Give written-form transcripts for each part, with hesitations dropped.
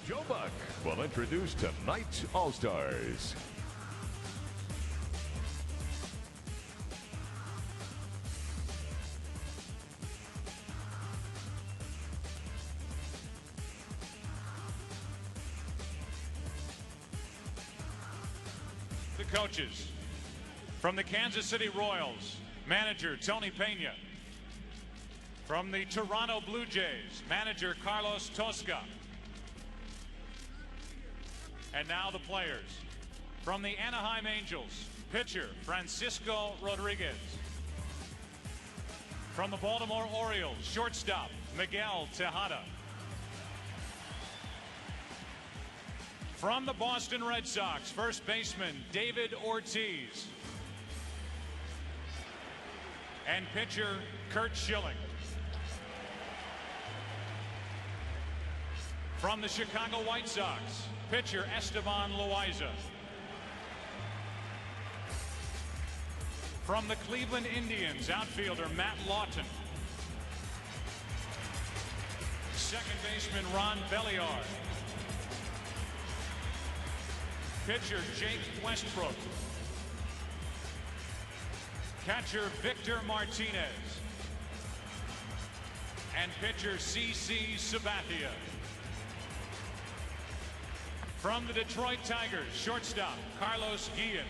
Joe Buck will introduce tonight's All-Stars. The coaches. From the Kansas City Royals, manager Tony Pena. From the Toronto Blue Jays, manager Carlos Tosca. And now the players. From the Anaheim Angels, pitcher Francisco Rodriguez. From the Baltimore Orioles, shortstop Miguel Tejada. From the Boston Red Sox, first baseman David Ortiz. And pitcher Curt Schilling. From the Chicago White Sox, pitcher Esteban Loaiza. From the Cleveland Indians, outfielder Matt Lawton. Second baseman Ron Belliard. Pitcher Jake Westbrook. Catcher Victor Martinez. And pitcher CC Sabathia. From the Detroit Tigers, shortstop Carlos Guillen.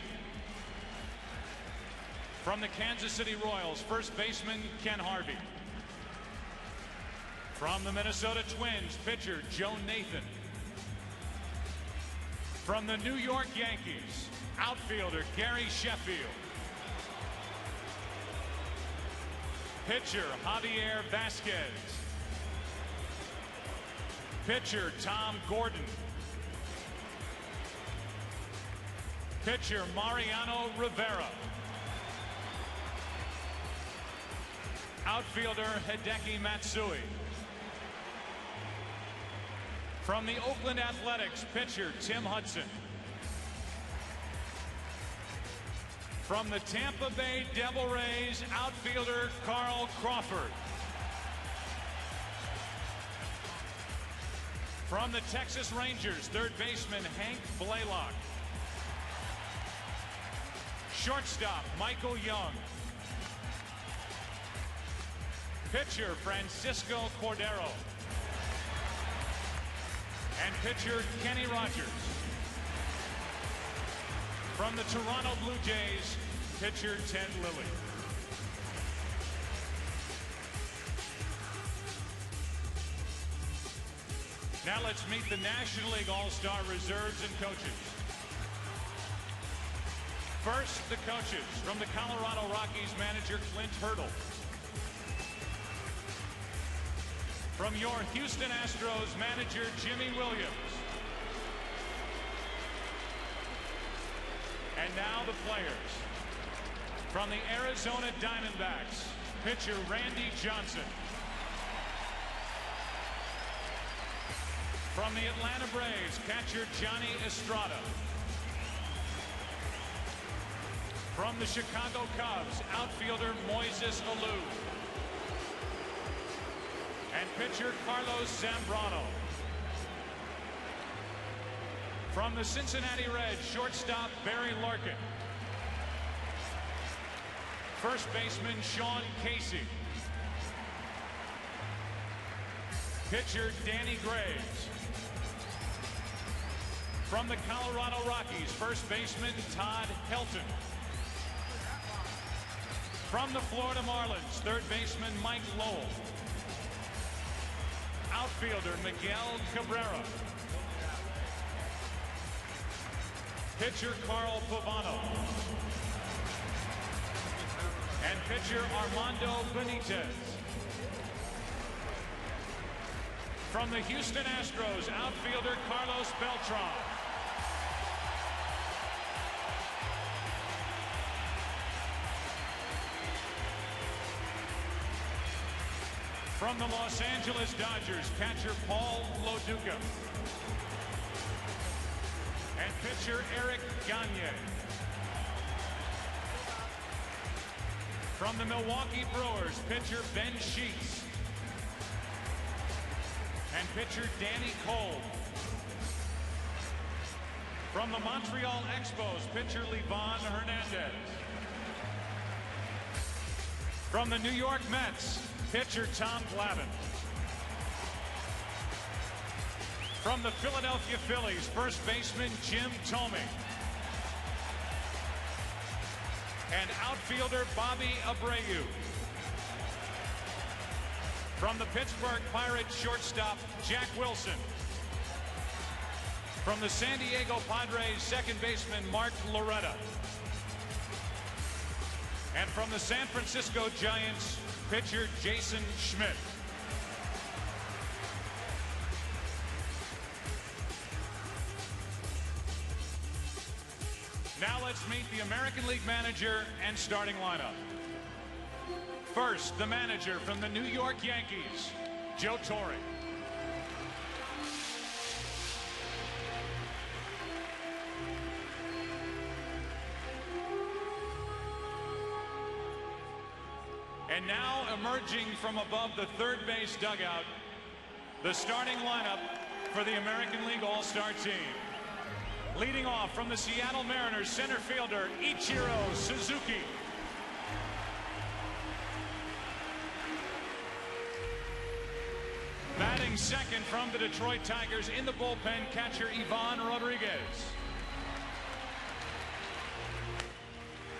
From the Kansas City Royals, first baseman Ken Harvey. From the Minnesota Twins, pitcher Joe Nathan. From the New York Yankees, outfielder Gary Sheffield. Pitcher Javier Vasquez. Pitcher Tom Gordon. Pitcher Mariano Rivera. Outfielder Hideki Matsui. From the Oakland Athletics, pitcher Tim Hudson. From the Tampa Bay Devil Rays, outfielder Carl Crawford. From the Texas Rangers, third baseman Hank Blaylock. Shortstop Michael Young. Pitcher Francisco Cordero. And pitcher Kenny Rogers. From the Toronto Blue Jays, pitcher Ted Lilly. Now let's meet the National League All-Star reserves and coaches. First, the coaches. From the Colorado Rockies, manager Clint Hurdle. From your Houston Astros, manager Jimmy Williams. And now the players. From the Arizona Diamondbacks, pitcher Randy Johnson. From the Atlanta Braves, catcher Johnny Estrada. From the Chicago Cubs, outfielder Moises Alou. And pitcher Carlos Zambrano. From the Cincinnati Reds, shortstop Barry Larkin. First baseman Sean Casey. Pitcher Danny Graves. From the Colorado Rockies, first baseman Todd Helton. From the Florida Marlins, third baseman Mike Lowell. Outfielder Miguel Cabrera. Pitcher Carl Pavano. And pitcher Armando Benitez. From the Houston Astros, outfielder Carlos Beltran. From the Los Angeles Dodgers, catcher Paul Loduca. And pitcher Eric Gagne. From the Milwaukee Brewers, pitcher Ben Sheets. And pitcher Danny Cole. From the Montreal Expos, pitcher Livan Hernandez. From the New York Mets, pitcher Tom Glavine. From the Philadelphia Phillies, first baseman Jim Thome. And outfielder Bobby Abreu. From the Pittsburgh Pirates, shortstop Jack Wilson. From the San Diego Padres, second baseman Mark Loretta. And from the San Francisco Giants, pitcher Jason Schmidt. Now let's meet the American League manager and starting lineup. First, the manager from the New York Yankees, Joe Torre. And now emerging from above the third base dugout, the starting lineup for the American League All-Star team. Leading off from the Seattle Mariners, center fielder Ichiro Suzuki. Batting second from the Detroit Tigers in the bullpen, catcher Ivan Rodriguez.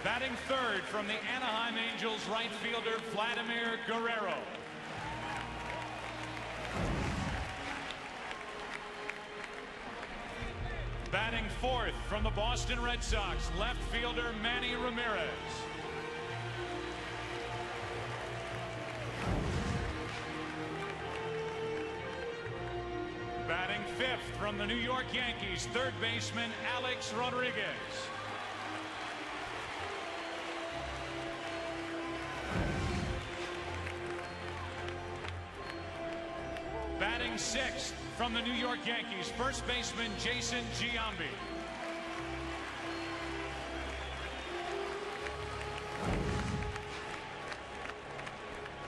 Batting third from the Anaheim Angels, right fielder Vladimir Guerrero. Batting fourth from the Boston Red Sox, left fielder Manny Ramirez. Batting fifth from the New York Yankees, third baseman Alex Rodriguez. Batting sixth from the New York Yankees, first baseman Jason Giambi.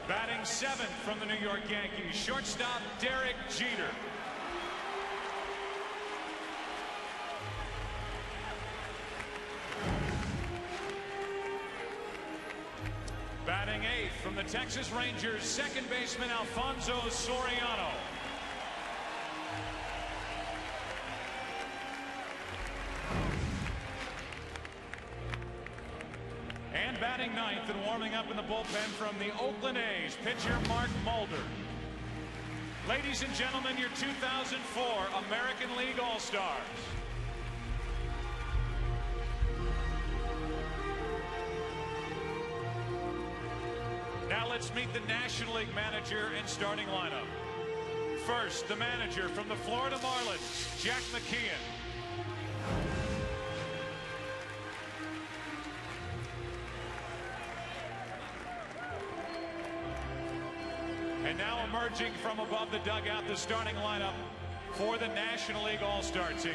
Batting seventh from the New York Yankees, shortstop Derek Jeter. Batting eighth from the Texas Rangers, second baseman Alfonso Soriano. And batting ninth and warming up in the bullpen from the Oakland A's, pitcher Mark Mulder. Ladies and gentlemen, your 2004 American League All-Stars. Now let's meet the National League manager and starting lineup. First, the manager from the Florida Marlins, Jack McKeon. And now emerging from above the dugout, the starting lineup for the National League All-Star team.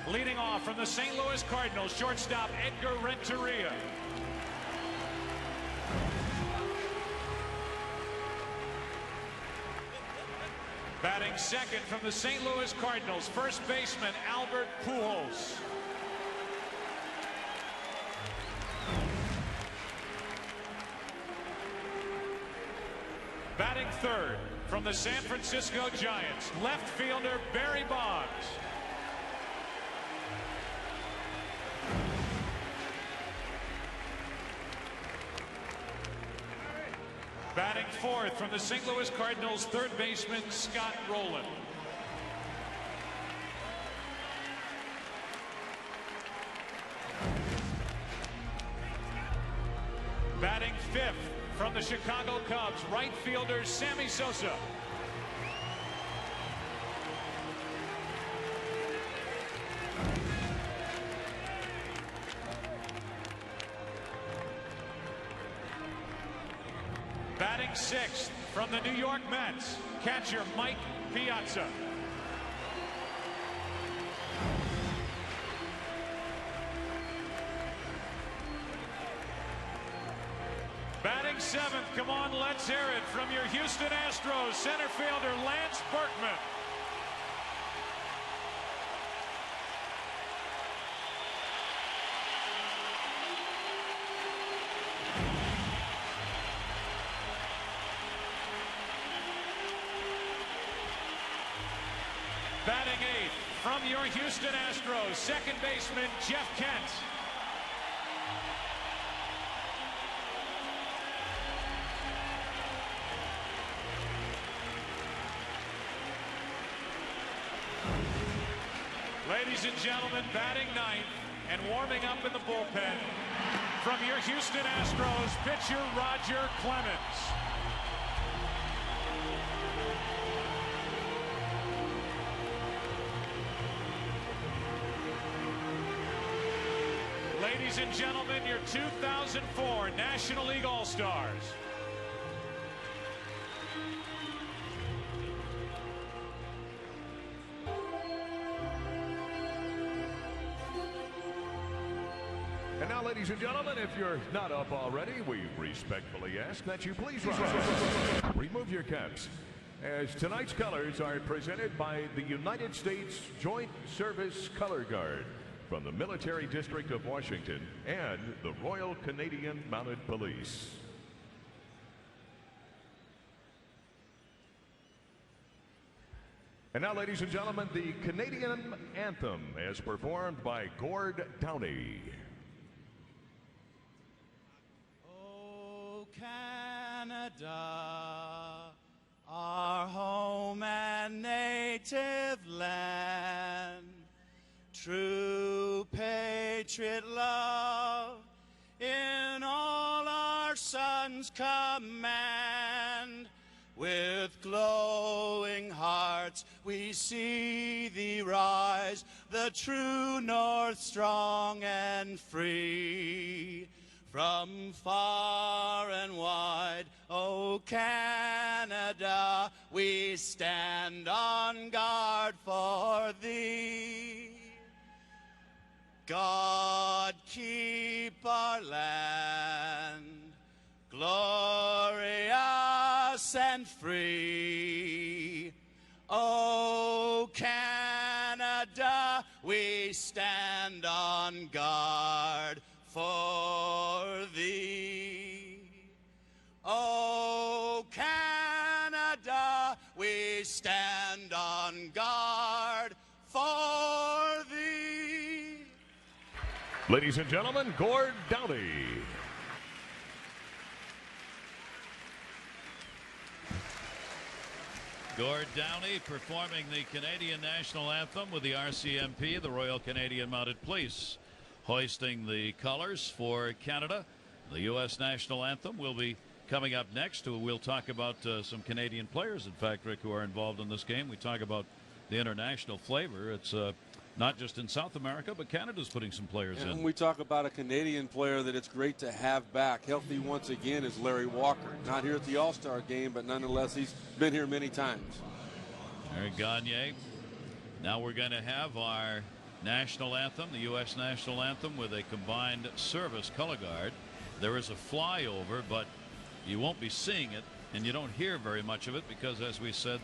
Leading off from the St. Louis Cardinals, shortstop Edgar Renteria. Batting second from the St. Louis Cardinals, first baseman Albert Pujols. Batting third from the San Francisco Giants, left fielder Barry Bonds. Batting fourth from the St. Louis Cardinals, third baseman Scott Rowland. Batting fifth from the Chicago Cubs, right fielder Sammy Sosa. Batting sixth from the New York Mets, catcher Mike Piazza. Batting seventh, come on, let's hear it, from your Houston Astros, center fielder Lance Berkman. Batting eighth from your Houston Astros, second baseman Jeff Kent. Ladies and gentlemen, batting ninth and warming up in the bullpen from your Houston Astros, pitcher Roger Clemens. Ladies and gentlemen, your 2004 National League All-Stars. And now, ladies and gentlemen, if you're not up already, we respectfully ask that you please rise. Remove your caps, as tonight's colors are presented by the United States Joint Service Color Guard from the Military District of Washington and the Royal Canadian Mounted Police. And now, ladies and gentlemen, the Canadian Anthem as performed by Gord Downie. Oh, Canada, our home and native land, true patriot love in all our sons' command. With glowing hearts we see thee rise, the true north strong and free. From far and wide, O Canada, we stand on guard for thee. God keep our land glorious and free. O Canada, we stand on guard for thee. O Canada, we stand on guard for thee. Ladies and gentlemen, Gord Downie. Gord Downie performing the Canadian National Anthem with the RCMP, the Royal Canadian Mounted Police, hoisting the colors for Canada. The U.S. National Anthem will be coming up next. We'll talk about some Canadian players, in fact, Rick, who are involved in this game. We talk about the international flavor. It's not just in South America, but Canada's putting some players in. When we talk about a Canadian player that it's great to have back, healthy once again, is Larry Walker. Not here at the All-Star game, but nonetheless, he's been here many times. Eric Gagne. Now we're going to have our national anthem, the U.S. National Anthem, with a combined service color guard. There is a flyover, but you won't be seeing it, and you don't hear very much of it because, as we said,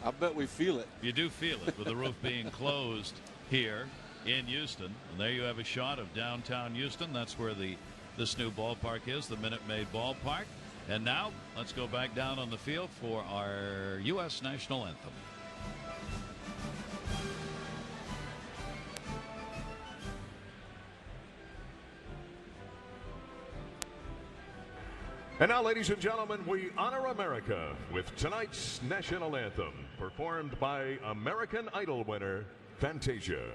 I bet we feel it. You do feel it with the roof being closed here in Houston. And there you have a shot of downtown Houston. That's where this new ballpark is, the Minute Maid Ballpark. And now let's go back down on the field for our U.S. National Anthem. And now, ladies and gentlemen, we honor America with tonight's national anthem, performed by American Idol winner, Fantasia.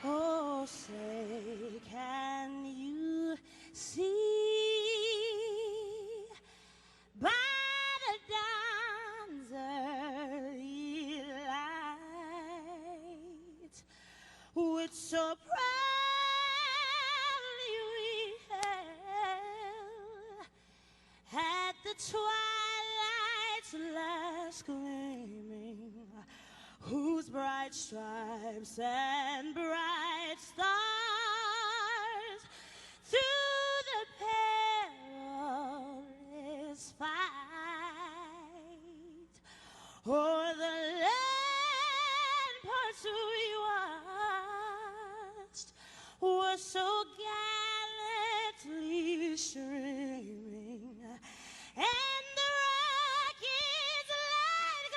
Oh, say, can you see by the dawn's early light, which so proudly we hailed at the twilight's last gleaming, whose bright stripes and bright stars through the perilous fight o'er the ramparts we watched were so gallantly streaming, and the rocket's light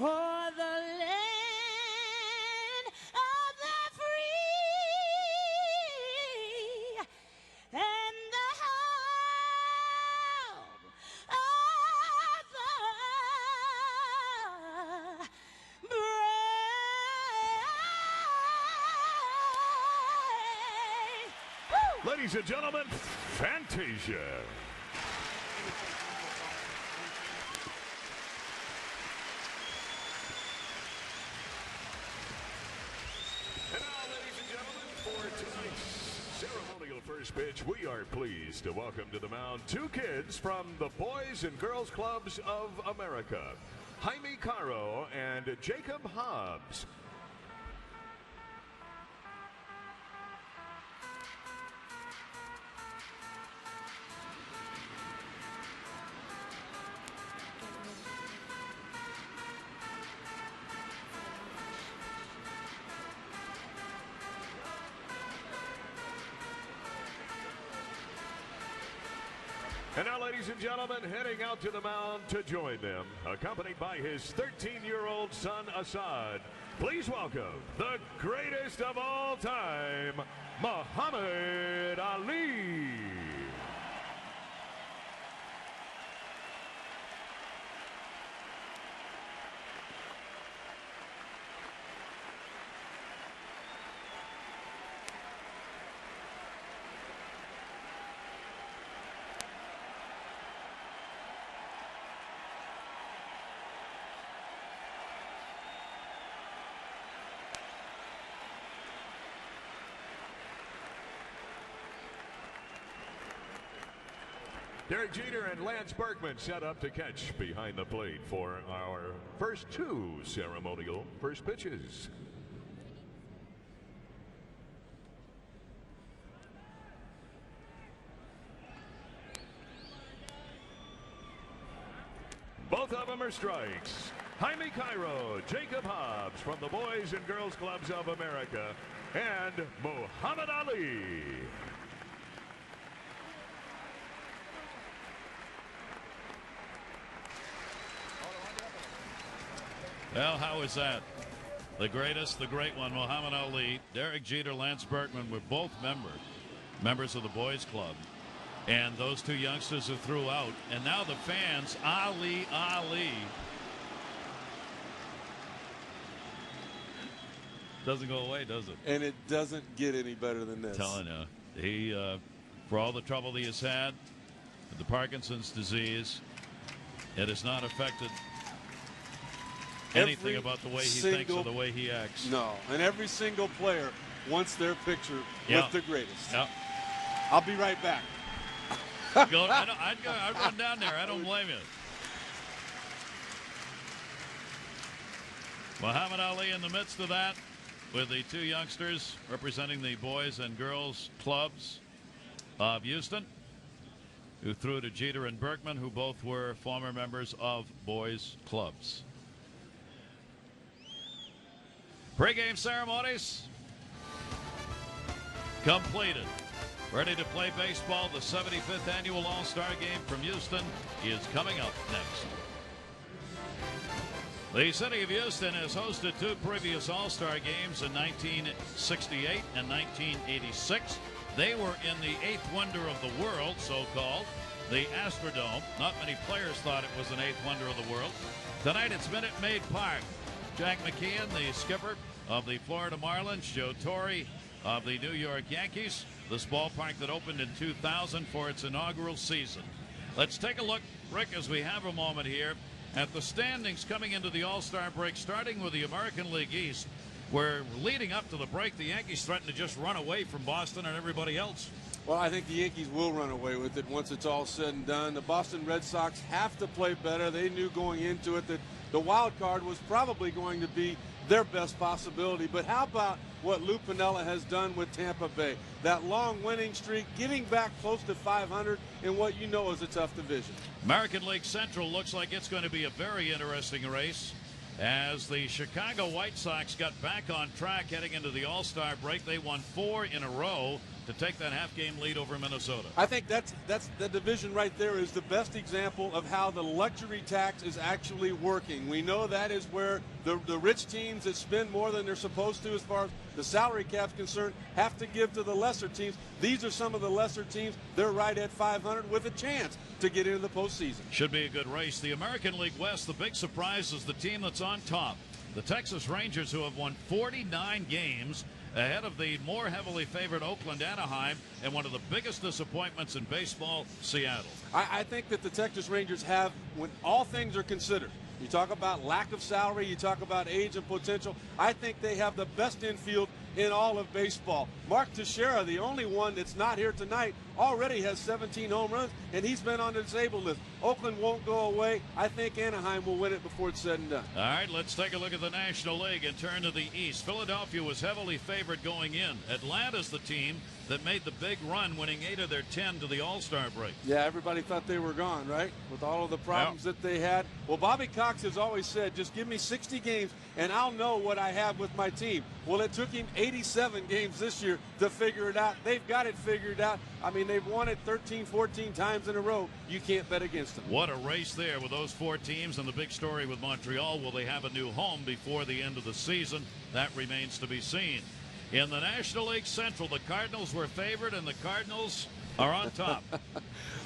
o'er the land of the free and the home of the brave. Ladies and gentlemen, Fantasia. And now, ladies and gentlemen, for tonight's ceremonial first pitch, we are pleased to welcome to the mound two kids from the Boys and Girls Clubs of America, Jaime Caro and Jacob Hobbs. And now, ladies and gentlemen, heading out to the mound to join them, accompanied by his 13-year-old son, Assad. Please welcome the greatest of all time, Muhammad Ali. Derek Jeter and Lance Berkman set up to catch behind the plate for our first two ceremonial first pitches. Both of them are strikes. Jaime Caro, Jacob Hobbs from the Boys and Girls Clubs of America, and Muhammad Ali. Well, how is that? The greatest, the great one, Muhammad Ali, Derek Jeter, Lance Berkman were both members of the Boys Club. And those two youngsters who threw out. And now the fans, Ali, Ali. Doesn't go away, does it? And it doesn't get any better than this. Telling you. He, for all the trouble he has had with the Parkinson's disease, it has not affected anything about the way he thinks or the way he acts. No, and every single player wants their picture with the greatest. Yep. I'll be right back. I'd run down there. I don't blame you. Muhammad Ali in the midst of that with the two youngsters representing the Boys and Girls Clubs of Houston, who threw to Jeter and Berkman, who both were former members of Boys Clubs. Pre-game ceremonies completed. Ready to play baseball. The 75th annual All-Star Game from Houston is coming up next. The city of Houston has hosted two previous All-Star Games in 1968 and 1986. They were in the eighth wonder of the world, so-called, the Astrodome. Not many players thought it was an eighth wonder of the world. Tonight it's Minute Maid Park. Jack McKeon, the skipper of the Florida Marlins, Joe Torre of the New York Yankees. This ballpark that opened in 2000 for its inaugural season. Let's take a look, Rick, as we have a moment here, at the standings coming into the All-Star break, starting with the American League East, where leading up to the break, the Yankees threatened to just run away from Boston and everybody else. Well, I think the Yankees will run away with it once it's all said and done. The Boston Red Sox have to play better. They knew going into it that the wild card was probably going to be their best possibility. But how about what Lou Piniella has done with Tampa Bay? That long winning streak, getting back close to 500 in what you know is a tough division. American League Central looks like it's going to be a very interesting race as the Chicago White Sox got back on track heading into the All-Star break. They won 4 in a row. to take that half-game lead over Minnesota. I think that's the division right there is the best example of how the luxury tax is actually working. We know that is where the rich teams that spend more than they're supposed to as far as the salary cap's concerned have to give to the lesser teams. These are some of the lesser teams. They're right at 500 with a chance to get into the postseason. Should be a good race. The American League West, the big surprise is the team that's on top. The Texas Rangers, who have won 49 games ahead of the more heavily favored Oakland Anaheim, and one of the biggest disappointments in baseball, Seattle. I think that the Texas Rangers have, when all things are considered, you talk about lack of salary, you talk about age and potential, I think they have the best infield in all of baseball. Mark Teixeira, the only one that's not here tonight, already has 17 home runs, and he's been on the disabled list. Oakland won't go away. I think Anaheim will win it before it's said and done. All right, let's take a look at the National League and turn to the East. Philadelphia was heavily favored going in. Atlanta's the team that made the big run, winning 8 of their 10 to the All-Star break. Yeah, everybody thought they were gone, right? With all of the problems that they had. Well, Bobby Cox has always said, just give me 60 games and I'll know what I have with my team. Well, it took him 87 games this year to figure it out. They've got it figured out. I mean, they've won it 13, 14 times in a row. You can't bet against them. What a race there with those 4 teams, and the big story with Montreal, will they have a new home before the end of the season? That remains to be seen. In the National League Central, the Cardinals were favored, and the Cardinals are on top.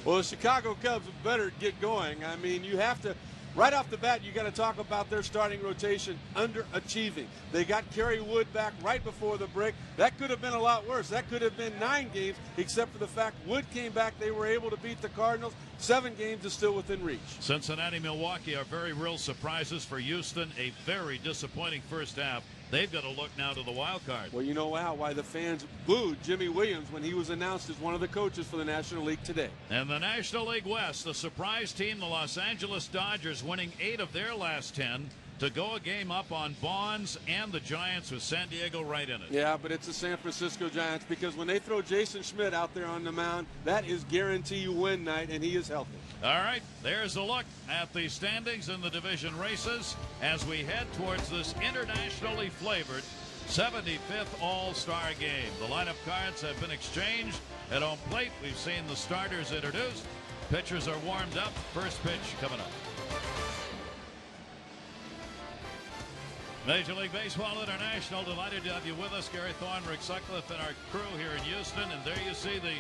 Well, the Chicago Cubs better get going. I mean, you have to, right off the bat, you got to talk about their starting rotation underachieving. They got Kerry Wood back right before the break. That could have been a lot worse. That could have been 9 games, except for the fact Wood came back. They were able to beat the Cardinals. 7 games is still within reach. Cincinnati, Milwaukee are very real surprises for Houston. A very disappointing first half. They've got to look now to the wild card. Well, you know why the fans booed Jimmy Williams when he was announced as one of the coaches for the National League today. And the National League West, the surprise team, the Los Angeles Dodgers, winning 8 of their last 10 to go a game up on Bonds and the Giants with San Diego right in it. Yeah, but it's the San Francisco Giants, because when they throw Jason Schmidt out there on the mound, that is guarantee you win night, and he is healthy. All right, there's a look at the standings in the division races as we head towards this internationally flavored 75th All-Star game. The lineup cards have been exchanged at home plate. We've seen the starters introduced. Pitchers are warmed up. First pitch coming up. Major League Baseball International, delighted to have you with us. Gary Thorne, Rick Sutcliffe, and our crew here in Houston. And there you see the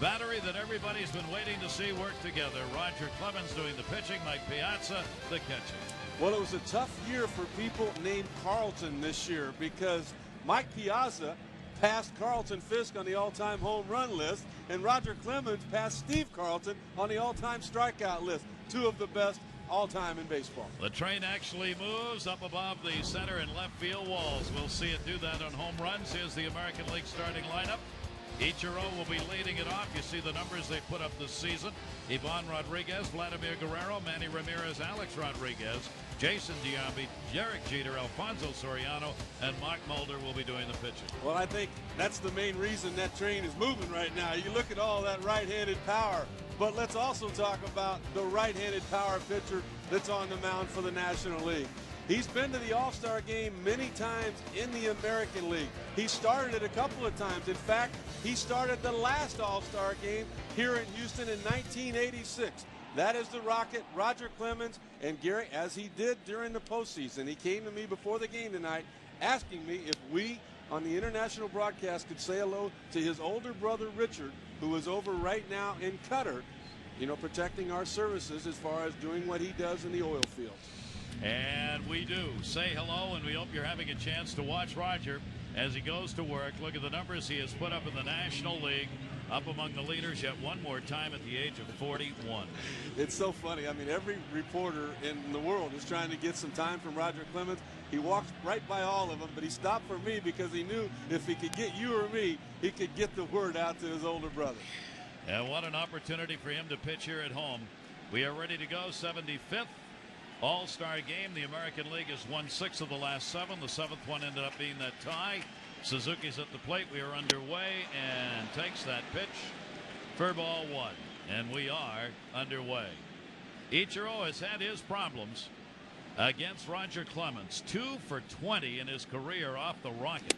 battery that everybody's been waiting to see work together. Roger Clemens doing the pitching, Mike Piazza the catching. Well, it was a tough year for people named Carlton this year, because Mike Piazza passed Carlton Fisk on the all-time home run list, and Roger Clemens passed Steve Carlton on the all-time strikeout list. 2 of the best all-time in baseball. The train actually moves up above the center and left field walls. We'll see it do that on home runs. Here's the American League starting lineup. Ichiro will be leading it off. You see the numbers they put up this season. Ivan Rodriguez, Vladimir Guerrero, Manny Ramirez, Alex Rodriguez, Jason Giambi, Derek Jeter, Alfonso Soriano, and Mark Mulder will be doing the pitching. Well, I think that's the main reason that train is moving right now. You look at all that right-handed power, but let's also talk about the right-handed power pitcher that's on the mound for the National League. He's been to the All-Star game many times in the American League. He started it a couple of times. In fact, he started the last All-Star game here in Houston in 1986. That is the Rocket, Roger Clemens, and Gary, as he did during the postseason. He came to me before the game tonight asking me if we on the international broadcast could say hello to his older brother Richard, who is over right now in Qatar, you know, protecting our services as far as doing what he does in the oil fields. And we do say hello, and we hope you're having a chance to watch Roger as he goes to work. Look at the numbers he has put up in the National League, up among the leaders yet one more time at the age of 41. It's so funny. I mean, every reporter in the world is trying to get some time from Roger Clemens. He walks right by all of them, but he stopped for me because he knew if he could get you or me, he could get the word out to his older brother. And what an opportunity for him to pitch here at home. We are ready to go. 75th All-Star game. The American League has won 6 of the last 7. The 7th one ended up being that tie. Suzuki's at the plate. We are underway, and takes that pitch for ball 1. And we are underway. Ichiro has had his problems against Roger Clemens. 2 for 20 in his career off the Rocket.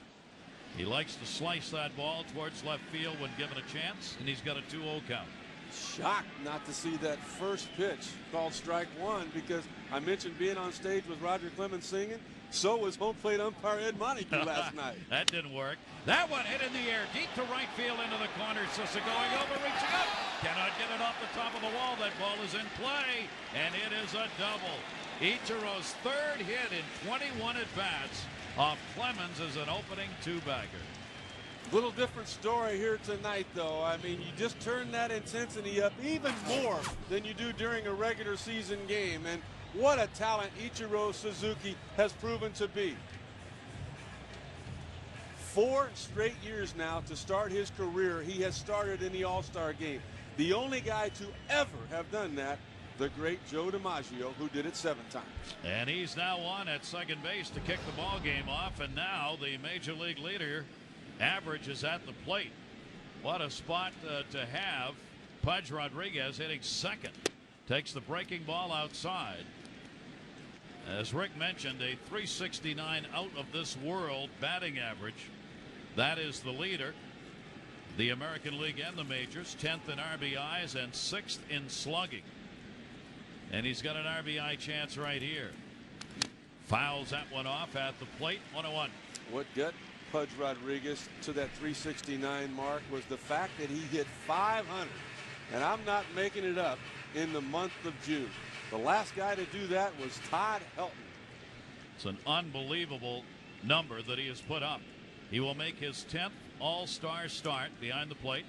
He likes to slice that ball towards left field when given a chance, and he's got a 2-0 count. Shocked not to see that first pitch called strike one, because I mentioned being on stage with Roger Clemens singing. So was home plate umpire Ed Montague last night. That didn't work. That one hit in the air, deep to right field into the corner. Sosa going over, reaching up. Cannot get it off the top of the wall. That ball is in play, and it is a double. Ichiro's third hit in 21 at-bats off Clemens as an opening two-bagger. Little different story here tonight, though. I mean, you just turn that intensity up even more than you do during a regular season game. And what a talent Ichiro Suzuki has proven to be. 4 straight years now to start his career, he has started in the All-Star game. The only guy to ever have done that, the great Joe DiMaggio, who did it 7 times. And he's now on at second base to kick the ball game off. And now the major league leader average is at the plate. What a spot to have. Pudge Rodriguez hitting second. Takes the breaking ball outside. As Rick mentioned, a .369 out of this world batting average. That is the leader. The American League and the majors, 10th in RBIs and 6th in slugging. And he's got an RBI chance right here. Fouls that one off at the plate. 1-1. What got Pudge Rodriguez to that .369 mark was the fact that he hit 500. And I'm not making it up, in the month of June. The last guy to do that was Todd Helton. It's an unbelievable number that he has put up. He will make his 10th All-Star start behind the plate.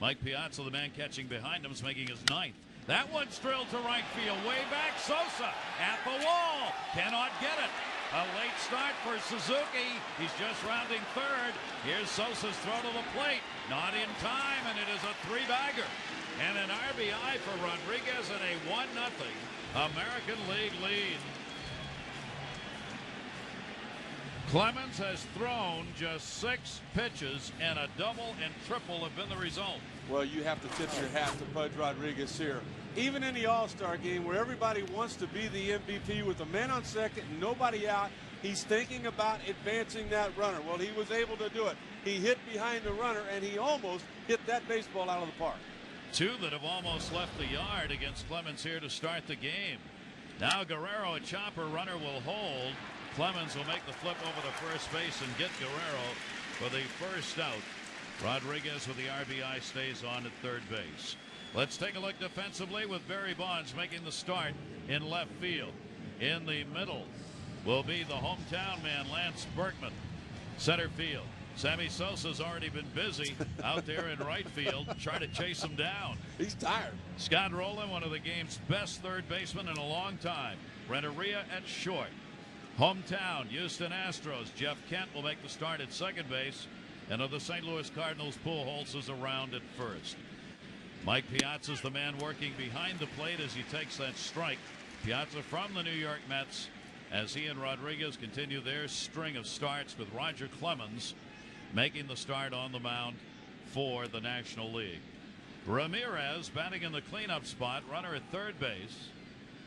Mike Piazza, the man catching behind him, is making his 9th. That one's drilled to right field. Way back, Sosa at the wall. Cannot get it. A late start for Suzuki. He's just rounding third. Here's Sosa's throw to the plate. Not in time, and it is a 3-bagger. And an RBI for Rodriguez and a 1-0 American League lead. Clemens has thrown just 6 pitches, and a double and triple have been the result. Well, you have to tip your hat to Pudge Rodriguez here. Even in the All-Star game, where everybody wants to be the MVP with a man on second and nobody out, he's thinking about advancing that runner. Well, he was able to do it. He hit behind the runner, and he almost hit that baseball out of the park. 2 that have almost left the yard against Clemens here to start the game. Now Guerrero, a chopper runner, will hold. Clemens will make the flip over the first base and get Guerrero for the first out. Rodriguez with the RBI stays on at third base. Let's take a look defensively with Barry Bonds making the start in left field. In the middle will be the hometown man, Lance Berkman. Center field, Sammy Sosa's already been busy out there in right field trying to chase him down. He's tired. Scott Rowland, one of the game's best third basemen in a long time. Renteria at short. Hometown, Houston Astros, Jeff Kent will make the start at second base. And of the St. Louis Cardinals, Pujols is around at first. Mike Piazza's the man working behind the plate as he takes that strike. Piazza from the New York Mets, as he and Rodriguez continue their string of starts, with Roger Clemens making the start on the mound for the National League. Ramirez batting in the cleanup spot, runner at third base.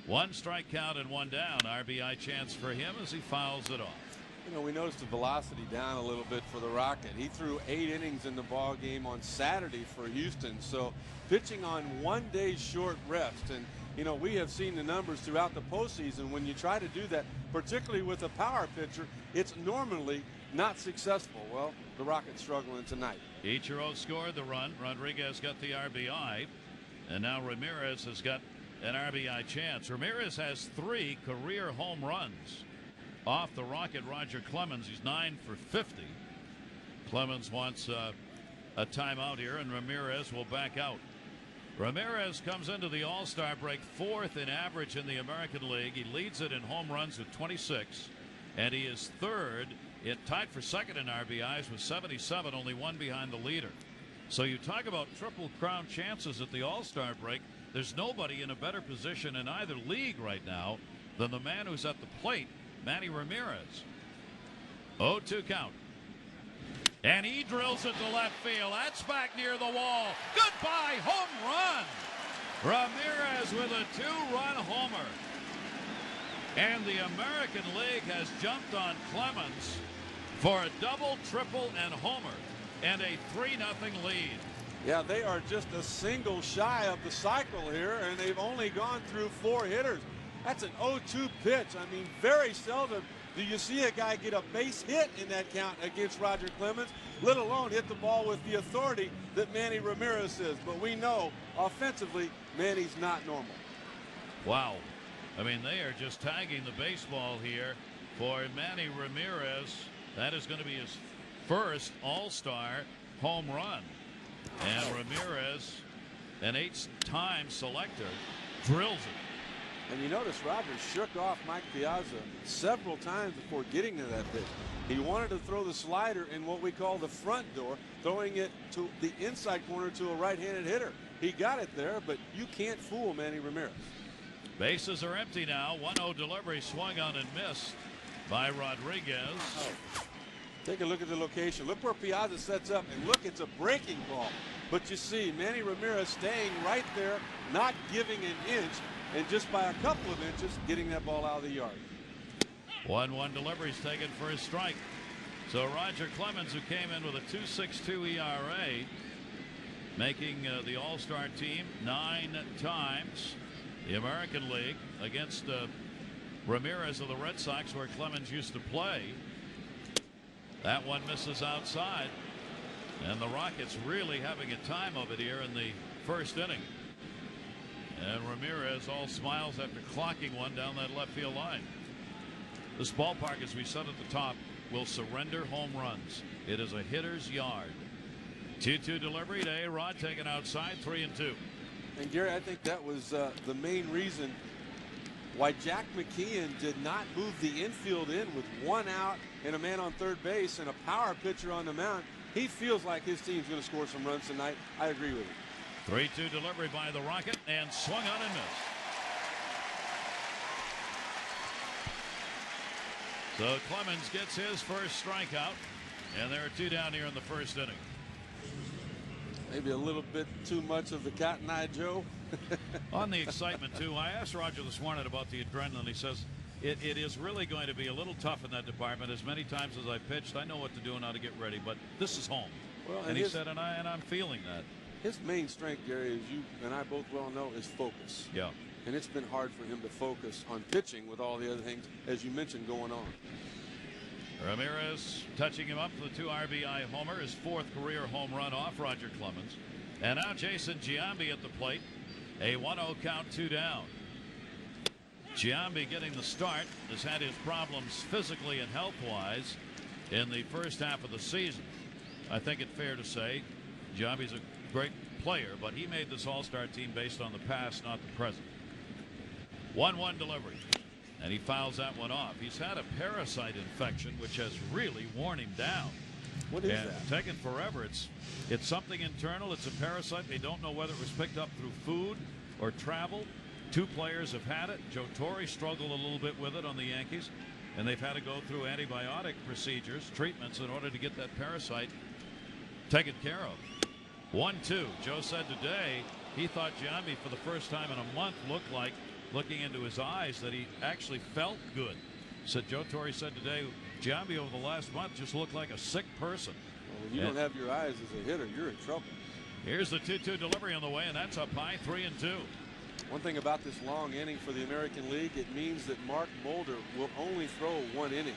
1 strike count and 1 down. RBI chance for him as he fouls it off. You know, we noticed the velocity down a little bit for the Rocket. He threw 8 innings in the ball game on Saturday for Houston. So pitching on 1 day's short rest. And, you know, we have seen the numbers throughout the postseason. When you try to do that, particularly with a power pitcher, it's normally not successful. Well, the Rockets struggling tonight. Ichiro scored the run. Rodriguez got the RBI. And now Ramirez has got an RBI chance. Ramirez has 3 career home runs off the Rocket Roger Clemens. He's 9 for 50. Clemens wants a timeout here, and Ramirez will back out. Ramirez comes into the All-Star break 4th in average in the American League. He leads it in home runs with 26, and he is 3rd, tied for 2nd in RBIs with 77, only 1 behind the leader. So you talk about Triple Crown chances at the All-Star break. There's nobody in a better position in either league right now than the man who's at the plate, Manny Ramirez. 0-2 count. And he drills it to left field. That's back near the wall. Goodbye, home run. Ramirez with a 2-run homer. And the American League has jumped on Clemens for a double, triple, and homer, and a 3-0 lead. Yeah, they are just a single shy of the cycle here, and they've only gone through 4 hitters. That's an 0-2 pitch. I mean, very seldom do you see a guy get a base hit in that count against Roger Clemens, let alone hit the ball with the authority that Manny Ramirez is. But we know offensively, Manny's not normal. Wow. I mean, they are just tagging the baseball here for Manny Ramirez. That is going to be his first All-Star home run. And Ramirez, an 8-time selector, drills it. And you notice Rogers shook off Mike Piazza several times before getting to that pitch. He wanted to throw the slider in what we call the front door, throwing it to the inside corner to a right-handed hitter. He got it there, but you can't fool Manny Ramirez. Bases are empty now. 1-0 delivery swung on and missed by Rodriguez. Oh. Take a look at the location. Look where Piazza sets up, and look, it's a breaking ball. But you see Manny Ramirez staying right there, not giving an inch, and just by a couple of inches getting that ball out of the yard. 1-1 delivery is taken for a strike. So Roger Clemens, who came in with a 2.62 ERA, making the All-Star team 9 times. The American League against Ramirez of the Red Sox, where Clemens used to play. That one misses outside, and the Rockets really having a time of it here in the first inning. And Ramirez all smiles after clocking one down that left field line. This ballpark, as we said at the top, will surrender home runs. It is a hitter's yard. 2-2 delivery to A-Rod, taken outside, 3-2. And Gary, I think that was the main reason why Jack McKeon did not move the infield in with 1 out and a man on third base and a power pitcher on the mound. He feels like his team's going to score some runs tonight. I agree with you. 3-2 delivery by the Rocket, and swung on and missed. So Clemens gets his first strikeout, and there are 2 down here in the first inning. Maybe a little bit too much of the Cotton Eye Joe. On the excitement, too, I asked Roger this morning about the adrenaline. He says it is really going to be a little tough in that department. As many times as I pitched, I know what to do and how to get ready, but this is home. Well, and he said, and I'm feeling that. His main strength, Gary, as you and I both well know, is focus. Yeah. And it's been hard for him to focus on pitching with all the other things, as you mentioned, going on. Ramirez touching him up for the 2 RBI homer, his 4th career home run off Roger Clemens. And now Jason Giambi at the plate. A 1-0 count, 2 down. Giambi getting the start, has had his problems physically and health-wise in the first half of the season. I think it's fair to say Giambi's a great player, but he made this All-Star team based on the past, not the present. 1-1 delivery, and he fouls that one off. He's had a parasite infection, which has really worn him down. What is that? Taken forever. It's something internal. It's a parasite. They don't know whether it was picked up through food or travel. 2 players have had it. Joe Torre struggled a little bit with it on the Yankees, and they've had to go through antibiotic procedures, treatments, in order to get that parasite taken care of. 1-2. Joe said today he thought Giambi for the first time in a month looked like, looking into his eyes, that he actually felt good. Said Joe Torre said today Giambi over the last month just looked like a sick person. Well, when you don't have your eyes as a hitter, you're in trouble. Here's the 2-2 delivery on the way, and that's up high, 3-2. One thing about this long inning for the American League, it means that Mark Mulder will only throw 1 inning.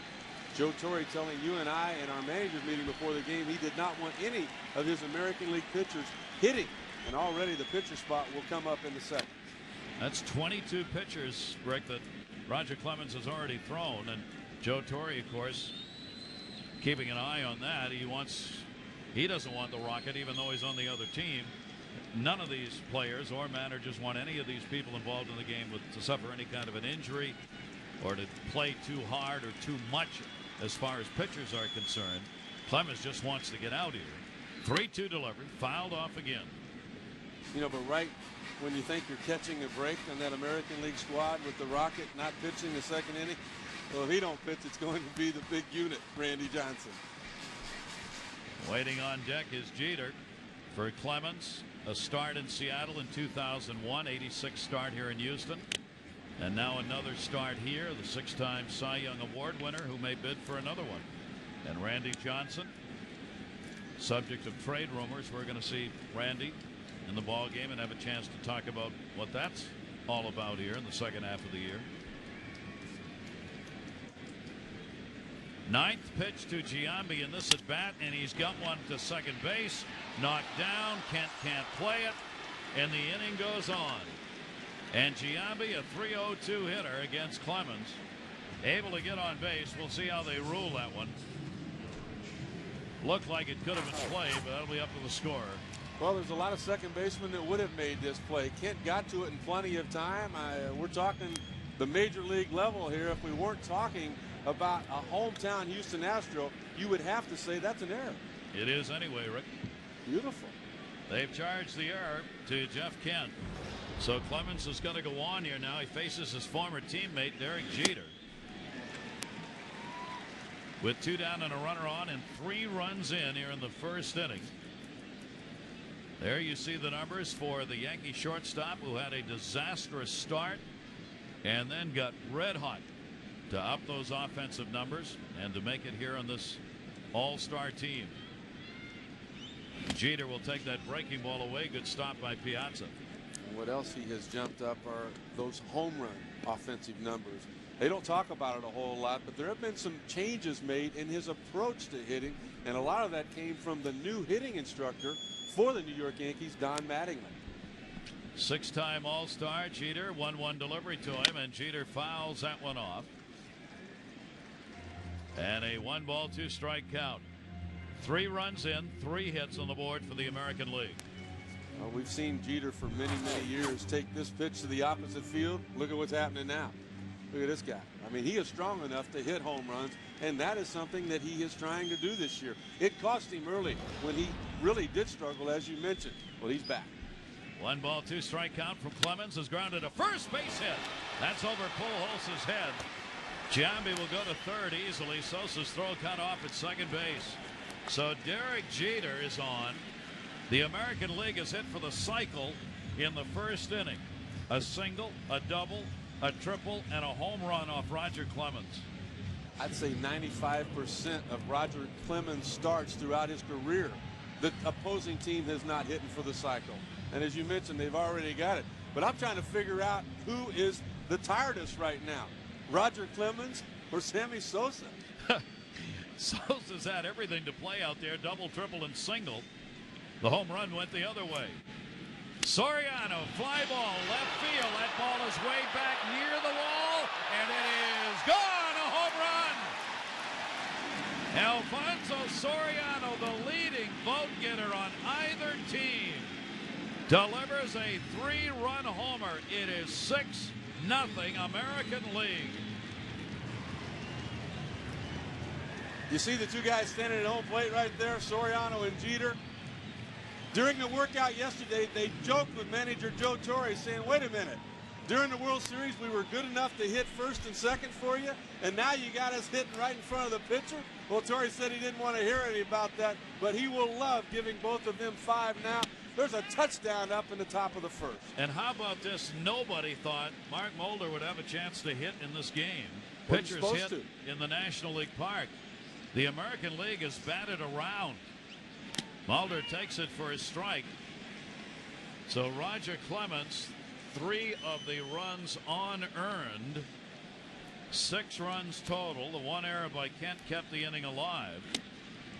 Joe Torre telling you and I in our manager's meeting before the game he did not want any of his American League pitchers hitting. And already the pitcher spot will come up in the second. That's 22 pitchers, Rick, that Roger Clemens has already thrown. And Joe Torre, of course, keeping an eye on that. He doesn't want the Rocket, even though he's on the other team. None of these players or managers want any of these people involved in the game to suffer any kind of an injury or to play too hard or too much as far as pitchers are concerned. Clemens just wants to get out here. 3-2 delivery, fouled off again. You know, but right when you think you're catching a break on that American League squad with the Rocket not pitching the second inning, well, if he don't pitch, it's going to be the big unit, Randy Johnson. Waiting on deck is Jeter for Clemens. A start in Seattle in 2001, 86 start here in Houston. And now another start here, the 6-time Cy Young Award winner who may bid for another one. And Randy Johnson, subject of trade rumors. We're going to see Randy in the ball game and have a chance to talk about what that's all about here in the second half of the year. Ninth pitch to Giambi in this at bat, and he's got one to second base. Knocked down. Kent can't play it, and the inning goes on. And Giambi, a .302 hitter against Clemens, able to get on base. We'll see how they rule that one. Looked like it could have been played, but that'll be up to the scorer. Well, there's a lot of second basemen that would have made this play. Kent got to it in plenty of time. We're talking the major league level here. If we weren't talking about a hometown Houston Astro, you would have to say that's an error. It is anyway, Rick. Beautiful. They've charged the error to Jeff Kent. So Clemens is going to go on here now. He faces his former teammate, Derek Jeter. With 2 down and a runner on and 3 runs in here in the first inning. There you see the numbers for the Yankee shortstop, who had a disastrous start and then got red hot to up those offensive numbers and to make it here on this all-star team. Jeter will take that breaking ball away. Good stop by Piazza. And what else he has jumped up are those home run offensive numbers. They don't talk about it a whole lot, but there have been some changes made in his approach to hitting, and a lot of that came from the new hitting instructor for the New York Yankees, Don Mattingly. 6-time All-Star Jeter, 1-1 delivery to him, and Jeter fouls that one off. And a 1-ball 2-strike count. 3 runs in, 3 hits on the board for the American League. We've seen Jeter for many years take this pitch to the opposite field. Look at what's happening now. Look at this guy. I mean, he is strong enough to hit home runs, and that is something that he is trying to do this year. It cost him early when he really did struggle, as you mentioned. Well, he's back. 1-ball 2-strike count from Clemens is grounded a first base hit. That's over Pujols's head. Giambi will go to third easily. Sosa's throw cut off at second base. So Derek Jeter is on. The American League is hit for the cycle in the first inning. A single, a double, a triple, and a home run off Roger Clemens. I'd say 95% of Roger Clemens starts throughout his career, the opposing team has not hit for the cycle. And as you mentioned, they've already got it. But I'm trying to figure out who is the tiredest right now, Roger Clemens or Sammy Sosa. Sosa's had everything to play out there, double, triple, and single. The home run went the other way. Soriano, fly ball, left field. That ball is way back near the wall, and it is gone, a home run. Alfonso Soriano, the leading vote getter on either team, delivers a 3-run homer. It is 6-0 American League. You see the 2 guys standing at home plate right there, Soriano and Jeter. During the workout yesterday, they joked with manager Joe Torre, saying, wait a minute, during the World Series, we were good enough to hit first and second for you, and now you got us hitting right in front of the pitcher? Well, Torre said he didn't want to hear any about that, but he will love giving both of them 5 now. There's a touchdown up in the top of the first. And how about this? Nobody thought Mark Mulder would have a chance to hit in this game. Wasn't Pitchers supposed hit in the National League Park. The American League is batted around. Mulder takes it for his strike. So Roger Clemens, 3 of the runs unearned, 6 runs total. The 1 error by Kent kept the inning alive.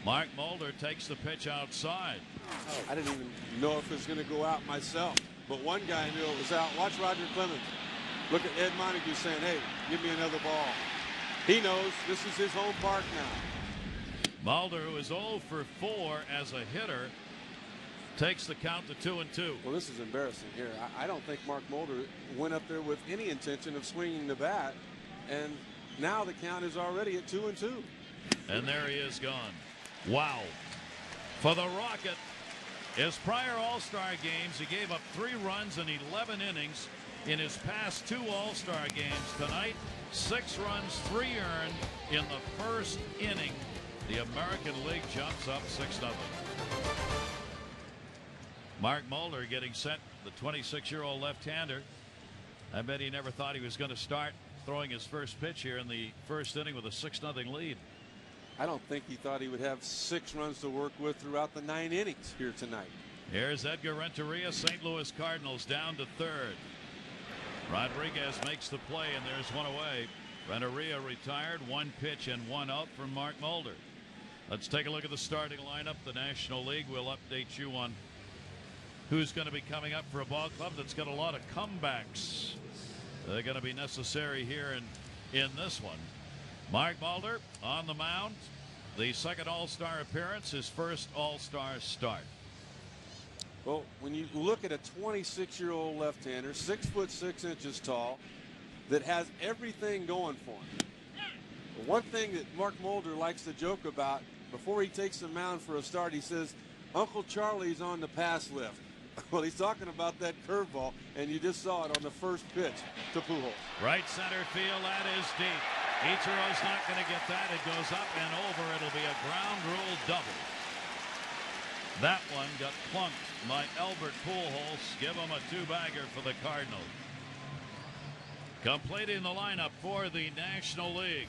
Mark Mulder takes the pitch outside. I didn't even know if it was going to go out myself, but one guy knew it was out. Watch Roger Clemens. Look at Ed Montague saying, hey, give me another ball. He knows this is his home park now. Mulder, who is 0 for 4 as a hitter, takes the count to 2-2. Well, this is embarrassing here. I don't think Mark Mulder went up there with any intention of swinging the bat, and now the count is already at 2-2. And there he is gone. Wow. For the Rocket, his prior All-Star games, he gave up 3 runs in 11 innings. In his past 2 All-Star games tonight, 6 runs, 3 earned in the first inning. The American League jumps up 6-0. Mark Mulder getting set, the 26-year-old left-hander. I bet he never thought he was going to start throwing his first pitch here in the first inning with a 6-0 lead. I don't think he thought he would have 6 runs to work with throughout the 9 innings here tonight. Here's Edgar Renteria. St. Louis Cardinals down to third. Rodriguez makes the play, and there's one away. Renteria retired. 1 pitch and 1 out from Mark Mulder. Let's take a look at the starting lineup. The National League will update you on who's going to be coming up for a ball club that's got a lot of comebacks. They're going to be necessary here in this one. Mark Mulder on the mound. The second All-Star appearance, his first All-Star start. Well, when you look at a 26-year-old left-hander, 6'6" tall, that has everything going for him. One thing that Mark Mulder likes to joke about, before he takes the mound for a start, he says, Uncle Charlie's on the pass lift. Well, he's talking about that curveball, and you just saw it on the first pitch to Pujols. Right center field, that is deep. Ichiro's not going to get that. It goes up and over. It'll be a ground rule double. That one got plunked by Albert Pujols. Give him a 2-bagger for the Cardinals. Completing the lineup for the National League.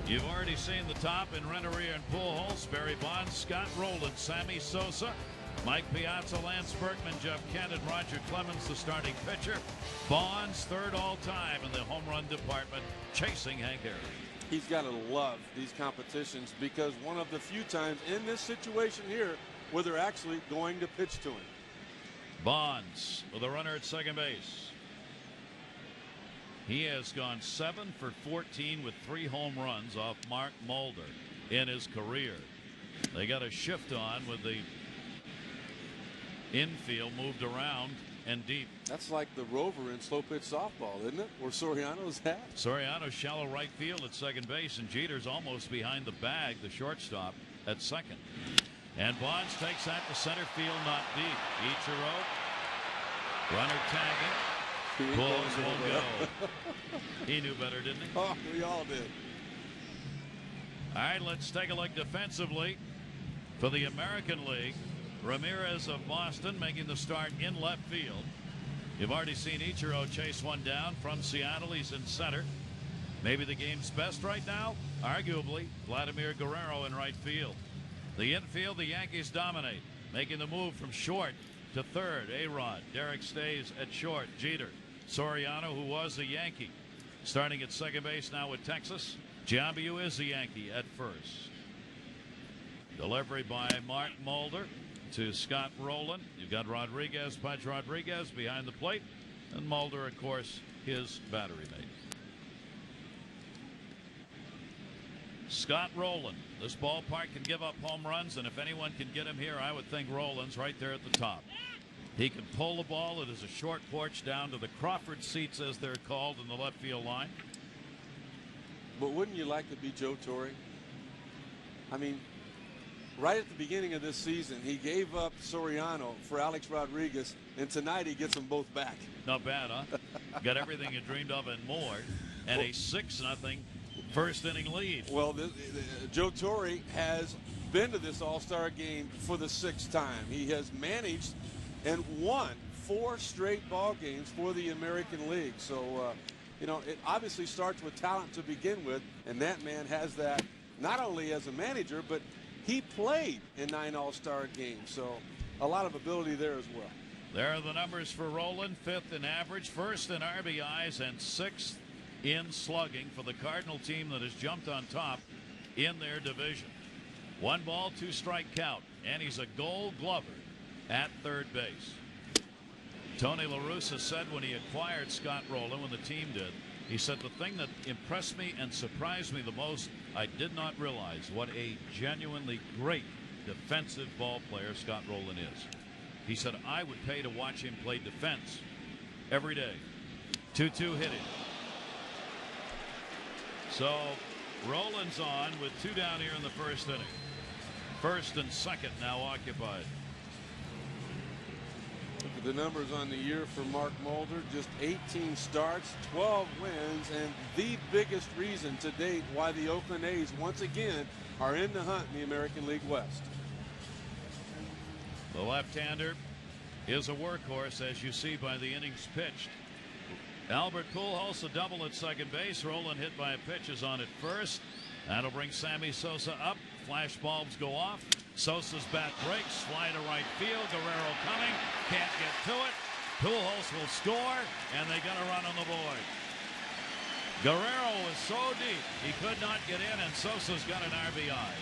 You've already seen the top in Renteria and Pujols, Barry Bonds, Scott Rowland, Sammy Sosa, Mike Piazza, Lance Berkman, Jeff Kent, and Roger Clemens, the starting pitcher. Bonds third all-time in the home run department, chasing Hank Aaron. He's got to love these competitions because one of the few times in this situation here where they're actually going to pitch to him. Bonds with a runner at second base. He has gone 7 for 14 with 3 home runs off Mark Mulder in his career. They got a shift on with the infield moved around and deep. That's like the rover in slow pitch softball, isn't it? Where Soriano's at. Soriano's shallow right field at second base, and Jeter's almost behind the bag, the shortstop, at second. And Bonds takes that to center field, not deep. Ichiro, runner tagging. Pujols won't go. He knew better, didn't he? Oh, we all did. All right, let's take a look defensively for the American League. Ramirez of Boston making the start in left field. You've already seen Ichiro chase one down from Seattle. He's in center. Maybe the game's best right now? Arguably, Vladimir Guerrero in right field. The infield, the Yankees dominate, making the move from short to third. A-Rod. Derek stays at short. Jeter. Soriano, who was a Yankee, starting at second base now with Texas. Giambiu is a Yankee at first. Delivery by Mark Mulder to Scott Rowland. You've got Rodriguez, Pudge Rodriguez behind the plate, and Mulder, of course, his battery mate. Scott Rowland. This ballpark can give up home runs, and if anyone can get him here, I would think Rowland's right there at the top. He can pull the ball. It is a short porch down to the Crawford seats, as they're called, in the left field line. But wouldn't you like to be Joe Torre? I mean, right at the beginning of this season, he gave up Soriano for Alex Rodriguez, and tonight he gets them both back. Not bad, huh? Got everything you dreamed of and more, and a 6-0 first inning lead. Well, Joe Torre has been to this All-Star game for the 6th time. He has managed and won 4 straight ball games for the American League. So, you know, it obviously starts with talent to begin with, and that man has that not only as a manager, but he played in 9 All-Star games. So a lot of ability there as well. There are the numbers for Rowland: 5th in average, 1st in RBIs, and 6th in slugging for the Cardinal team that has jumped on top in their division. 1 ball, 2 strike count, and he's a Gold Glover at third base. Tony La Russa said when he acquired Scott Rowland, when the team did, he said, the thing that impressed me and surprised me the most, I did not realize what a genuinely great defensive ball player Scott Rowland is. He said, I would pay to watch him play defense every day. 2-2 hitting. So Rowland's on with 2 down here in the first inning. 1st and 2nd now occupied. Look at the numbers on the year for Mark Mulder. Just 18 starts, 12 wins, and the biggest reason to date why the Oakland A's once again are in the hunt in the American League West. The left-hander is a workhorse, as you see by the innings pitched. Albert Pujols a double at second base. Roland hit by a pitch is on at first. That'll bring Sammy Sosa up. Flash bulbs go off. Sosa's bat breaks. Fly to right field. Guerrero coming. Can't get to it. Pujols will score, and they got a run on the board. Guerrero was so deep he could not get in, and Sosa's got an RBI.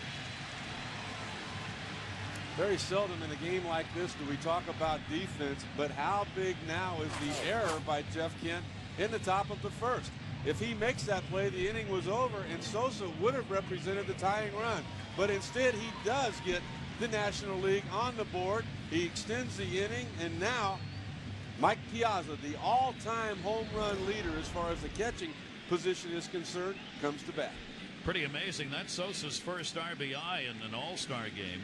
Very seldom in a game like this do we talk about defense, but how big now is the error by Jeff Kent in the top of the first? If he makes that play, the inning was over, and Sosa would have represented the tying run. But instead, he does get the National League on the board. He extends the inning, and now Mike Piazza, the all-time home run leader as far as the catching position is concerned, comes to bat. Pretty amazing. That's Sosa's first RBI in an all-star game.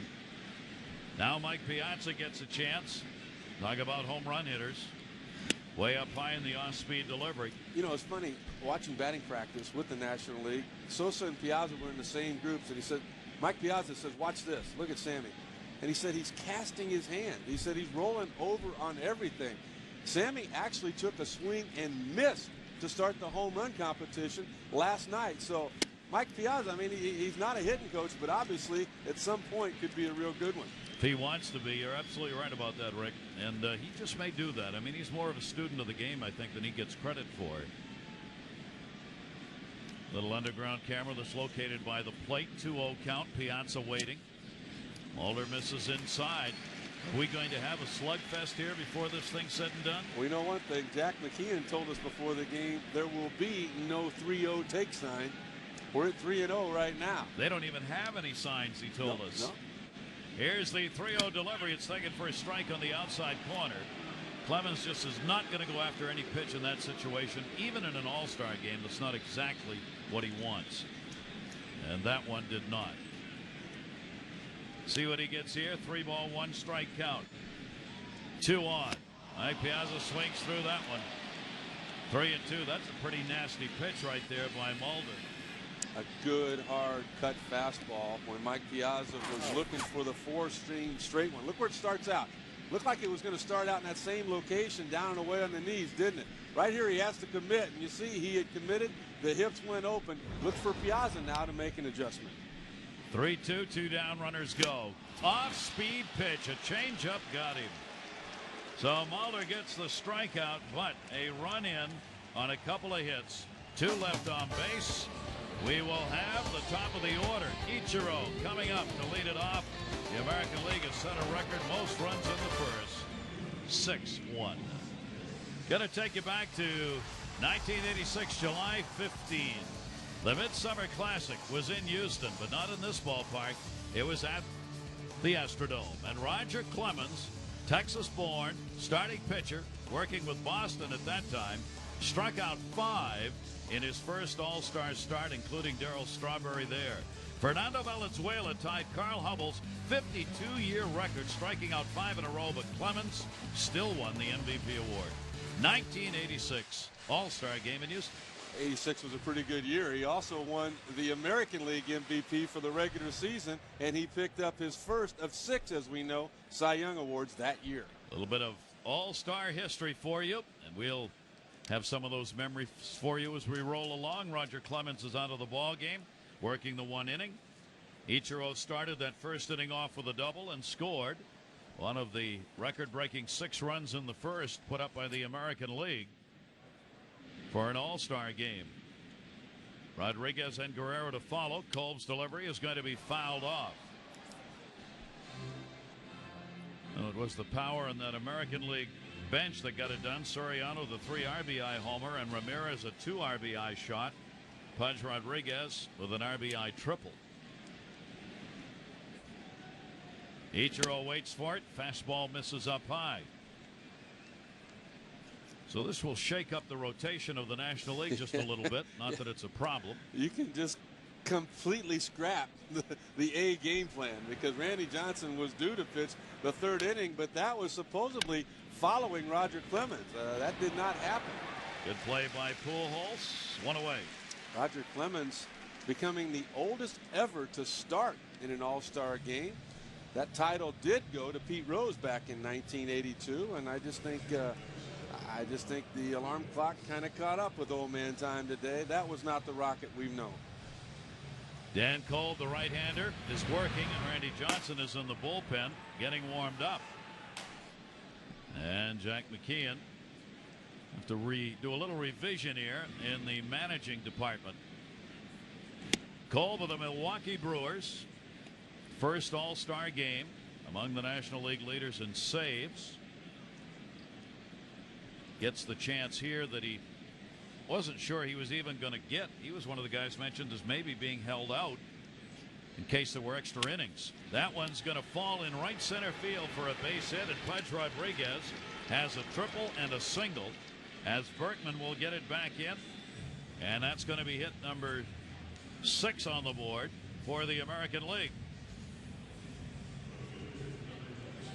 Now Mike Piazza gets a chance. Talk about home run hitters. Way up high in the off-speed delivery. You know, it's funny, watching batting practice with the National League, Sosa and Piazza were in the same groups, and he said, Mike Piazza says, watch this, look at Sammy. And he said he's casting his hand. He said he's rolling over on everything. Sammy actually took a swing and missed to start the home run competition last night. So Mike Piazza, I mean, he's not a hitting coach, but obviously at some point could be a real good one. If he wants to be, you're absolutely right about that, Rick. And he just may do that. I mean, he's more of a student of the game, I think, than he gets credit for. Little underground camera that's located by the plate. 2-0 count. Piazza waiting. Mulder misses inside. Are we going to have a slugfest here before this thing's said and done? We know one thing. Jack McKeon told us before the game there will be no 3-0 take sign. We're at 3-0 right now. They don't even have any signs, he told us. No. Here's the 3-0 delivery. It's taken for a strike on the outside corner. Clemens just is not going to go after any pitch in that situation, even in an all-star game. That's not exactly what he wants. And that one did not. See what he gets here. 3-ball, 1-strike count. 2 on. Mike Piazza swings through that one. 3-2. That's a pretty nasty pitch right there by Mulder. A good, hard cut fastball when Mike Piazza was looking for the 4-seam straight one. Look where it starts out. Looked like it was going to start out in that same location, down and away on the knees, didn't it? Right here he has to commit, and you see he had committed. The hips went open. Look for Piazza now to make an adjustment. 3-2, 2 down, runners go. Off-speed pitch, a changeup got him. So Mulder gets the strikeout, but a run in on a couple of hits. 2 left on base. We will have the top of the order. Ichiro coming up to lead it off. The American League has set a record most runs in the first. 6-1. Going to take you back to 1986, July 15. The Midsummer Classic was in Houston, but not in this ballpark. It was at the Astrodome. And Roger Clemens, Texas-born, starting pitcher, working with Boston at that time, struck out 5 in his first All-Star start, including Darryl Strawberry there. Fernando Valenzuela tied Carl Hubbell's 52-year record, striking out 5 in a row, but Clemens still won the MVP award. 1986 All-Star game in Houston. 86 was a pretty good year. He also won the American League MVP for the regular season, and he picked up his first of 6, as we know, Cy Young awards that year. A little bit of All-Star history for you, and we'll have some of those memories for you as we roll along. Roger Clemens is out of the ball game, working the 1 inning. Ichiro started that first inning off with a double and scored one of the record-breaking 6 runs in the first put up by the American League for an all-star game. Rodriguez and Guerrero to follow. Kolb's delivery is going to be fouled off. Oh, it was the power in that American League bench that got it done. Soriano, the 3 RBI homer, and Ramirez, a 2 RBI shot. Pudge Rodriguez with an RBI triple. Ichiro waits for it. Fastball misses up high. So this will shake up the rotation of the National League just a little bit. Not that it's a problem. You can just completely scrap the A game plan, because Randy Johnson was due to pitch the 3rd inning, but that was supposedly following Roger Clemens. That did not happen. Good play by Pujols. 1 away. Roger Clemens becoming the oldest ever to start in an all-star game. That title did go to Pete Rose back in 1982, and I just think I just think the alarm clock kind of caught up with old man time today. That was not the Rocket we've known. Dan Cole, the right-hander, is working, and Randy Johnson is in the bullpen getting warmed up. And Jack McKeon have to do a little revision here in the managing department. Cole with the Milwaukee Brewers. First All-Star game among the National League leaders in saves. Gets the chance here that he wasn't sure he was even going to get. He was one of the guys mentioned as maybe being held out in case there were extra innings. That one's going to fall in right center field for a base hit, and Pudge Rodriguez has a triple and a single as Berkman will get it back in, and that's going to be hit number 6 on the board for the American League.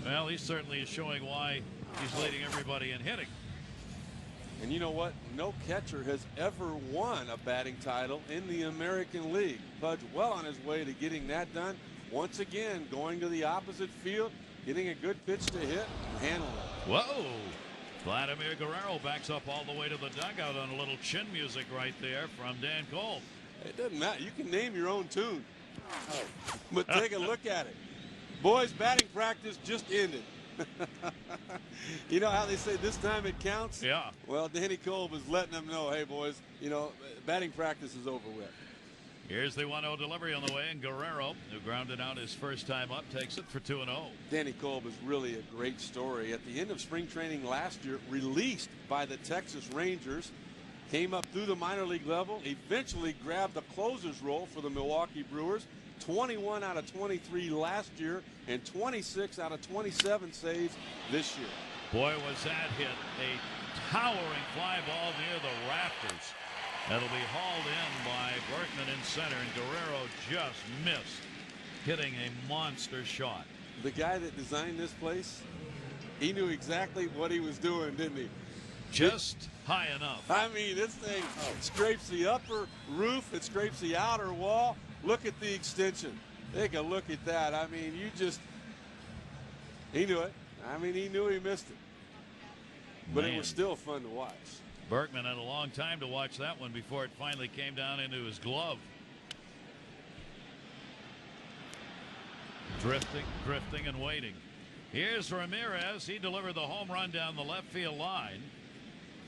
Well, he certainly is showing why he's leading everybody in hitting. And you know what? No catcher has ever won a batting title in the American League. Pudge well on his way to getting that done. Once again, going to the opposite field, getting a good pitch to hit, and handling it. Whoa! Vladimir Guerrero backs up all the way to the dugout on a little chin music right there from Dan Cole. It doesn't matter. You can name your own tune. But take a look at it. Boys, batting practice just ended. You know how they say this time it counts? Yeah. Well, Danny Cole was letting them know, hey, boys, you know, batting practice is over with. Here's the 1-0 delivery on the way, and Guerrero, who grounded out his first time up, takes it for 2-0. Danny Cole was really a great story. At the end of spring training last year, released by the Texas Rangers, came up through the minor league level, eventually grabbed the closer's role for the Milwaukee Brewers. 21 out of 23 last year and 26 out of 27 saves this year. Boy, was that hit a towering fly ball near the rafters. That'll be hauled in by Berkman in center, and Guerrero just missed, hitting a monster shot. The guy that designed this place, he knew exactly what he was doing, didn't he? Just high enough. I mean, this thing scrapes the upper roof, it scrapes the outer wall. Look at the extension. Take a look at that. I mean, he knew it. I mean, he knew he missed it. But it was still fun to watch. Berkman had a long time to watch that one before it finally came down into his glove. Drifting and waiting. Here's Ramirez. He delivered the home run down the left field line.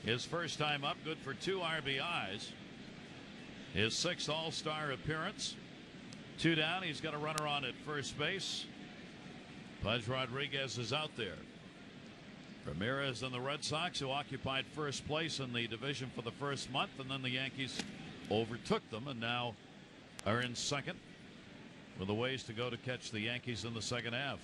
His first time up, good for 2 RBIs. His 6th All-Star appearance. 2 down. He's got a runner on at first base. Pudge Rodriguez is out there. Ramirez and the Red Sox, who occupied first place in the division for the first month, and then the Yankees overtook them and now are in second with a ways to go to catch the Yankees in the second half.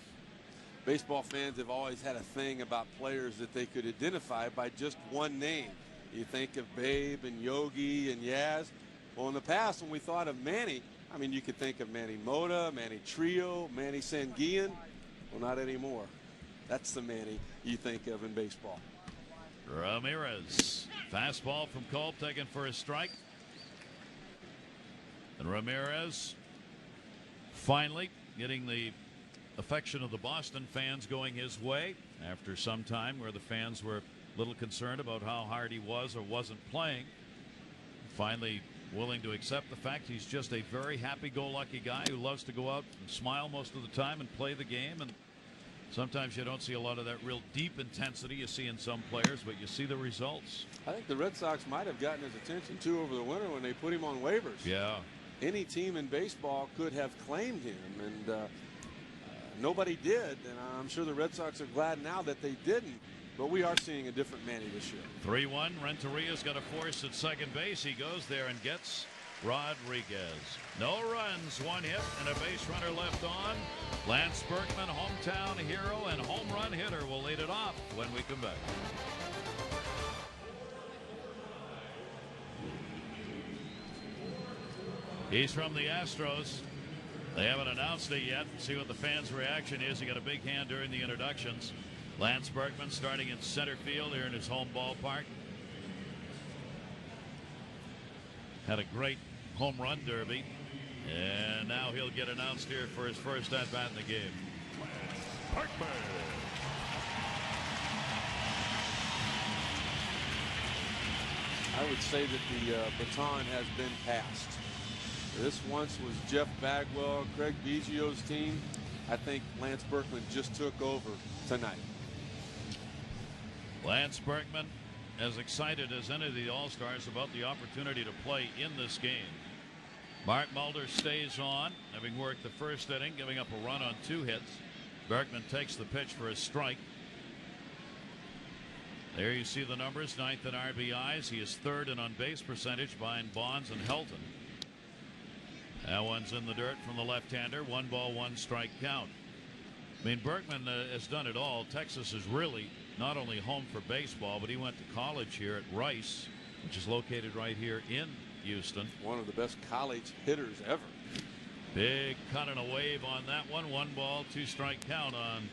Baseball fans have always had a thing about players that they could identify by just one name. You think of Babe and Yogi and Yaz. Well, in the past, when we thought of Manny, I mean, you could think of Manny Mota, Manny Trio, Manny Sanguillen. Well, not anymore. That's the Manny you think of in baseball. Ramirez. Fastball from Cole, taken for a strike. And Ramirez finally getting the affection of the Boston fans going his way after some time where the fans were a little concerned about how hard he was or wasn't playing. Finally willing to accept the fact he's just a very happy-go-lucky guy who loves to go out and smile most of the time and play the game. And sometimes you don't see a lot of that real deep intensity you see in some players, but you see the results. I think the Red Sox might have gotten his attention too over the winter when they put him on waivers. Yeah. Any team in baseball could have claimed him, and nobody did. And I'm sure the Red Sox are glad now that they didn't. But we are seeing a different Manny this year. 3-1. Renteria's got a force at second base. He goes there and gets Rodriguez. No runs, 1 hit, and a base runner left on. Lance Berkman, hometown hero and home run hitter, will lead it off when we come back. He's from the Astros. They haven't announced it yet. See what the fans' reaction is. He got a big hand during the introductions. Lance Berkman starting in center field here in his home ballpark. Had a great home run derby. And now he'll get announced here for his first at bat in the game. Berkman. I would say that the baton has been passed. This once was Jeff Bagwell, Craig Biggio's team. I think Lance Berkman just took over tonight. Lance Berkman as excited as any of the All-Stars about the opportunity to play in this game. Mark Mulder stays on, having worked the first inning, giving up a run on 2 hits. Berkman takes the pitch for a strike. There you see the numbers, 9th in RBIs. He is 3rd in on-base percentage behind Bonds and Helton. That one's in the dirt from the left-hander. 1 ball, 1 strike count. I mean, Berkman has done it all. Texas is really not only home for baseball, but he went to college here at Rice, which is located right here in Houston. One of the best college hitters ever. Big cut and a wave on that one. 1 ball, 2 strike count on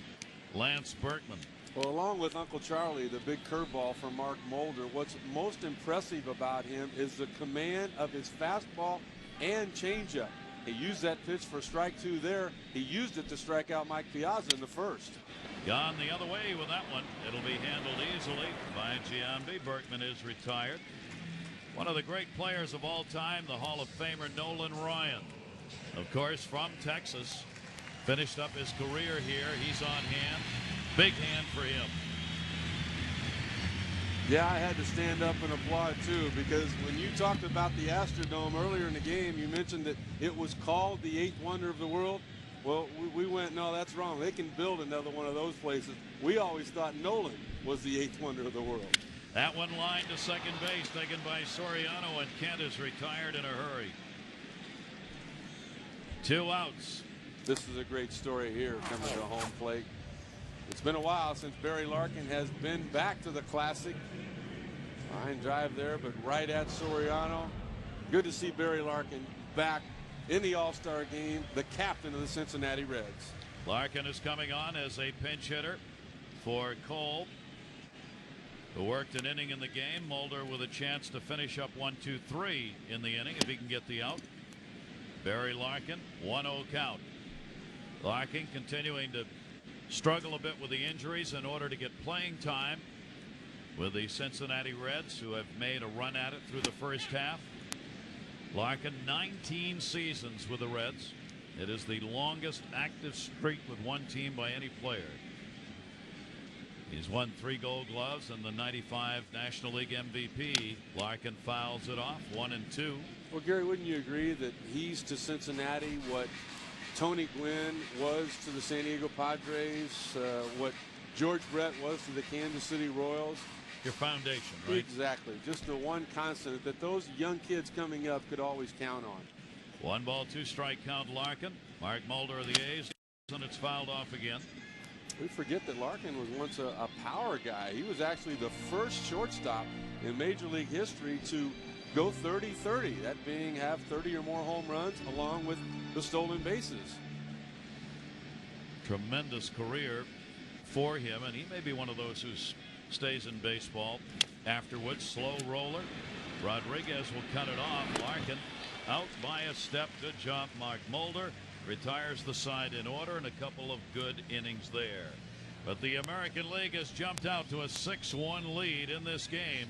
Lance Berkman. Well, along with Uncle Charlie, the big curveball from Mark Mulder, what's most impressive about him is the command of his fastball and changeup. He used that pitch for strike 2 there. He used it to strike out Mike Piazza in the first. Gone the other way with that one. It'll be handled easily by Giambi. Berkman is retired. One of the great players of all time, the Hall of Famer Nolan Ryan. Of course, from Texas. Finished up his career here. He's on hand. Big hand for him. Yeah, I had to stand up and applaud too, because when you talked about the Astrodome earlier in the game, you mentioned that it was called the 8th wonder of the world. Well, we went, no, that's wrong. They can build another one of those places. We always thought Nolan was the 8th wonder of the world. That one lined to second base, taken by Soriano, and Kent is retired in a hurry. 2 outs. This is a great story here coming to home plate. It's been a while since Barry Larkin has been back to the Classic. Line drive there, but right at Soriano. Good to see Barry Larkin back in the All-Star game, the captain of the Cincinnati Reds. Larkin is coming on as a pinch hitter for Cole, who worked an inning in the game. Mulder with a chance to finish up 1-2-3 in the inning if he can get the out. Barry Larkin, 1-0 count. Larkin continuing to struggle a bit with the injuries in order to get playing time with the Cincinnati Reds, who have made a run at it through the first half. Larkin, 19 seasons with the Reds. It is the longest active streak with one team by any player. He's won 3 Gold Gloves and the '95 National League MVP. Larkin fouls it off, 1-2. Well, Gary, wouldn't you agree that he's to Cincinnati what Tony Gwynn was to the San Diego Padres, what George Brett was to the Kansas City Royals? Your foundation, right? Exactly. Just the one constant that those young kids coming up could always count on. 1 ball, 2 strike count Larkin. Mark Mulder of the A's, and it's fouled off again. We forget that Larkin was once a power guy. He was actually the first shortstop in Major League history to go 30-30, that being have 30 or more home runs along with the stolen bases. Tremendous career for him, and he may be one of those who stays in baseball afterwards. Slow roller. Rodriguez will cut it off. Larkin out by a step. Good job, Mark Mulder. Retires the side in order, and a couple of good innings there. But the American League has jumped out to a 6-1 lead in this game.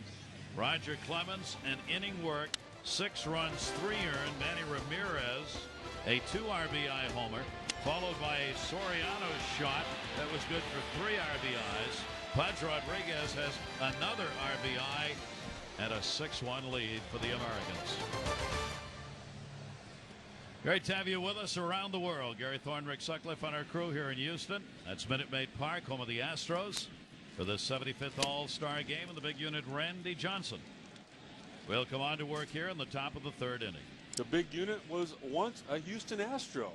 Roger Clemens, an inning work, 6 runs, 3 earned. Manny Ramirez, a 2 RBI homer, followed by a Soriano shot that was good for 3 RBIs. Pudge Rodriguez has another RBI and a 6-1 lead for the Americans. Great to have you with us around the world. Gary Thorne, Rick Sutcliffe on our crew here in Houston. That's Minute Maid Park, home of the Astros, for the 75th All-Star game in the big unit, Randy Johnson. We'll come on to work here in the top of the 3rd inning. The big unit was once a Houston Astro.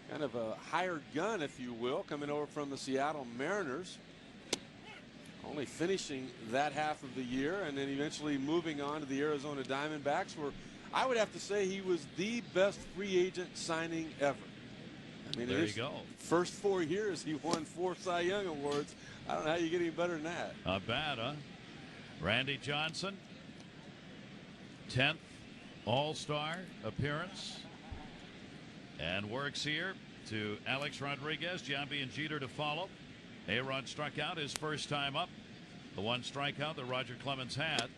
Kind of a hired gun, if you will, coming over from the Seattle Mariners. Only finishing that half of the year and then eventually moving on to the Arizona Diamondbacks, where I would have to say he was the best free agent signing ever. I mean, there you go. First 4 years, he won 4 Cy Young Awards. I don't know how you get any better than that. Not bad, huh? Randy Johnson, 10th All-Star appearance, and works here to Alex Rodriguez, Giambi and Jeter to follow. A-Rod struck out his first time up. The 1 strikeout that Roger Clemens had.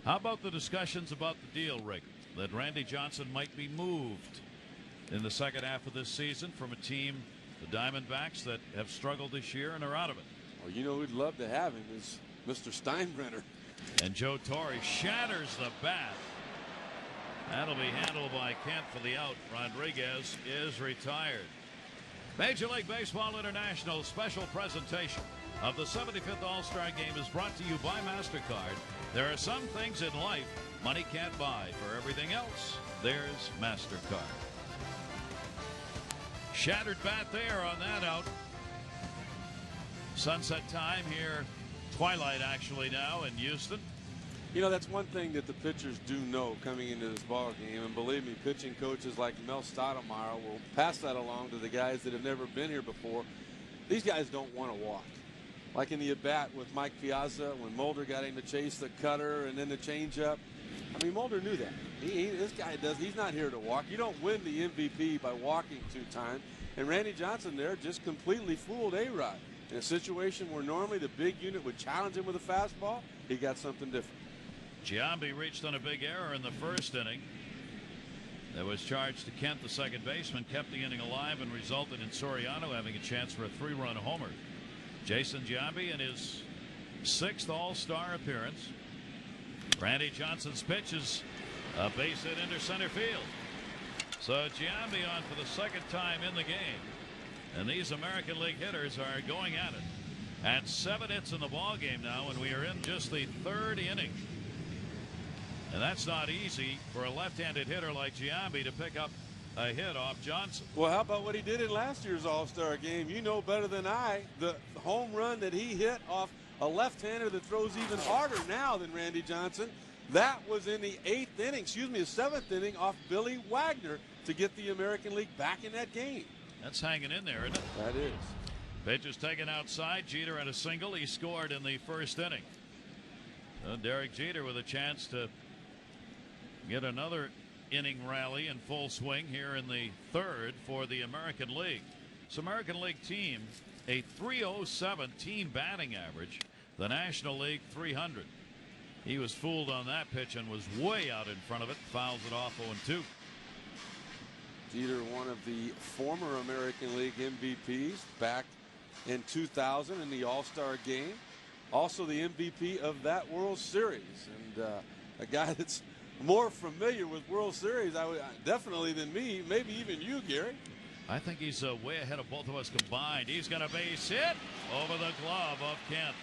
How about the discussions about the deal, Rick, that Randy Johnson might be moved in the second half of this season from a team, the Diamondbacks, that have struggled this year and are out of it? Well, you know who'd love to have him is Mr. Steinbrenner. And Joe Torre shatters the bat. That'll be handled by Kent for the out. Rodriguez is retired. Major League Baseball International special presentation of the 75th All-Star Game is brought to you by MasterCard. There are some things in life money can't buy. For everything else, there's MasterCard. Shattered bat there on that out. Sunset time here. Twilight actually now in Houston. You know, that's one thing that the pitchers do know coming into this ball game, and believe me, pitching coaches like Mel Stottlemyre will pass that along to the guys that have never been here before. These guys don't want to walk. Like in the at-bat with Mike Piazza when Mulder got him to chase the cutter and then the changeup. I mean, Mulder knew that. This guy does. He's not here to walk. You don't win the MVP by walking 2 times. And Randy Johnson there just completely fooled A-Rod. In a situation where normally the big unit would challenge him with a fastball, he got something different. Giambi reached on a big error in the first inning. That was charged to Kent, the second baseman, kept the inning alive and resulted in Soriano having a chance for a 3-run homer. Jason Giambi in his 6th All-Star appearance. Randy Johnson's pitch is a base hit into center field. So Giambi on for the second time in the game. And these American League hitters are going at it. At 7 hits in the ball game now, and we are in just the 3rd inning. And that's not easy for a left-handed hitter like Giambi to pick up a hit off Johnson. Well, how about what he did in last year's All-Star game? You know better than I, the home run that he hit off a left-hander that throws even harder now than Randy Johnson. That was in the 8th inning, the 7th inning, off Billy Wagner to get the American League back in that game. That's hanging in there, isn't it? That is. Pitch is taken outside. Jeter had a single. He scored in the first inning. Derek Jeter with a chance to get another inning rally in full swing here in the 3rd for the American League. This American League team, a .307 team batting average. The National League 300. He was fooled on that pitch and was way out in front of it. Fouls it off 0-2. Jeter, one of the former American League MVPs back in 2000 in the All-Star game. Also the MVP of that World Series. And a guy that's more familiar with World Series definitely than me, maybe even you, Gary. I think he's way ahead of both of us combined. He's got a base hit over the glove of Kent.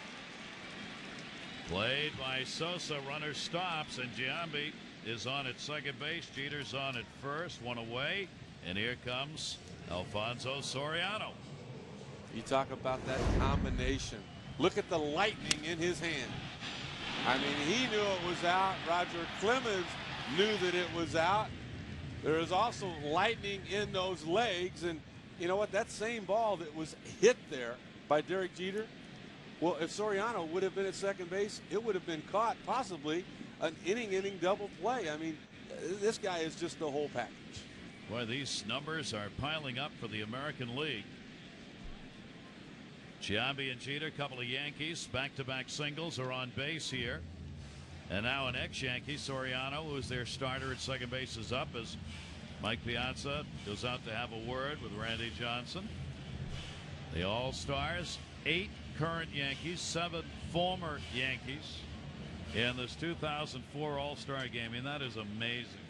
Played by Sosa. Runner stops, and Giambi is on at second base. Jeter's on at first. One away. And here comes Alfonso Soriano. You talk about that combination. Look at the lightning in his hand. I mean, he knew it was out. Roger Clemens knew that it was out. There is also lightning in those legs. And you know what? That same ball that was hit there by Derek Jeter, well, if Soriano would have been at second base, it would have been caught, possibly an inning double play. I mean, this guy is just the whole package. Boy, these numbers are piling up for the American League. Giambi and Jeter, couple of Yankees, back-to-back singles, are on base here. And now an ex-Yankee, Soriano, who's their starter at second base, is up as Mike Piazza goes out to have a word with Randy Johnson. The All-Stars, 8 current Yankees, 7 former Yankees in this 2004 All-Star game. I mean, that is amazing.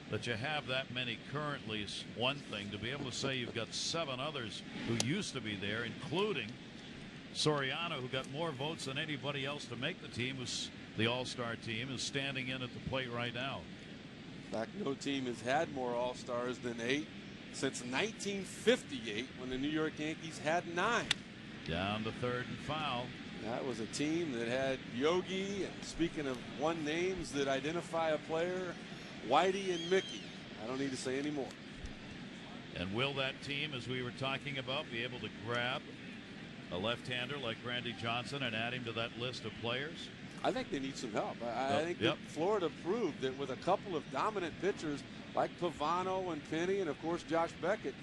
That you have that many currently is one thing. To be able to say you've got 7 others who used to be there, including Soriano, who got more votes than anybody else to make the team, who's the All-Star team, is standing in at the plate right now. In fact, no team has had more All-Stars than 8 since 1958, when the New York Yankees had 9. Down to third and foul. That was a team that had Yogi, and speaking of one names that identify a player, Whitey and Mickey. I don't need to say any more. And will that team, as we were talking about, be able to grab a left-hander like Randy Johnson and add him to that list of players? I think they need some help. I think that Florida proved that with a couple of dominant pitchers like Pavano and Penny and, of course, Josh Beckett,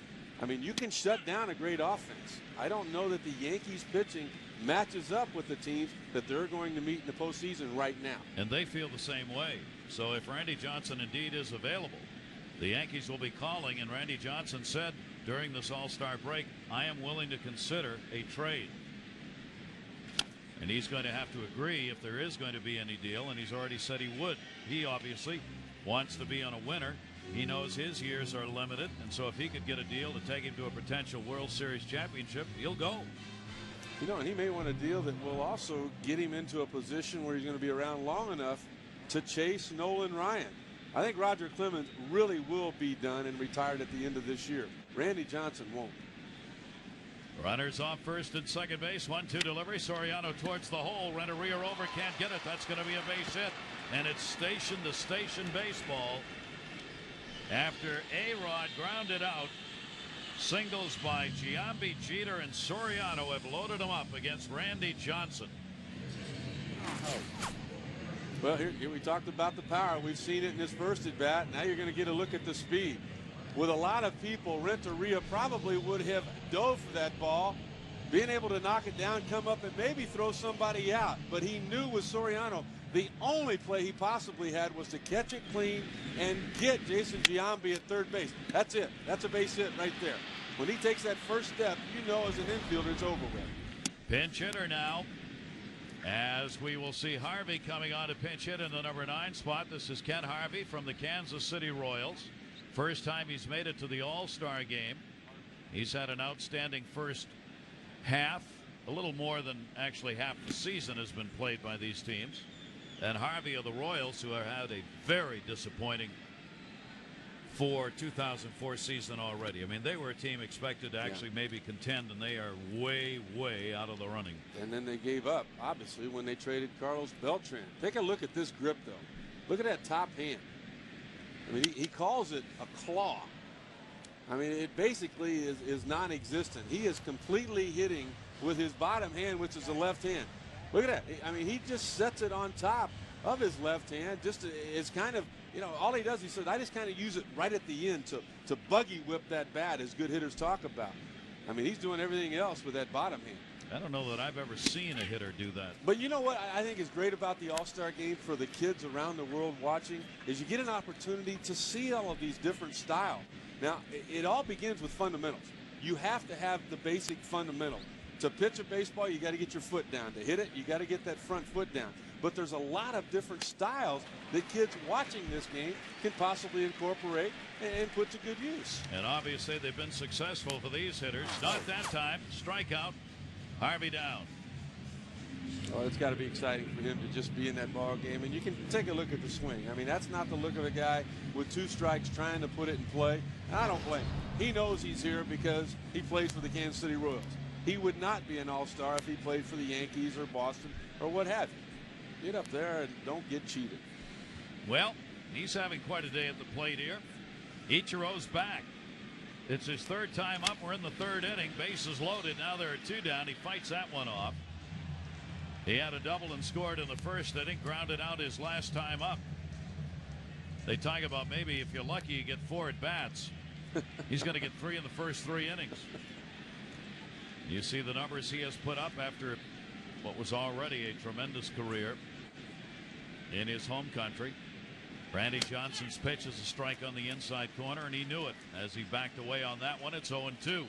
I mean, you can shut down a great offense. I don't know that the Yankees pitching matches up with the teams that they're going to meet in the postseason right now. And they feel the same way. So if Randy Johnson indeed is available, the Yankees will be calling, and Randy Johnson said during this All-Star break, I am willing to consider a trade. And he's going to have to agree if there is going to be any deal, and he's already said he would. He obviously wants to be on a winner. He knows his years are limited, and so if he could get a deal to take him to a potential World Series championship, he'll go. You know, and he may want a deal that will also get him into a position where he's going to be around long enough to chase Nolan Ryan. I think Roger Clemens really will be done and retired at the end of this year. Randy Johnson won't. Runners off first and second base. 1-2 delivery. Soriano towards the hole. Renteria over. Can't get it. That's going to be a base hit. And it's station to station baseball. After A-Rod grounded out, singles by Giambi, Jeter, and Soriano have loaded him up against Randy Johnson. Well, here we talked about the power. We've seen it in his first at bat. Now you're going to get a look at the speed. With a lot of people, Renteria probably would have dove for that ball, being able to knock it down, come up, and maybe throw somebody out. But he knew with Soriano, the only play he possibly had was to catch it clean and get Jason Giambi at third base. That's it. That's a base hit right there. When he takes that first step, you know as an infielder it's over with. Pinch hitter now, as we will see Harvey coming on to pinch hit in the number 9 spot. This is Ken Harvey from the Kansas City Royals. First time he's made it to the All-Star game. He's had an outstanding first half. A little more than actually half the season has been played by these teams. And Harvey of the Royals, who have had a very disappointing 2004 season already. I mean, they were a team expected to actually maybe contend, and they are way, way out of the running. And then they gave up, obviously, when they traded Carlos Beltran. Take a look at this grip, though. Look at that top hand. I mean, he calls it a claw. I mean, it basically is non-existent. He is completely hitting with his bottom hand, which is the left hand. Look at that. I mean, he just sets it on top of his left hand. Just it's kind of, you know, all he does, he says, I just kind of use it right at the end to buggy whip that bat, as good hitters talk about. I mean, he's doing everything else with that bottom hand. I don't know that I've ever seen a hitter do that. But you know what I think is great about the All-Star game for the kids around the world watching is you get an opportunity to see all of these different styles. Now, it all begins with fundamentals. You have to have the basic fundamental. To pitch a baseball, you got to get your foot down. To hit it, you got to get that front foot down. But there's a lot of different styles that kids watching this game can possibly incorporate and put to good use. And obviously they've been successful for these hitters. Not that time. Strikeout. Harvey down. Oh, it's got to be exciting for him to just be in that ball game. And you can take a look at the swing. I mean, that's not the look of a guy with 2 strikes trying to put it in play. And I don't blame him. He knows he's here because he plays for the Kansas City Royals. He would not be an all-star if he played for the Yankees or Boston or what have you. Get up there and don't get cheated. Well, he's having quite a day at the plate here. Ichiro's back. It's his 3rd time up. We're in the 3rd inning. Bases loaded. Now there are 2 down. He fights that one off. He had a double and scored in the 1st inning. Grounded out his last time up. They talk about maybe if you're lucky you get 4 at bats. He's going to get 3 in the first 3 innings. You see the numbers he has put up after what was already a tremendous career in his home country. Randy Johnson's pitch is a strike on the inside corner, and he knew it as he backed away on that one. It's 0-2.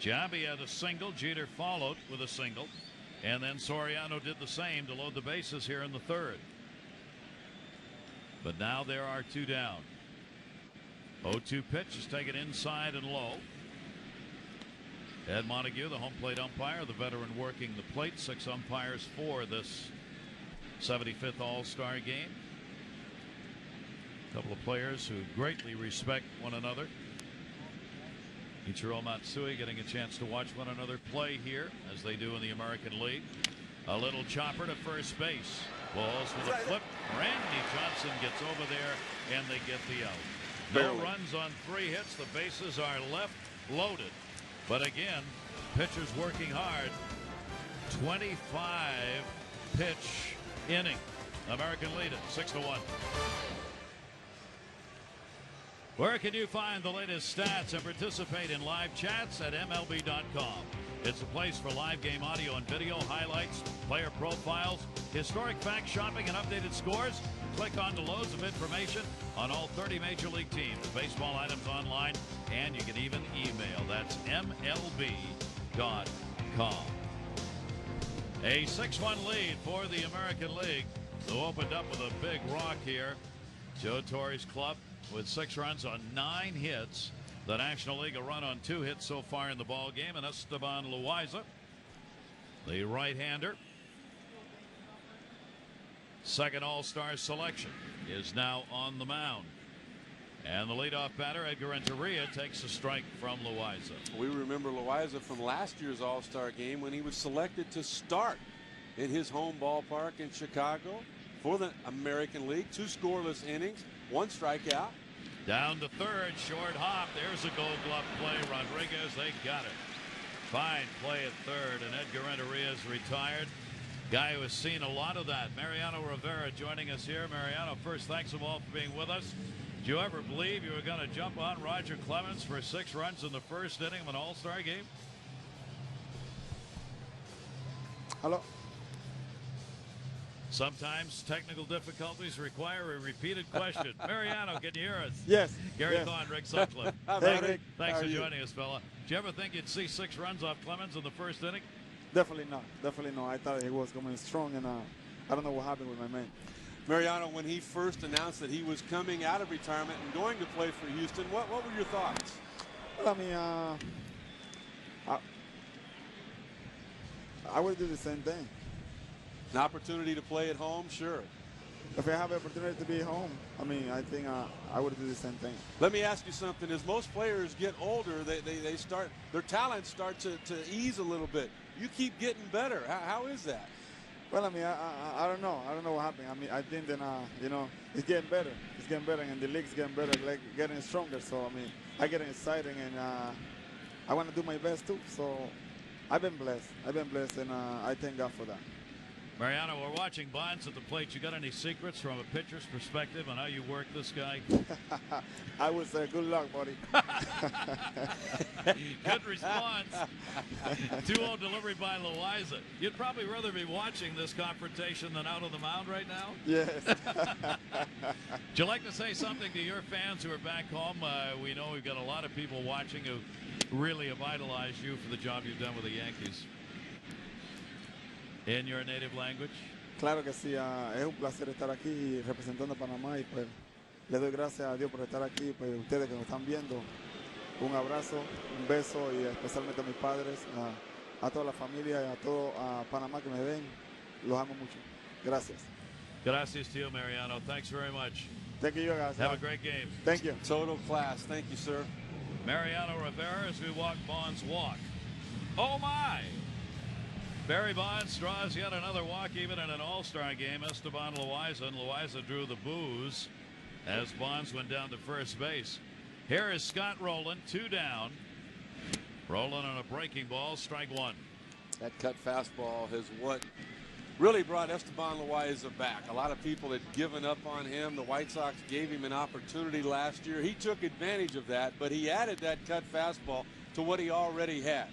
Giambi had a single. Jeter followed with a single. And then Soriano did the same to load the bases here in the 3rd. But now there are 2 down. 0-2 pitch is taken inside and low. Ed Montague, the home plate umpire, the veteran working the plate. 6 umpires for this 75th All-Star game. A couple of players who greatly respect one another. Ichiro Matsui getting a chance to watch one another play here, as they do in the American League. A little chopper to first base. Balls with a flip. Randy Johnson gets over there, and they get the out. No runs on 3 hits. The bases are left loaded. But again, pitchers working hard. 25 pitch inning. American lead it 6-1. Where can you find the latest stats and participate in live chats? At MLB.com. It's a place for live game audio and video, highlights, player profiles, historic fact shopping, and updated scores. Click on to loads of information on all 30 Major League teams, baseball items online, and you can even email. That's MLB.com. A 6-1 lead for the American League, who opened up with a big rock here. Joe Torre's club with 6 runs on 9 hits. The National League a run on 2 hits so far in the ball game, and Esteban Loaiza, the right-hander, second All-Star selection, is now on the mound. And the leadoff batter, Edgar Renteria, takes a strike from Loaiza. We remember Loaiza from last year's All-Star game when he was selected to start in his home ballpark in Chicago for the American League. 2 scoreless innings, 1 strikeout. Down to third, short hop. There's a Gold Glove play. Rodriguez, they got it. Fine play at third, and Edgar Renteria is retired. Guy who has seen a lot of that. Mariano Rivera joining us here. Mariano, first, thanks of all for being with us. Did you ever believe you were going to jump on Roger Clemens for 6 runs in the first inning of an All-Star game? Hello. Sometimes technical difficulties require a repeated question. Mariano, can you hear us? Yes. Gary yes. Thorne, Rick Sutcliffe. Hey, Rick. Thanks How for are you? joining us, fella. Did you ever think you'd see 6 runs off Clemens in the first inning? Definitely not. Definitely not. I thought he was coming strong, and I don't know what happened with my man. Mariano, when he first announced that he was coming out of retirement and going to play for Houston, what were your thoughts? Well, I mean, I would do the same thing. An opportunity to play at home, sure. If I have an opportunity to be home, I mean, I think I would do the same thing. Let me ask you something. As most players get older, they start, their talents start to ease a little bit. You keep getting better. How is that? Well, I mean, I don't know. I don't know what happened. I mean, I think that, you know, it's getting better. It's getting better, and the league's getting better, like getting stronger. So, I mean, I get excited, and I want to do my best, too. So, I've been blessed. And I thank God for that. Mariano, we're watching Bonds at the plate. You got any secrets from a pitcher's perspective on how you work this guy? I would say good luck, buddy. Good response. 2-0 delivery by Loaiza. You'd probably rather be watching this confrontation than out on the mound right now? Yes. Would you like to say something to your fans who are back home? We know we've got a lot of people watching who really have idolized you for the job you've done with the Yankees. In your native language? Claro que sí, es un placer estar aquí representando a Panamá y pues le doy gracias a Dios por estar aquí, pues ustedes que nos están viendo, un abrazo, un beso y especialmente a mis padres, a toda la familia y a todo a Panamá que me ven, los amo mucho. Gracias. Gracias to you, Mariano. Thanks very much. Thank you, guys. Have a great game. Thank you. Total class. Thank you, sir. Mariano Rivera as we walk Bonds walk. Oh my! Barry Bonds draws yet another walk, even in an all-star game. Esteban Loaiza, and Loaiza drew the boos as Bonds went down to first base. Here is Scott Rowland, 2 down. Rowland on a breaking ball, strike 1. That cut fastball has what really brought Esteban Loaiza back. A lot of people had given up on him. The White Sox gave him an opportunity last year. He took advantage of that, but he added that cut fastball to what he already had.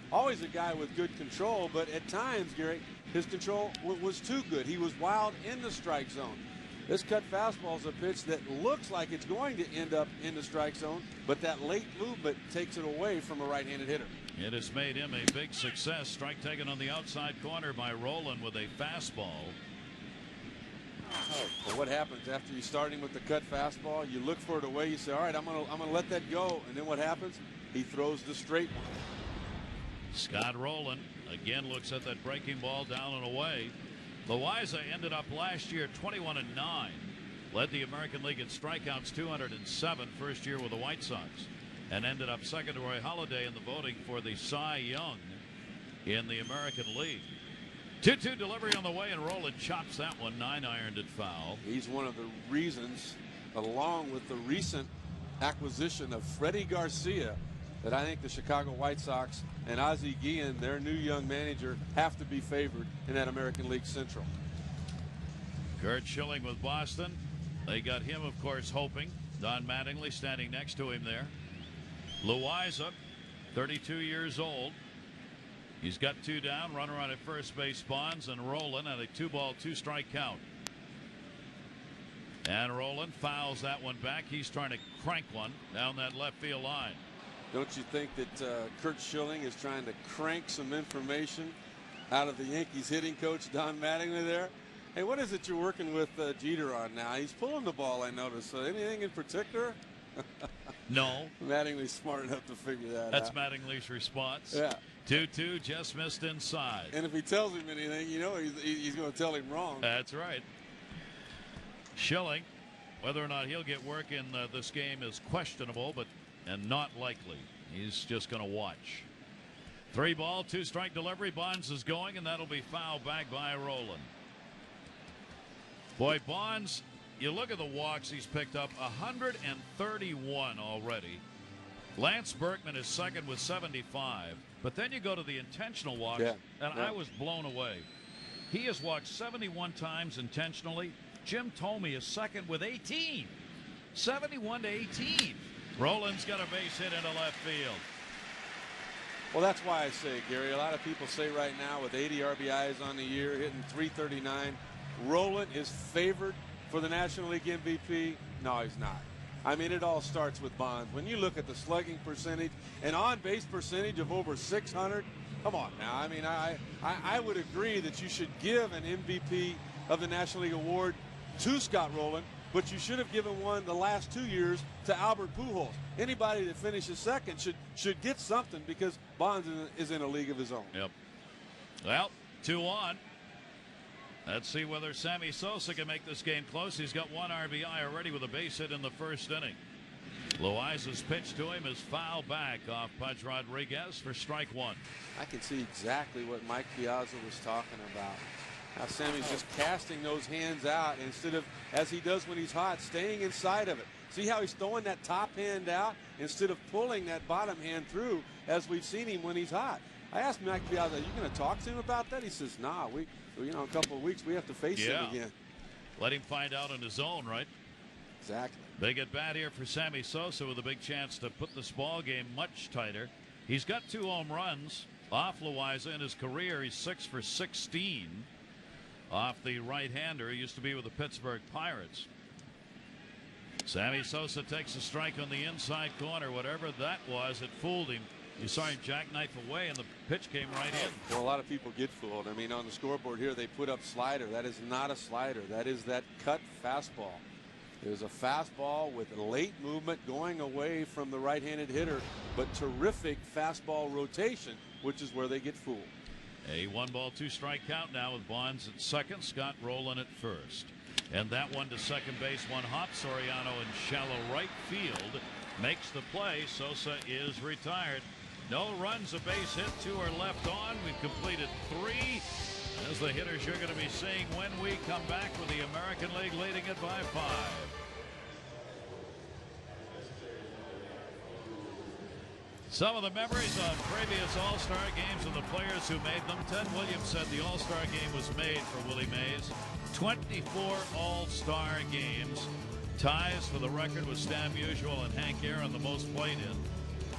Always a guy with good control, but at times, Gary, his control was too good. He was wild in the strike zone. This cut fastball is a pitch that looks like it's going to end up in the strike zone, but that late movement takes it away from a right-handed hitter. It has made him a big success. Strike taken on the outside corner by Rowland with a fastball. Well, what happens after you start him with the cut fastball? You look for it away. You say, all right, I'm gonna let that go. And then what happens? He throws the straight one. Scott Rowland again looks at that breaking ball down and away. Loaiza ended up last year 21-9. Led the American League in strikeouts, 207, first year with the White Sox. And ended up second to Roy Halladay in the voting for the Cy Young in the American League. 2-2 delivery on the way, and Rowland chops that one, 9-ironed it foul. He's one of the reasons, along with the recent acquisition of Freddie Garcia, that I think the Chicago White Sox and Ozzie Guillen, their new young manager, have to be favored in that American League Central. Kurt Schilling with Boston. They got him, of course, hoping Don Mattingly standing next to him there. Loaiza, 32 years old. He's got 2 down. Runner on at first base, Bonds, and Rolen at a 2-ball, 2-strike count. And Rolen fouls that one back. He's trying to crank one down that left field line. Don't you think that Kurt Schilling is trying to crank some information out of the Yankees hitting coach Don Mattingly there? Hey, what is it you're working with Jeter on now? He's pulling the ball, I noticed. Anything in particular? No. Mattingly's smart enough to figure that That's out. Mattingly's response. Yeah. 2-2, just missed inside. And if he tells him anything, you know he's going to tell him wrong. That's right. Schilling, whether or not he'll get work in this game is questionable, and not likely. He's just going to watch. 3-ball, 2-strike delivery. Bonds is going, and that'll be fouled back by Rolen. Boy, Bonds, you look at the walks he's picked up, 131 already. Lance Berkman is second with 75. But then you go to the intentional walks, and I was blown away. He has walked 71 times intentionally. Jim Thome is second with 18. 71 to 18. Roland's got a base hit into left field. Well, that's why I say, Gary, a lot of people say right now with 80 RBIs on the year, hitting 339, Rolen is favored for the National League MVP. No, he's not. I mean, it all starts with Bonds. When you look at the slugging percentage and on-base percentage of over 600, come on now. I mean, I would agree that you should give an MVP of the National League award to Scott Rolen, but you should have given one the last 2 years to Albert Pujols. Anybody that finishes second should get something because Bonds is in a league of his own. Yep. Well, 2 on. Let's see whether Sammy Sosa can make this game close. He's got 1 RBI already with a base hit in the first inning. Loaiza's pitch to him is fouled back off Pudge Rodriguez for strike 1. I can see exactly what Mike Piazza was talking about. How Sammy's just casting those hands out instead of, as he does when he's hot, staying inside of it. See how he's throwing that top hand out instead of pulling that bottom hand through as we've seen him when he's hot. I asked Mike Piazza, are you going to talk to him about that? He says, nah, in a couple of weeks we have to face him again. Let him find out on his own, right? Exactly. Big at bat here for Sammy Sosa with a big chance to put this ball game much tighter. He's got 2 home runs off Loaiza in his career. He's 6 for 16 off the right-hander. He used to be with the Pittsburgh Pirates. Sammy Sosa takes a strike on the inside corner. Whatever that was, it fooled him. You saw him jackknife away, and the pitch came right in. Well, a lot of people get fooled. I mean, on the scoreboard here, they put up slider. That is not a slider. That is that cut fastball. It was a fastball with late movement going away from the right-handed hitter, but terrific fastball rotation, which is where they get fooled. A 1-ball, 2-strike count now with Bonds at second, Scott Rolen at first. And that one to second base, one hop. Soriano in shallow right field makes the play. Sosa is retired. No runs, a base hit, 2 are left on. We've completed 3. As the hitters you're going to be seeing when we come back with the American League leading it by 5. Some of the memories of previous All-Star games and the players who made them. Ted Williams said the All-Star game was made for Willie Mays. 24 All-Star games. Ties for the record with Stan Musial and Hank Aaron, the most played in.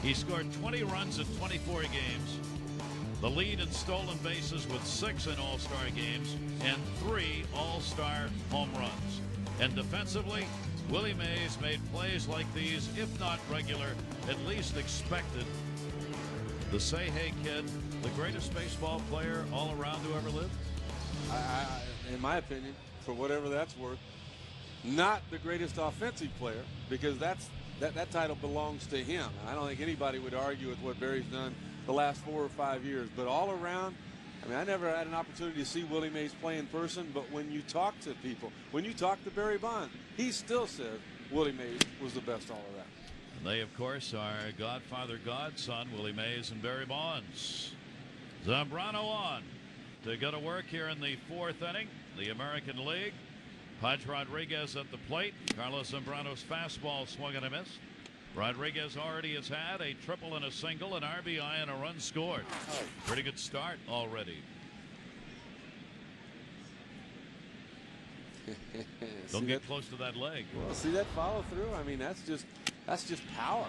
He scored 20 runs in 24 games. The lead in stolen bases with 6 in All-Star games and 3 All-Star home runs. And defensively, Willie Mays made plays like these, if not regular, at least expected. The say-hey kid, the greatest baseball player all around who ever lived? In my opinion, for whatever that's worth, not the greatest offensive player, because that title belongs to him. I don't think anybody would argue with what Barry's done the last 4 or 5 years. But all around, I mean, I never had an opportunity to see Willie Mays play in person, but when you talk to people, when you talk to Barry Bonds, he still says Willie Mays was the best all around. And they, of course, are godfather, godson, Willie Mays and Barry Bonds. Zambrano on to go to work here in the 4th inning, the American League. Pudge Rodriguez at the plate. Carlos Zambrano's fastball swung and a miss. Rodriguez already has had a triple and a single, an RBI, and a run scored. Pretty good start already. Don't get close to that leg. Well, see that follow through? I mean, that's just power.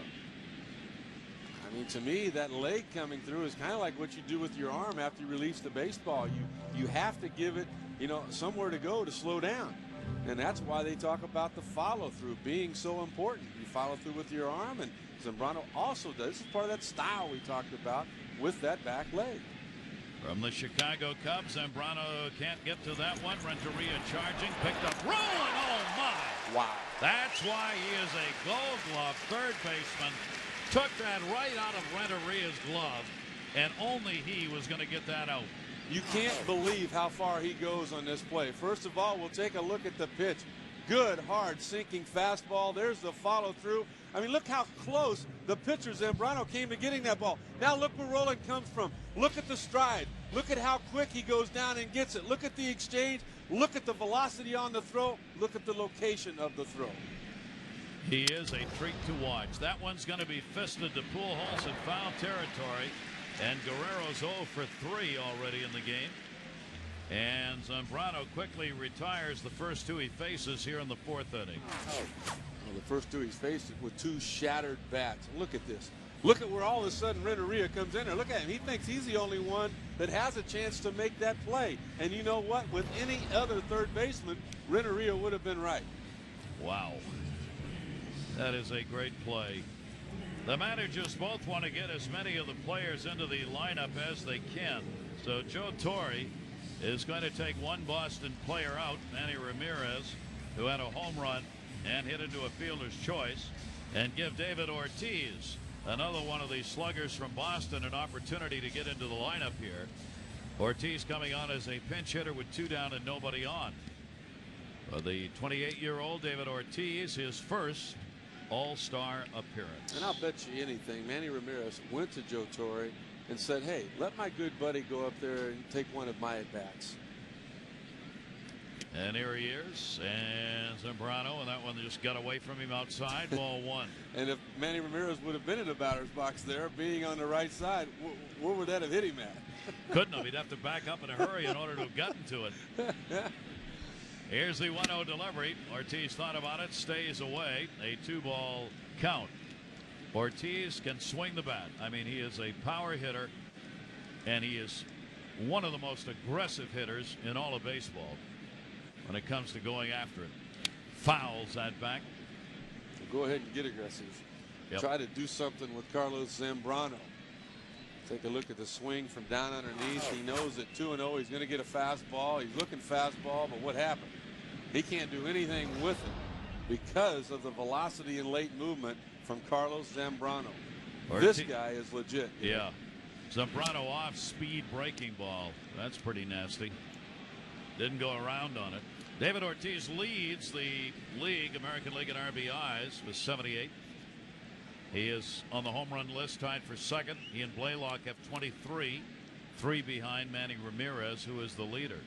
I mean, to me, that leg coming through is kind of like what you do with your arm after you release the baseball. You have to give it, somewhere to go to slow down. And that's why they talk about the follow through being so important. You follow through with your arm, and Zambrano also does. This is part of that style we talked about with that back leg. From the Chicago Cubs, Zambrano can't get to that one. Renteria charging, picked up, rolling. Oh my! Wow. That's why he is a Gold Glove third baseman. Took that right out of Renteria's glove, and only he was going to get that out. You can't believe how far he goes on this play. First of all, we'll take a look at the pitch. Good, hard, sinking fastball. There's the follow through. I mean, look how close the pitcher Zambrano came to getting that ball. Now look where Roland comes from. Look at the stride. Look at how quick he goes down and gets it. Look at the exchange. Look at the velocity on the throw. Look at the location of the throw. He is a treat to watch. That one's going to be fisted to Pujols in foul territory. And Guerrero's 0 for 3 already in the game. And Zambrano quickly retires the first two he faces here in the fourth inning. Well, the first two he's faced with two shattered bats. Look at this. Look at where all of a sudden Renteria comes in there. Look at him. He thinks he's the only one that has a chance to make that play. And you know what? With any other third baseman, Renteria would have been right. Wow. That is a great play. The managers both want to get as many of the players into the lineup as they can. So Joe Torre is going to take one Boston player out, Manny Ramirez, who had a home run and hit into a fielder's choice, and give David Ortiz, another one of these sluggers from Boston, an opportunity to get into the lineup here. Ortiz coming on as a pinch hitter with 2 down and nobody on. The 28-year-old David Ortiz, his first All-Star appearance. And I'll bet you anything, Manny Ramirez went to Joe Torre and said, hey, let my good buddy go up there and take one of my at-bats. And here he is, and Zambrano, and that one just got away from him outside, ball 1. And if Manny Ramirez would have been in the batter's box there, being on the right side, where would that have hit him at? Couldn't have. He'd have to back up in a hurry in order to have gotten to it. Here's the 1-0 delivery. Ortiz thought about it, stays away. A 2-ball count. Ortiz can swing the bat. I mean, he is a power hitter, and he is one of the most aggressive hitters in all of baseball when it comes to going after it. Fouls that back. Go ahead and get aggressive. Yep. Try to do something with Carlos Zambrano. Take a look at the swing from down underneath. He knows at 2-0 he's going to get a fastball. He's looking fastball, but what happened? He can't do anything with it because of the velocity and late movement from Carlos Zambrano. This guy is legit. Yeah. Zambrano off speed breaking ball. That's pretty nasty. Didn't go around on it. David Ortiz leads the league, American League in RBIs with 78. He is on the home run list, tied for second. He and Blaylock have 23, 3 behind Manny Ramirez, who is the leader.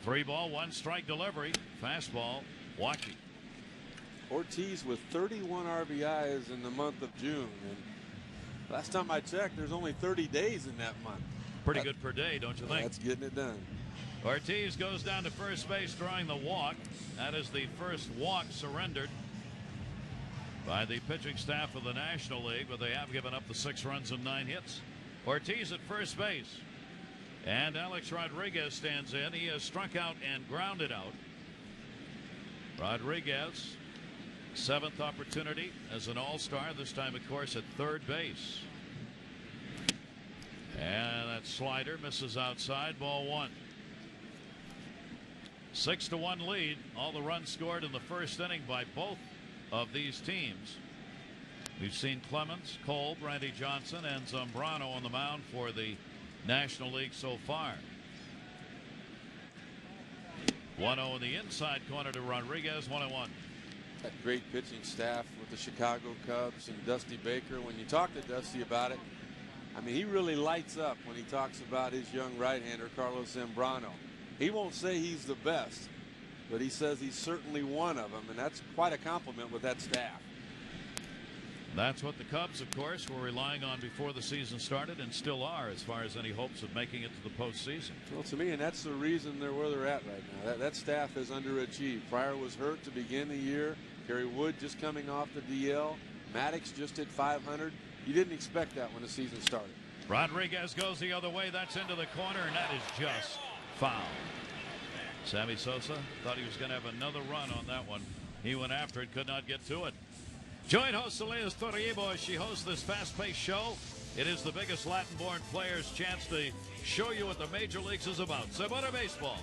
3-ball, 1-strike delivery. Fastball, walking. Ortiz with 31 RBIs in the month of June. And last time I checked, there's only 30 days in that month. Pretty good per day, don't you think? That's getting it done. Ortiz goes down to first base, drawing the walk. That is the first walk surrendered by the pitching staff of the National League, but they have given up the 6 runs and 9 hits. Ortiz at first base. And Alex Rodriguez stands in. He has struck out and grounded out. Rodriguez, 7th opportunity as an all-star, this time, of course, at third base. And that slider misses outside, ball 1. 6-1 lead. All the runs scored in the first inning by both of these teams. We've seen Clemens, Kolb, Randy Johnson, and Zambrano on the mound for the National League so far. 1-0 in the inside corner to Rodriguez, 1-1. That great pitching staff with the Chicago Cubs and Dusty Baker. When you talk to Dusty about it, I mean, he really lights up when he talks about his young right-hander, Carlos Zambrano. He won't say he's the best, but he says he's certainly one of them, and that's quite a compliment with that staff. That's what the Cubs, of course, were relying on before the season started and still are as far as any hopes of making it to the postseason. Well, to me, and that's the reason they're where they're at right now. That staff has underachieved. Pryor was hurt to begin the year. Kerry Wood just coming off the DL. Maddox just hit 500. You didn't expect that when the season started. Rodriguez goes the other way. That's into the corner, and that is just foul. Sammy Sosa thought he was going to have another run on that one. He went after it, could not get to it. Joint host Elias Torribo as she hosts this fast-paced show. It is the biggest Latin-born players' chance to show you what the major leagues is about. Sabota Baseball.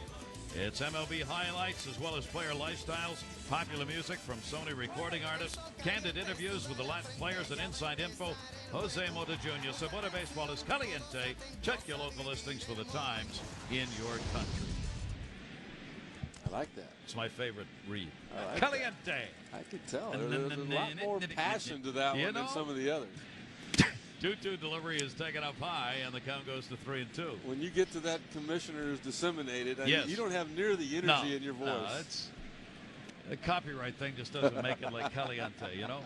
It's MLB highlights as well as player lifestyles, popular music from Sony recording artists, candid interviews with the Latin players, and inside info. Jose Mota Jr. Sabota Baseball is caliente. Check your local listings for the times in your country. I like that. It's my favorite read. Like caliente. that. I could tell. There's a lot more passion to that one than some of the others. 2-2 delivery is taken up high, and the count goes to 3-2. When you get to that commissioner's disseminated, yes. You don't have near the energy in your voice. No, it's a copyright thing just doesn't make it like caliente, you know?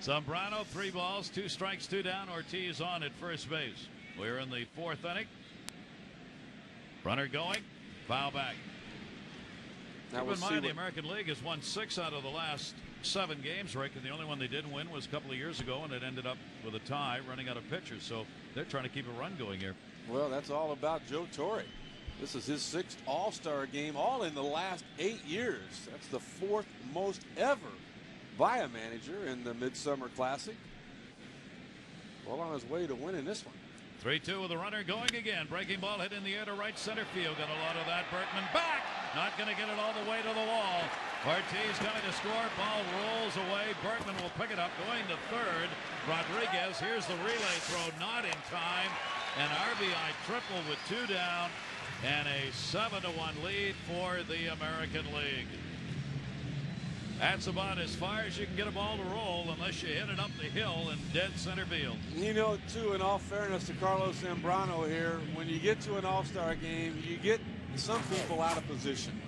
Zambrano, 3 balls, 2 strikes, 2 down. Ortiz on at first base. We're in the 4th inning. Runner going, foul back. Now Keep in mind, the American League has won 6 out of the last 7 games, Rick, and the only one they didn't win was a couple of years ago, and it ended up with a tie, running out of pitchers. So they're trying to keep a run going here. Well, that's all about Joe Torre. This is his 6th All-Star game, all in the last 8 years. That's the 4th most ever by a manager in the Midsummer Classic. Well on his way to winning this one. 3-2 with the runner going again. Breaking ball hit in the air to right center field. Got a lot of that. Berkman back. Not going to get it all the way to the wall. Ortiz coming to score. Ball rolls away. Berkman will pick it up. Going to third. Rodriguez. Here's the relay throw. Not in time. An RBI triple with 2 down. And a 7-1 lead for the American League. That's about as far as you can get a ball to roll unless you hit it up the hill in dead center field. You know, too, in all fairness to Carlos Zambrano here, when you get to an All-Star game, you get some people out of position.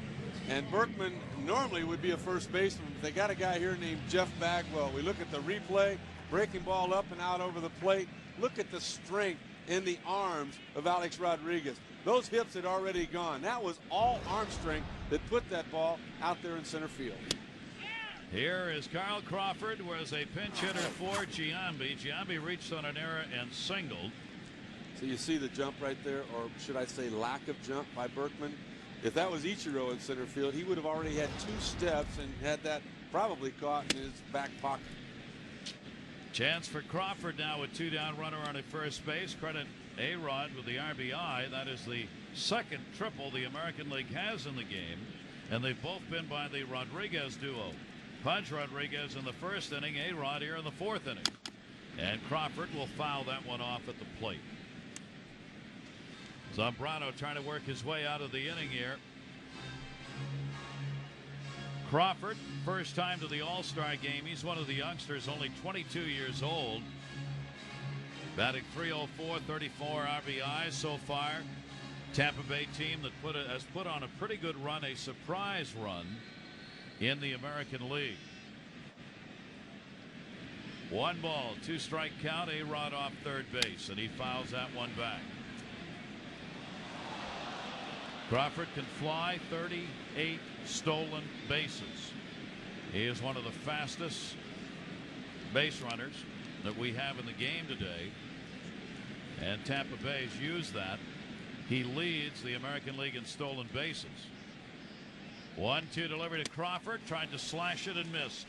And Berkman normally would be a first baseman. They got a guy here named Jeff Bagwell. We look at the replay, breaking ball up and out over the plate. Look at the strength in the arms of Alex Rodriguez. Those hips had already gone. That was all arm strength that put that ball out there in center field. Here is Carl Crawford, who was a pinch hitter for Giambi. Giambi reached on an error and singled. So you see the jump right there, or should I say lack of jump by Berkman. If that was Ichiro in center field, he would have already had 2 steps and had that probably caught in his back pocket. Chance for Crawford now with 2 down, runner on at first base. Credit A-Rod with the RBI. That is the 2nd triple the American League has in the game, and they've both been by the Rodriguez duo. Pudge Rodriguez in the 1st inning, A-Rod here in the 4th inning. And Crawford will foul that one off at the plate. Zambrano trying to work his way out of the inning here. Crawford, first time to the All-Star game. He's one of the youngsters, only 22 years old. Batting .304, 34 RBIs so far. Tampa Bay team that has put on a pretty good run, a surprise run in the American League. 1 ball, 2 strike count. A-Rod off third base, and he fouls that one back. Crawford can fly 38 stolen bases. He is one of the fastest base runners that we have in the game today, and Tampa Bay's used that. He leads the American League in stolen bases. 1-2 delivery to Crawford, tried to slash it and missed.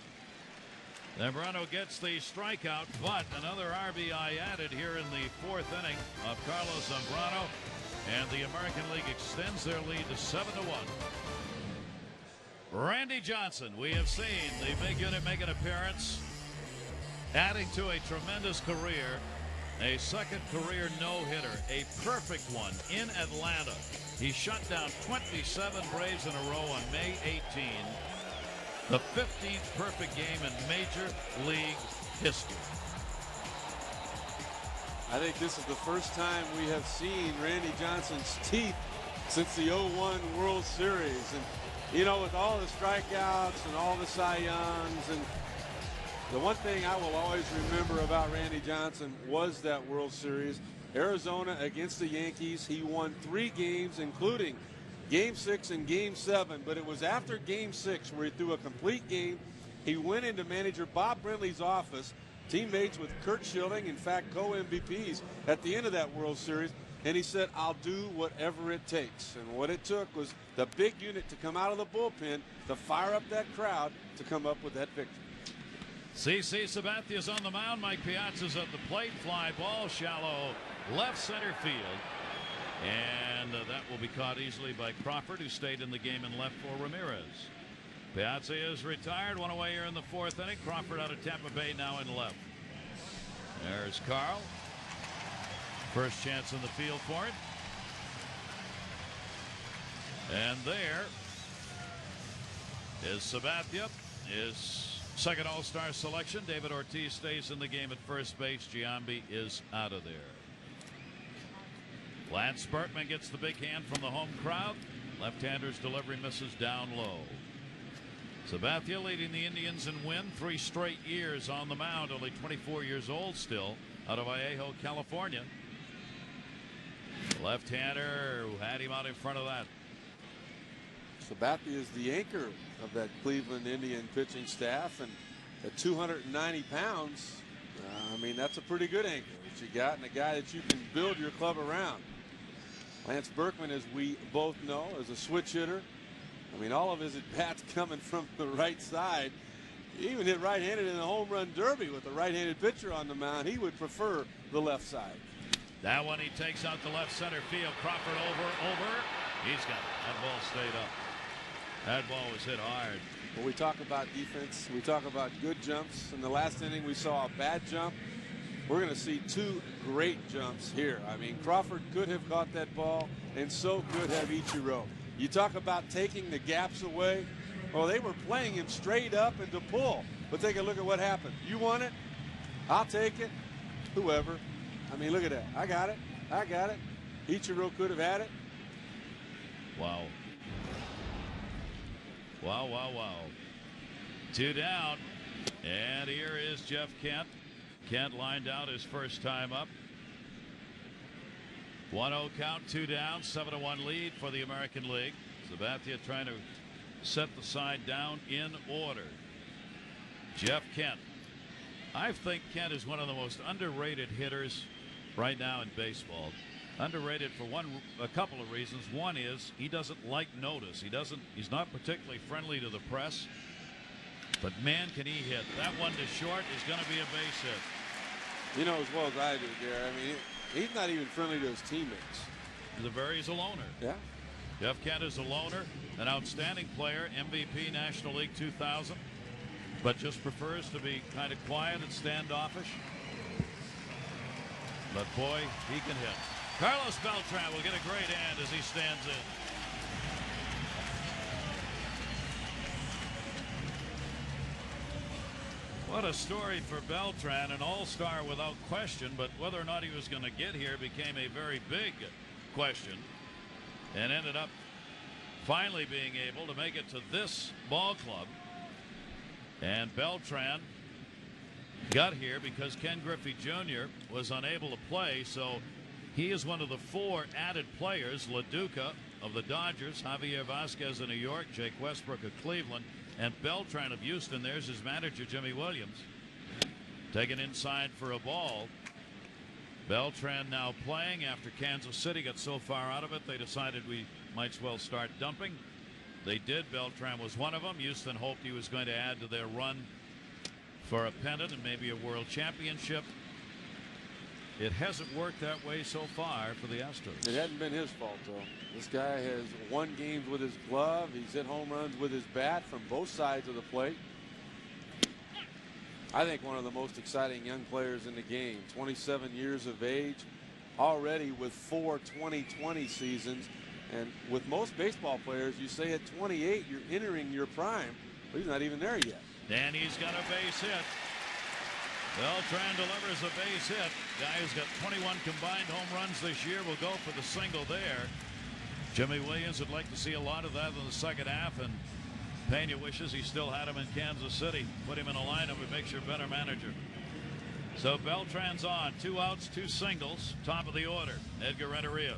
Zambrano gets the strikeout, but another RBI added here in the 4th inning of Carlos Zambrano, and the American League extends their lead to 7-1. Randy Johnson, we have seen the big unit make an appearance, adding to a tremendous career. A 2nd career no-hitter, a perfect one in Atlanta. He shut down 27 Braves in a row on May 18. The 15th perfect game in Major League history. I think this is the first time we have seen Randy Johnson's teeth since the '01 World Series. And, you know, with all the strikeouts and all the Cy Youngs, and The one thing I will always remember about Randy Johnson was that World Series. Arizona against the Yankees. He won 3 games, including Game 6 and Game 7. But it was after Game 6 where he threw a complete game. He went into manager Bob Brenly's office, teammates with Kurt Schilling, in fact, co-MVPs at the end of that World Series. And he said, I'll do whatever it takes. And what it took was the big unit to come out of the bullpen to fire up that crowd to come up with that victory. CC Sabathia's on the mound. Mike Piazza's at the plate. Fly ball, shallow left center field. And that will be caught easily by Crawford, who stayed in the game and left for Ramirez. Piazza is retired. One away here in the 4th inning. Crawford out of Tampa Bay now in left. There's Carl. First chance in the field for it. And there is Sabathia, his second All-Star selection. David Ortiz stays in the game at first base. Giambi is out of there. Lance Berkman gets the big hand from the home crowd. Left-hander's delivery misses down low. Sabathia leading the Indians in win 3 straight years on the mound. Only 24 years old still, out of Vallejo, California. Left-hander who had him out in front of that. Sabathia is the anchor of that Cleveland Indian pitching staff, and at 290 pounds, I mean, that's a pretty good anchor that you got, and a guy that you can build your club around. Lance Berkman, as we both know, is a switch hitter. I mean, all of his at-bats coming from the right side. He even hit right-handed in the home run derby with a right-handed pitcher on the mound. He would prefer the left side. That one he takes out the left center field. Crawford over. He's got it. That ball stayed up. That ball was hit hard. When we talk about defense, we talk about good jumps. In the last inning, we saw a bad jump. We're going to see 2 great jumps here. I mean, Crawford could have caught that ball, and so could have Ichiro. You talk about taking the gaps away. Well, they were playing him straight up and to pull. But take a look at what happened. You want it? I'll take it. Whoever. I mean, look at that. I got it. Ichiro could have had it. Wow. Wow. 2 down. And here is Jeff Kent. Kent lined out his first time up. 1-0 count, 2 down, 7-1 lead for the American League. Sabathia trying to set the side down in order. Jeff Kent. I think Kent is one of the most underrated hitters right now in baseball. Underrated for a couple of reasons. One is he doesn't like notice. He's not particularly friendly to the press. But man, can he hit. That one to short is going to be a base hit. You know as well as I do, Gary. I mean, he's not even friendly to his teammates. He's a loner. Yeah. Jeff Kent is a loner, an outstanding player, MVP National League 2000, but just prefers to be kind of quiet and standoffish. But boy, he can hit. Carlos Beltran will get a great hand as he stands in. What a story for Beltran, an all-star without question, but whether or not he was going to get here became a very big question, and ended up finally being able to make it to this ball club. And Beltran got here because Ken Griffey Jr. was unable to play, so he is one of the 4 added players. LaDuca of the Dodgers, Javier Vasquez of New York, Jake Westbrook of Cleveland, and Beltran of Houston. There's his manager, Jimmy Williams, taken inside for a ball. Beltran now playing after Kansas City got so far out of it they decided we might as well start dumping. They did. Beltran was one of them. Houston hoped he was going to add to their run for a pennant and maybe a world championship. It hasn't worked that way so far for the Astros. It hadn't been his fault, though. This guy has won games with his glove. He's hit home runs with his bat from both sides of the plate. I think one of the most exciting young players in the game. 27 years of age, already with 4 20-20 seasons. And with most baseball players, you say at 28 you're entering your prime. But he's not even there yet. And he's got a base hit. Beltran delivers a base hit. Guy who's got 21 combined home runs this year will go for the single there. Jimmy Williams would like to see a lot of that in the second half, and Pena wishes he still had him in Kansas City. Put him in a lineup, it makes you a better manager. So Beltran's on. 2 outs, 2 singles. Top of the order, Edgar Renteria.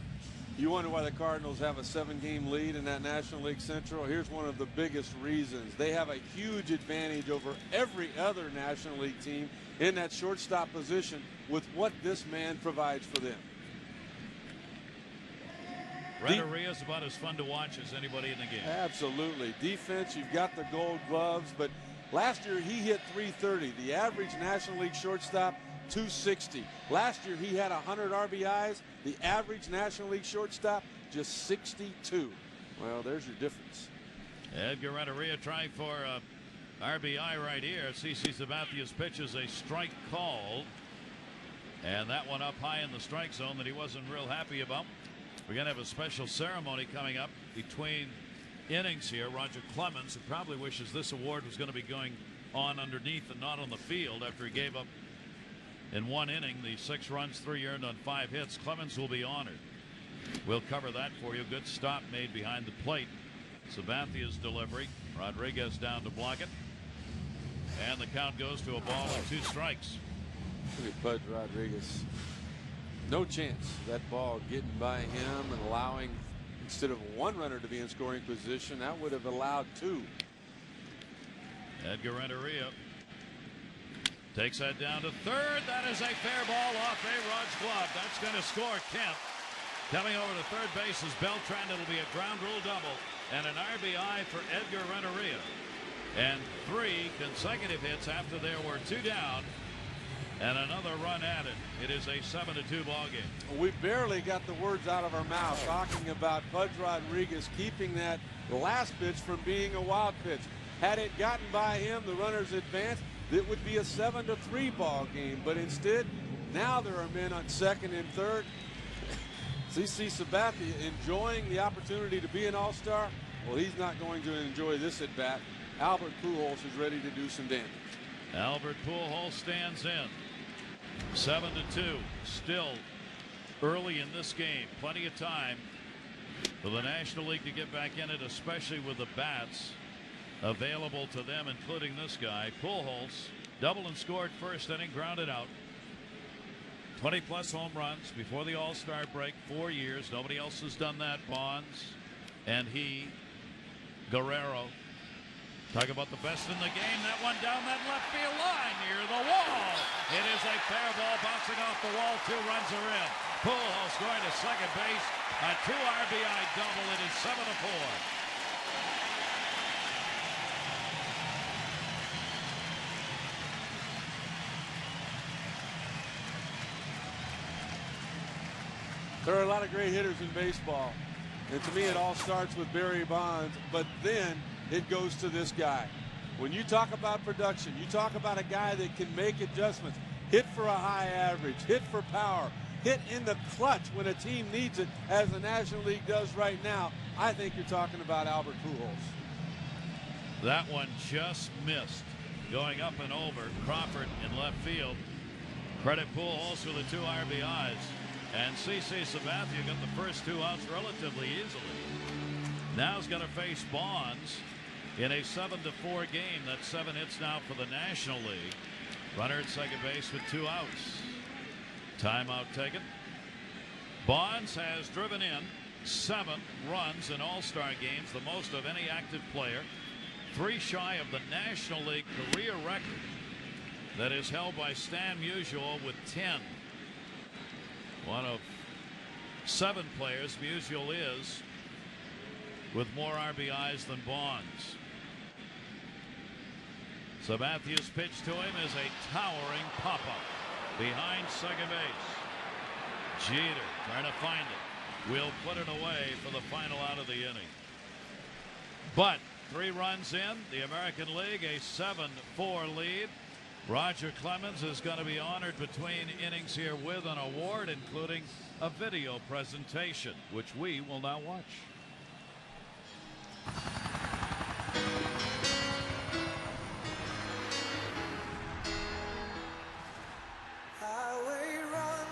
You wonder why the Cardinals have a 7-game lead in that National League Central. Here's one of the biggest reasons. They have a huge advantage over every other National League team in that shortstop position with what this man provides for them. Renteria is about as fun to watch as anybody in the game. Absolutely. Defense, you've got the gold gloves, but last year he hit .330. The average National League shortstop, .260. Last year he had 100 RBIs. The average National League shortstop, just 62. Well, there's your difference. Edgar Renteria trying for RBI right here. CC Sabathia's pitch is a strike called. And that one up high in the strike zone that he wasn't real happy about. We're going to have a special ceremony coming up between innings here. Roger Clemens, who probably wishes this award was going to be going on underneath and not on the field after he gave up in 1 inning the 6 runs, 3 earned on 5 hits. Clemens will be honored. We'll cover that for you. Good stop made behind the plate. Sabathia's delivery. Rodriguez down to block it. And the count goes to a ball and 2 strikes. Look at Bud Rodriguez. No chance that ball getting by him and allowing, instead of 1 runner to be in scoring position, that would have allowed 2. Edgar Renteria takes that down to third. That is a fair ball off A-Rod's glove. That's going to score Kemp. Coming over to third base is Beltran. It'll be a ground rule double and an RBI for Edgar Renteria. And 3 consecutive hits after there were 2 down. And another run added. It is a 7-2 ball game. We barely got the words out of our mouth talking about Bud Rodriguez keeping that last pitch from being a wild pitch. Had it gotten by him, the runners advanced, it would be a 7-3 ball game. But instead, now there are men on second and third. CC Sabathia enjoying the opportunity to be an all-star. Well, he's not going to enjoy this at bat. Albert Pujols is ready to do some damage. Albert Pujols stands in. 7-2. Still early in this game. Plenty of time for the National League to get back in it, especially with the bats available to them, including this guy. Pujols doubled and scored first inning, grounded out. 20-plus home runs before the All-Star break. 4 years. Nobody else has done that. Bonds and he. Guerrero. Talk about the best in the game. That one down that left field line near the wall. It is a fair ball bouncing off the wall. 2 runs are in. Pujols going to second base. A 2 RBI double. It is 7-4. There are a lot of great hitters in baseball. And to me, it all starts with Barry Bonds, but then it goes to this guy. When you talk about production, you talk about a guy that can make adjustments, hit for a high average, hit for power, hit in the clutch when a team needs it, as the National League does right now. I think you're talking about Albert Pujols. That one just missed. Going up and over. Crawford in left field. Credit Pujols for the 2 RBIs. And CC Sabathia got the first 2 outs relatively easily. Now he's going to face Bonds in a 7-4 game. That's 7 hits now for the National League. Runner at second base with 2 outs. Timeout taken. Bonds has driven in 7 runs in All-Star games, the most of any active player. 3 shy of the National League career record that is held by Stan Musial with 10. One of 7 players Musial is with more RBIs than Bonds. Sabathia's pitch to him is a towering pop-up behind second base. Jeter trying to find it. Will put it away for the final out of the inning. But 3 runs in, the American League a 7-4 lead. Roger Clemens is going to be honored between innings here with an award, including a video presentation, which we will now watch. Highway run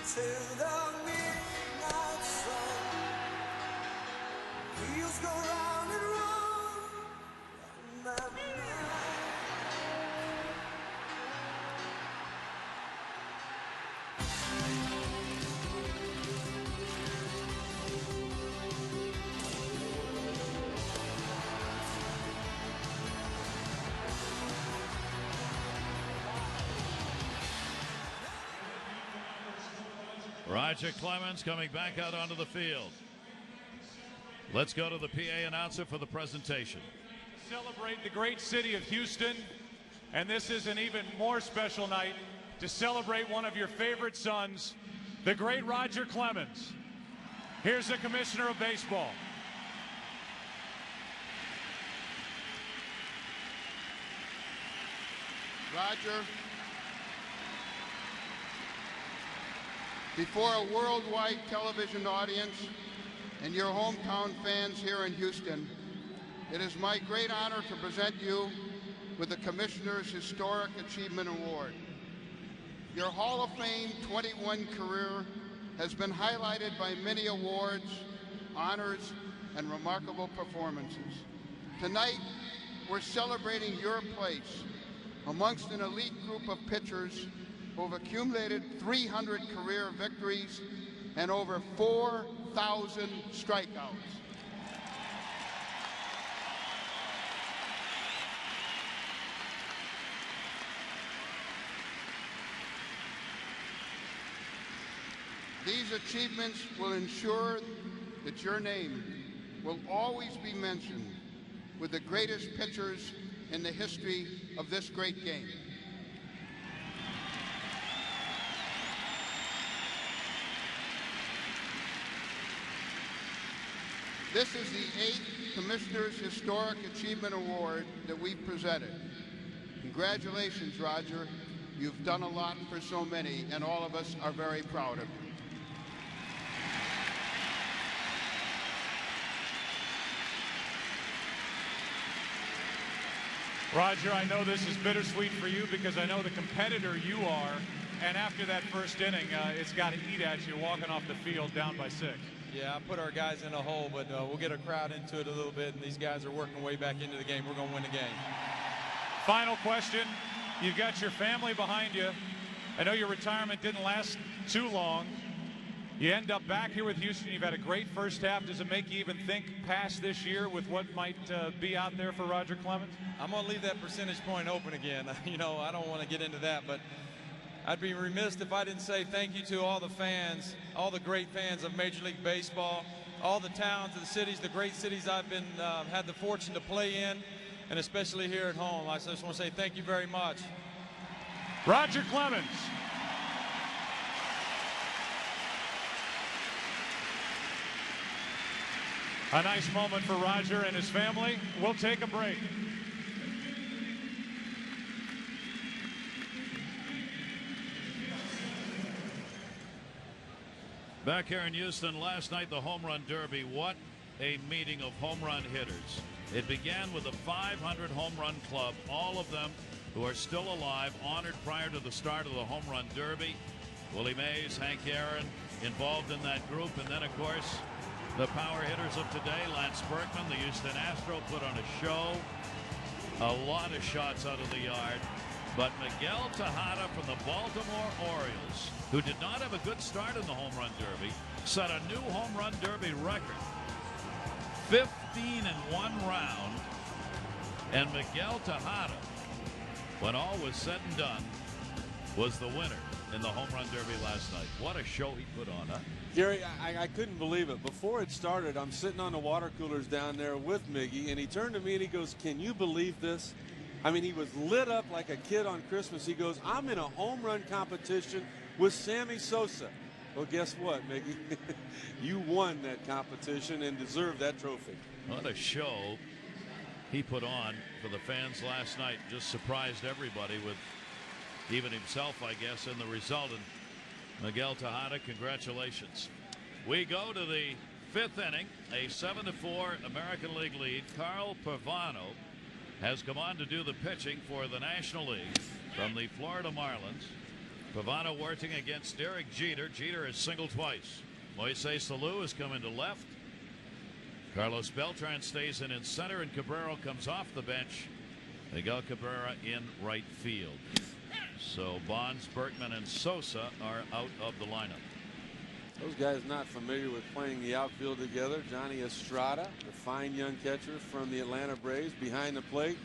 till the midnight sun. Wheels go round. Roger Clemens coming back out onto the field. Let's go to the PA announcer for the presentation. Celebrate the great city of Houston, and this is an even more special night to celebrate one of your favorite sons, the great Roger Clemens. Here's the Commissioner of Baseball. Roger, before a worldwide television audience and your hometown fans here in Houston, it is my great honor to present you with the Commissioner's Historic Achievement Award. Your Hall of Fame 21 career has been highlighted by many awards, honors, and remarkable performances. Tonight, we're celebrating your place amongst an elite group of pitchers who have accumulated 300 career victories and over 4,000 strikeouts. These achievements will ensure that your name will always be mentioned with the greatest pitchers in the history of this great game. This is the 8th Commissioner's Historic Achievement Award that we've presented. Congratulations, Roger. You've done a lot for so many, and all of us are very proud of you. Roger, I know this is bittersweet for you because I know the competitor you are, and after that first inning, it's got to eat at you walking off the field down by 6. Yeah, I put our guys in a hole, but we'll get a crowd into it a little bit, and these guys are working way back into the game. We're going to win the game. Final question. You've got your family behind you. I know your retirement didn't last too long. You end up back here with Houston. You've had a great first half. Does it make you even think past this year with what might be out there for Roger Clemens? I'm going to leave that percentage point open again. You know, I don't want to get into that, but I'd be remiss if I didn't say thank you to all the fans, all the great fans of Major League Baseball, all the towns and the cities, the great cities I've been had the fortune to play in, and especially here at home. I just want to say thank you very much. Roger Clemens. A nice moment for Roger and his family. We'll take a break. Back here in Houston last night, the Home Run Derby. What a meeting of home run hitters. It began with a 500 home run club, all of them who are still alive, honored prior to the start of the Home Run Derby. Willie Mays, Hank Aaron involved in that group, and then of course the power hitters of today, Lance Berkman, the Houston Astro, put on a show. A lot of shots out of the yard. But Miguel Tejada from the Baltimore Orioles, who did not have a good start in the Home Run Derby, set a new Home Run Derby record. 15 in one round. And Miguel Tejada, when all was said and done, was the winner in the Home Run Derby last night. What a show he put on, huh? Gary, I couldn't believe it. Before it started, I'm sitting on the water coolers down there with Miggy, and he turned to me and he goes, "Can you believe this?" I mean, he was lit up like a kid on Christmas. He goes, "I'm in a home run competition with Sammy Sosa." Well, guess what, Miggy? You won that competition and deserved that trophy. What a show he put on for the fans last night. Just surprised everybody with even himself, I guess, in the result. And Miguel Tejada, congratulations. We go to the 5th inning, a 7-4 American League lead. Carl Pavano has come on to do the pitching for the National League from the Florida Marlins. Pavano working against Derek Jeter. Jeter has singled twice. Moises Salou has come into left. Carlos Beltran stays in center, and Cabrera comes off the bench. Miguel Cabrera in right field. So Bonds, Berkman, and Sosa are out of the lineup. Those guys not familiar with playing the outfield together. Johnny Estrada, the fine young catcher from the Atlanta Braves, behind the plate.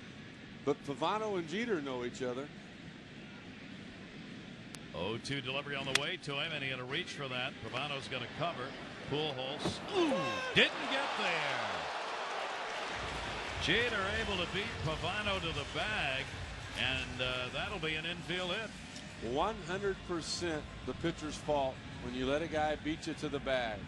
But Pavano and Jeter know each other. 0-2 delivery on the way to him, and he had to reach for that. Pavano's going to cover. Pujols, didn't get there. Jeter able to beat Pavano to the bag, and that'll be an infield hit. 100% the pitcher's fault when you let a guy beat you to the bag.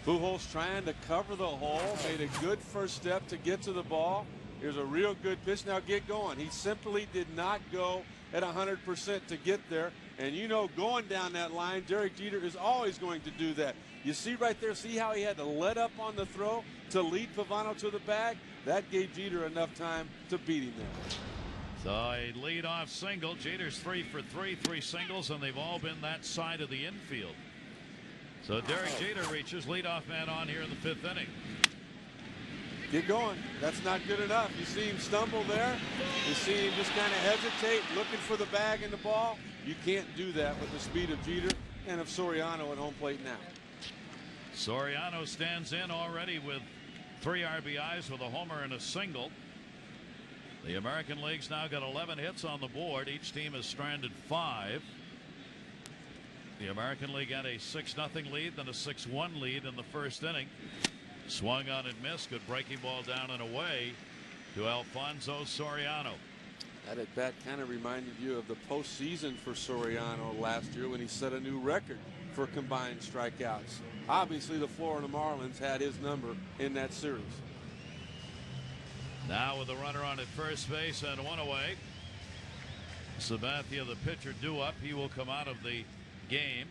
Pujols trying to cover the hole, made a good first step to get to the ball. Here's a real good pitch. Now get going. He simply did not go at 100% to get there. And you know, going down that line, Derek Jeter is always going to do that. You see right there, see how he had to let up on the throw to lead Pavano to the bag? That gave Jeter enough time to beat him there. So a leadoff single. Jeter's 3 for 3, 3 singles, and they've all been that side of the infield. So Derek Jeter reaches leadoff man on here in the 5th inning. Get going. That's not good enough. You see him stumble there. You see him just kind of hesitate, looking for the bag and the ball. You can't do that with the speed of Jeter and of Soriano at home plate now. Soriano stands in already with 3 RBIs with a homer and a single. The American League's now got 11 hits on the board. Each team has stranded 5. The American League had a 6-0 lead, then a 6-1 lead in the 1st inning. Swung on and missed. Good breaking ball down and away to Alfonso Soriano. That at bat kind of reminded you of the postseason for Soriano last year when he set a new record for combined strikeouts. Obviously, the Florida Marlins had his number in that series. Now with a runner on at first base and 1 away, Sabathia, the pitcher, due up. He will come out of the game,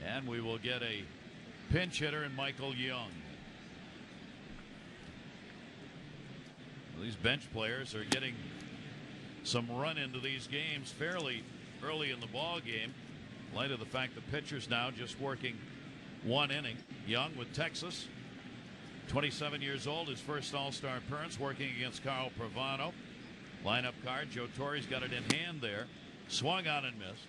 and we will get a pinch hitter in Michael Young. These bench players are getting some run into these games fairly early in the ball game, in light of the fact the pitcher's now just working 1 inning. Young with Texas, 27 years old, his first All-Star appearance, working against Carl Pavano. Lineup card, Joe Torre's got it in hand there. Swung on and missed.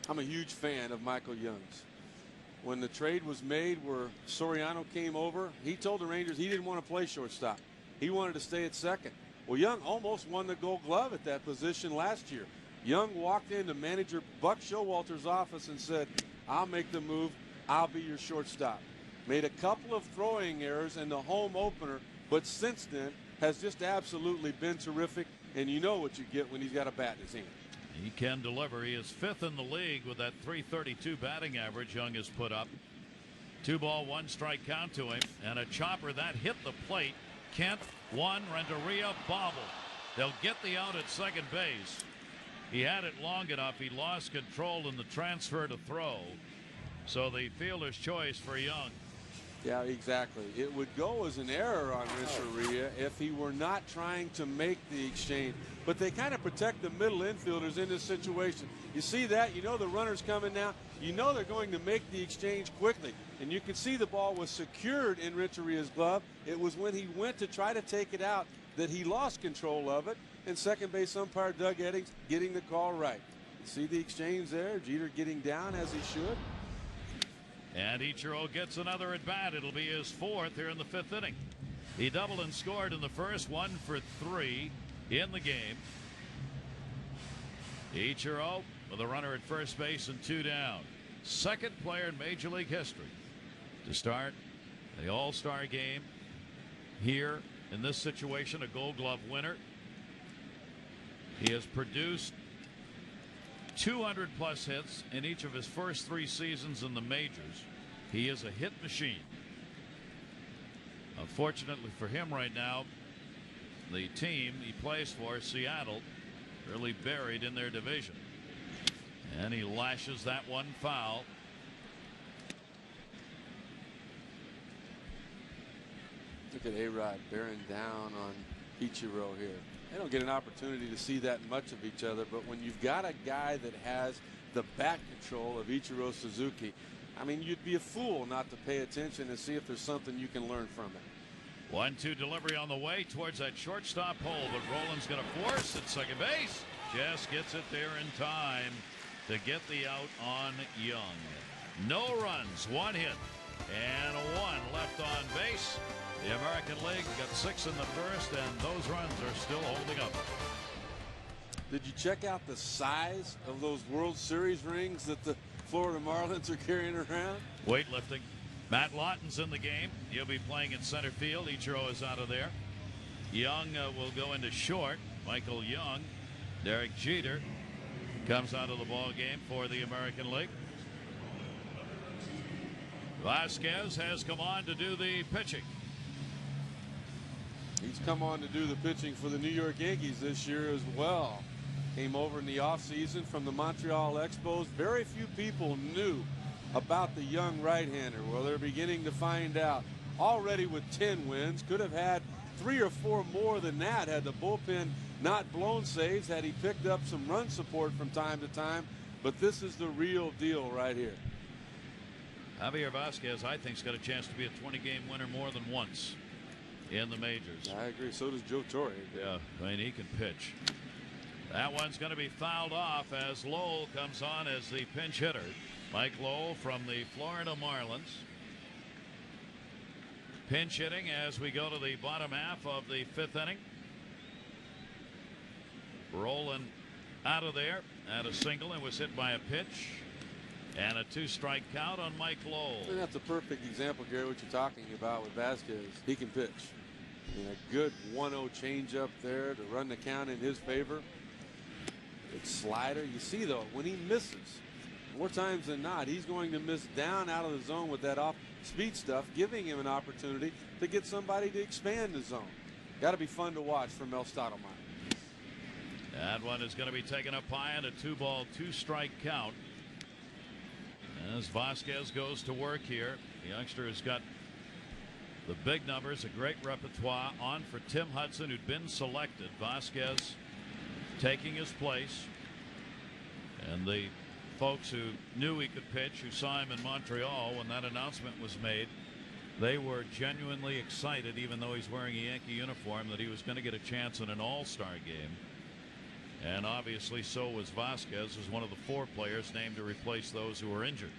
I'm a huge fan of Michael Young's. When the trade was made where Soriano came over, he told the Rangers he didn't want to play shortstop. He wanted to stay at second. Well, Young almost won the Gold Glove at that position last year. Young walked into manager Buck Showalter's office and said, "I'll make the move. I'll be your shortstop." Made a couple of throwing errors in the home opener, but since then has just absolutely been terrific. And you know what you get when he's got a bat in his hand. He can deliver. He is 5th in the league with that .332 batting average Young has put up. 2 ball, 1 strike count to him, and a chopper that hit the plate. Kent, 1, Renteria bobbled. They'll get the out at second base. He had it long enough. He lost control in the transfer to throw. So the fielder's choice for Young. Yeah, exactly. It would go as an error on Renteria if he were not trying to make the exchange. But they kind of protect the middle infielders in this situation. You see that? You know the runner's coming now. You know they're going to make the exchange quickly. And you can see the ball was secured in Renteria's glove. It was when he went to try to take it out that he lost control of it. And second base umpire Doug Eddings getting the call right. You see the exchange there? Jeter getting down as he should. And Ichiro gets another at bat. It'll be his 4th here in the 5th inning. He doubled and scored in the first, 1 for 3 in the game. Ichiro with a runner at first base and 2 down. 2nd player in Major League history to start the All-Star game here in this situation, a Gold Glove winner. He has produced 200 plus hits in each of his first 3 seasons in the majors. He is a hit machine. Unfortunately for him right now, the team he plays for, Seattle, really buried in their division. And he lashes that one foul. Look at A-Rod bearing down on Ichiro here. They don't get an opportunity to see that much of each other, but when you've got a guy that has the bat control of Ichiro Suzuki, I mean, you'd be a fool not to pay attention and see if there's something you can learn from it. 1-2 delivery on the way towards that shortstop hole, but Roland's going to force at second base. Just gets it there in time to get the out on Young. No runs, 1 hit, and 1 left on base. The American League got 6 in the first, and those runs are still holding up. Did you check out the size of those World Series rings that the Florida Marlins are carrying around? Weightlifting. Matt Lawton's in the game. He'll be playing in center field. Ichiro is out of there. Young will go into short. Michael Young. Derek Jeter comes out of the ball game for the American League. Vasquez has come on to do the pitching. He's come on to do the pitching for the New York Yankees this year as well. Came over in the offseason from the Montreal Expos. Very few people knew about the young right-hander. Well, they're beginning to find out. Already with 10 wins, could have had 3 or 4 more than that had the bullpen not blown saves, had he picked up some run support from time to time. But this is the real deal right here. Javier Vasquez, I think, has got a chance to be a 20-game winner more than once in the majors. I agree. So does Joe Torre. Yeah, I mean, he can pitch. That one's going to be fouled off as Lowell comes on as the pinch hitter. Mike Lowell from the Florida Marlins. Pinch hitting as we go to the bottom half of the 5th inning. Rolling out of there at a single and was hit by a pitch. And a 2-strike count on Mike Lowell. And that's a perfect example, Gary, what you're talking about with Vasquez. He can pitch. And a good 1-0 changeup there to run the count in his favor. Good slider. You see, though, when he misses, more times than not, he's going to miss down out of the zone with that off-speed stuff, giving him an opportunity to get somebody to expand the zone. Got to be fun to watch from Mel Stottlemyre. That one is going to be taken up high on a 2-ball, 2-strike count. As Vasquez goes to work here, the youngster has got the big numbers, a great repertoire on for Tim Hudson, who'd been selected. Vasquez taking his place. And the folks who knew he could pitch, who saw him in Montreal when that announcement was made, they were genuinely excited, even though he's wearing a Yankee uniform, that he was going to get a chance in an all-star game. And obviously so was Vasquez, as one of the 4 players named to replace those who were injured.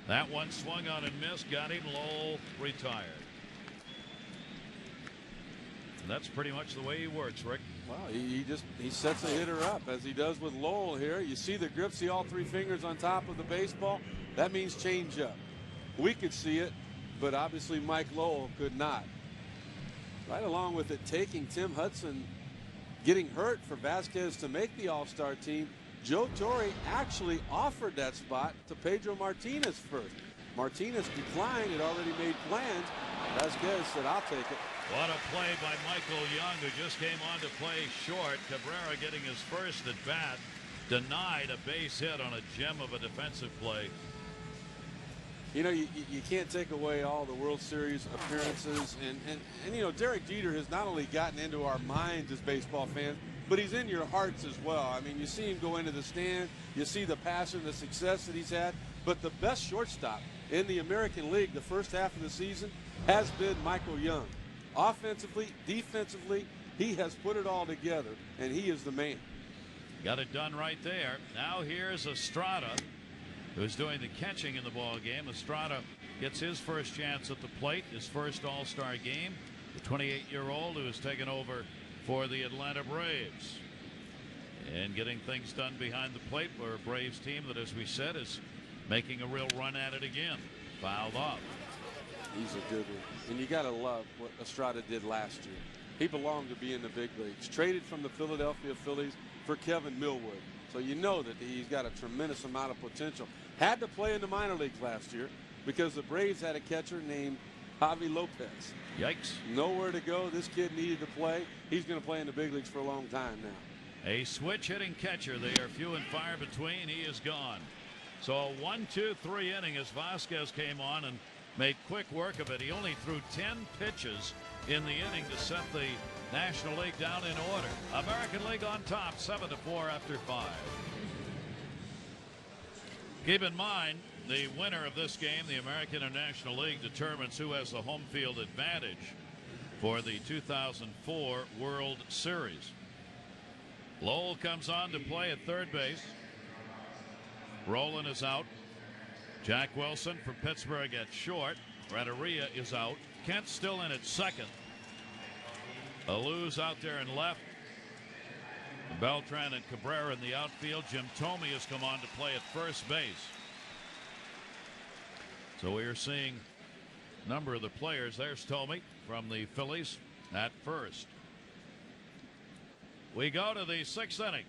That one swung on and missed, got him. Lowell retired. And that's pretty much the way he works, Rick. Well, he sets a hitter up, as he does with Lowell here. You see the grip, see all 3 fingers on top of the baseball. That means change up. We could see it, but obviously Mike Lowell could not. Right along with it, taking Tim Hudson getting hurt for Vasquez to make the All-Star team. Joe Torre actually offered that spot to Pedro Martinez first. Martinez declined, had already made plans. Vasquez said, I'll take it. What a play by Michael Young, who just came on to play short. Cabrera getting his first at bat, denied a base hit on a gem of a defensive play. You know, you can't take away all the World Series appearances. And you know, Derek Jeter has not only gotten into our minds as baseball fans, but he's in your hearts as well. I mean, you see him go into the stand, you see the passion, the success that he's had. But the best shortstop in the American League the first half of the season has been Michael Young. Offensively, defensively, he has put it all together, and he is the man. Got it done right there. Now here's Estrada, who's doing the catching in the ball game. Estrada gets his first chance at the plate, his first All-Star game. The 28-year-old who has taken over for the Atlanta Braves. And getting things done behind the plate for a Braves team that, as we said, is making a real run at it again. Fouled off. He's a good one. And you got to love what Estrada did last year. He belonged to be in the big leagues. Traded from the Philadelphia Phillies for Kevin Millwood. So you know that he's got a tremendous amount of potential. Had to play in the minor leagues last year because the Braves had a catcher named Javi Lopez. Yikes. Nowhere to go. This kid needed to play. He's going to play in the big leagues for a long time now. A switch-hitting catcher. They are few and far between. He is gone. So a 1-2-3 inning as Vasquez came on and made quick work of it. He only threw 10 pitches in the inning to set the National League down in order. American League on top, 7-4 after 5. Keep in mind, the winner of this game, the American and National League, determines who has the home field advantage for the 2004 World Series. Lowell comes on to play at third base. Rowland is out. Jack Wilson from Pittsburgh at short. Renteria is out. Kent still in at second. Allou's out there in left. Beltran and Cabrera in the outfield. Jim Thome has come on to play at first base. So we are seeing a number of the players. There's Thome from the Phillies at first. We go to the 6th inning.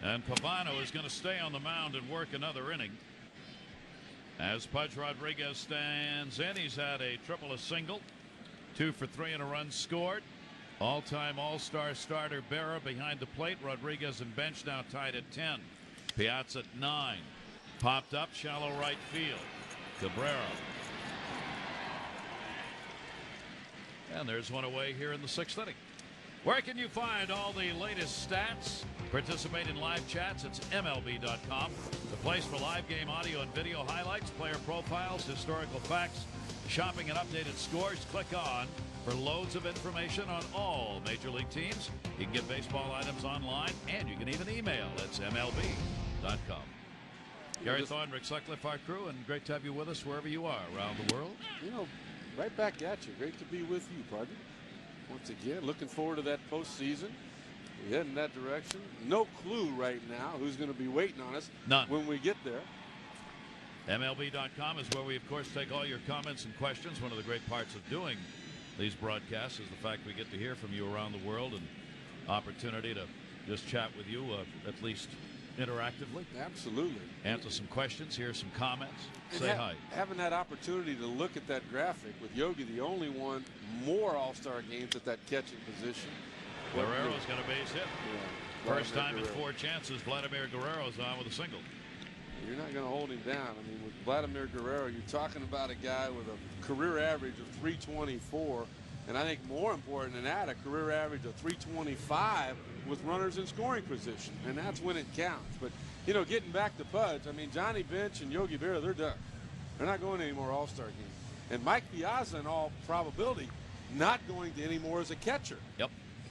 And Pavano is going to stay on the mound and work another inning. As Pudge Rodriguez stands in, he's had a triple, a single, 2 for 3 and a run scored. All-time All-Star starter Berra behind the plate. Rodriguez and bench now tied at 10. Piazza at 9. Popped up, shallow right field. Cabrera. And there's one away here in the 6th inning. Where can you find all the latest stats? Participate in live chats. It's MLB.com. The place for live game audio and video highlights, player profiles, historical facts, shopping and updated scores. Click on for loads of information on all major league teams. You can get baseball items online, and you can even email. It's MLB.com. Gary Thorne, Rick Sutcliffe, our crew, and great to have you with us wherever you are around the world. You know, right back at you. Great to be with you, partner. Once again, looking forward to that postseason. We head in that direction. No clue right now who's going to be waiting on us when we get there. MLB.com is where we, of course, take all your comments and questions. One of the great parts of doing these broadcasts is the fact we get to hear from you around the world and opportunity to just chat with you, at least interactively. Absolutely. Answer some questions, hear some comments, say hi. Having that opportunity to look at that graphic with Yogi, the only one more All-Star games at that catching position. Guerrero's got a base hit. Yeah, First time Guerrero. in 4 chances, Vladimir Guerrero's on with a single. You're not going to hold him down. I mean, with Vladimir Guerrero, you're talking about a guy with a career average of 324, and I think more important than that, a career average of 325 with runners in scoring position, and that's when it counts. But, you know, getting back to Pudge, I mean, Johnny Bench and Yogi Berra, they're done. They're not going to any more All-Star games. And Mike Piazza, in all probability, not going to any more as a catcher. Yep.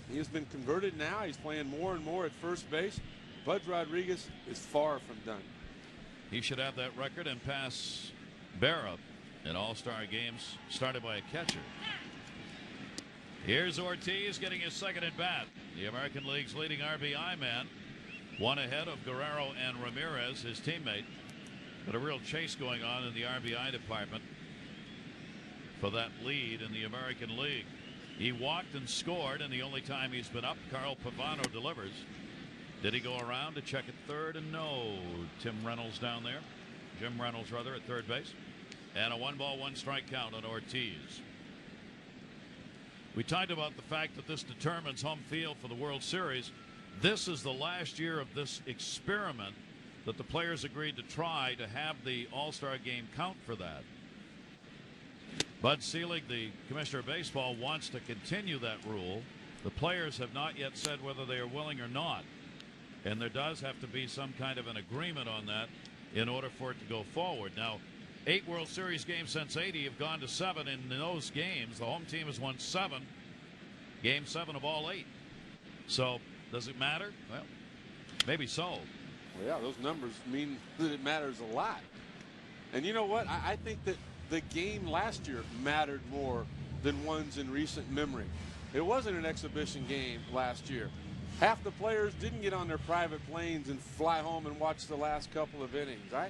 He has been converted now. He's playing more and more at first base. Pudge Rodriguez is far from done. He should have that record and pass Berra in All-Star games started by a catcher. Here's Ortiz getting his second at bat. The American League's leading RBI man, one ahead of Guerrero and Ramirez, his teammate. But a real chase going on in the RBI department for that lead in the American League. He walked and scored, and the only time he's been up, Carl Pavano delivers. Did he go around to check at third? And no. Jim Reynolds down there. Jim Reynolds, rather, at third base. And a 1-ball, 1-strike count on Ortiz. We talked about the fact that this determines home field for the World Series. This is the last year of this experiment that the players agreed to try to have the All-Star game count for that. Bud Selig, the commissioner of baseball, wants to continue that rule. The players have not yet said whether they are willing or not. And there does have to be some kind of an agreement on that in order for it to go forward. Now, 8 World Series games since '80 have gone to 7. In those games, the home team has won 7. Game 7 of all 8. So, does it matter? Well, maybe so. Well, yeah, those numbers mean that it matters a lot. And you know what? I think that the game last year mattered more than ones in recent memory. It wasn't an exhibition game last year. Half the players didn't get on their private planes and fly home and watch the last couple of innings. I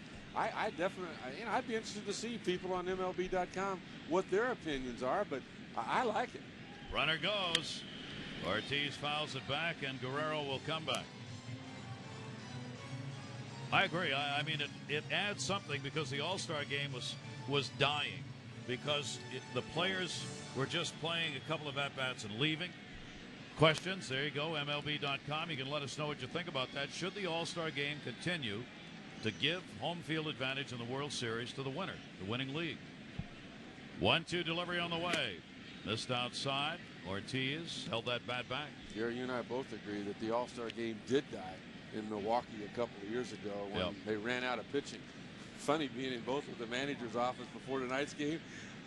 definitely, I'd be interested to see people on MLB.com what their opinions are, but I like it. Runner goes. Ortiz fouls it back, and Guerrero will come back. I agree. I mean, it adds something because the All-Star game was dying because the players were just playing a couple of at-bats and leaving. Questions, there you go, MLB.com. You can let us know what you think about that. Should the All-Star game continue to give home field advantage in the World Series to the winner, the winning league? 1-2 delivery on the way. Missed outside. Ortiz held that bat back. Gary, you and I both agree that the All-Star game did die in Milwaukee a couple of years ago when they ran out of pitching. Funny being in both of the manager's office before tonight's game,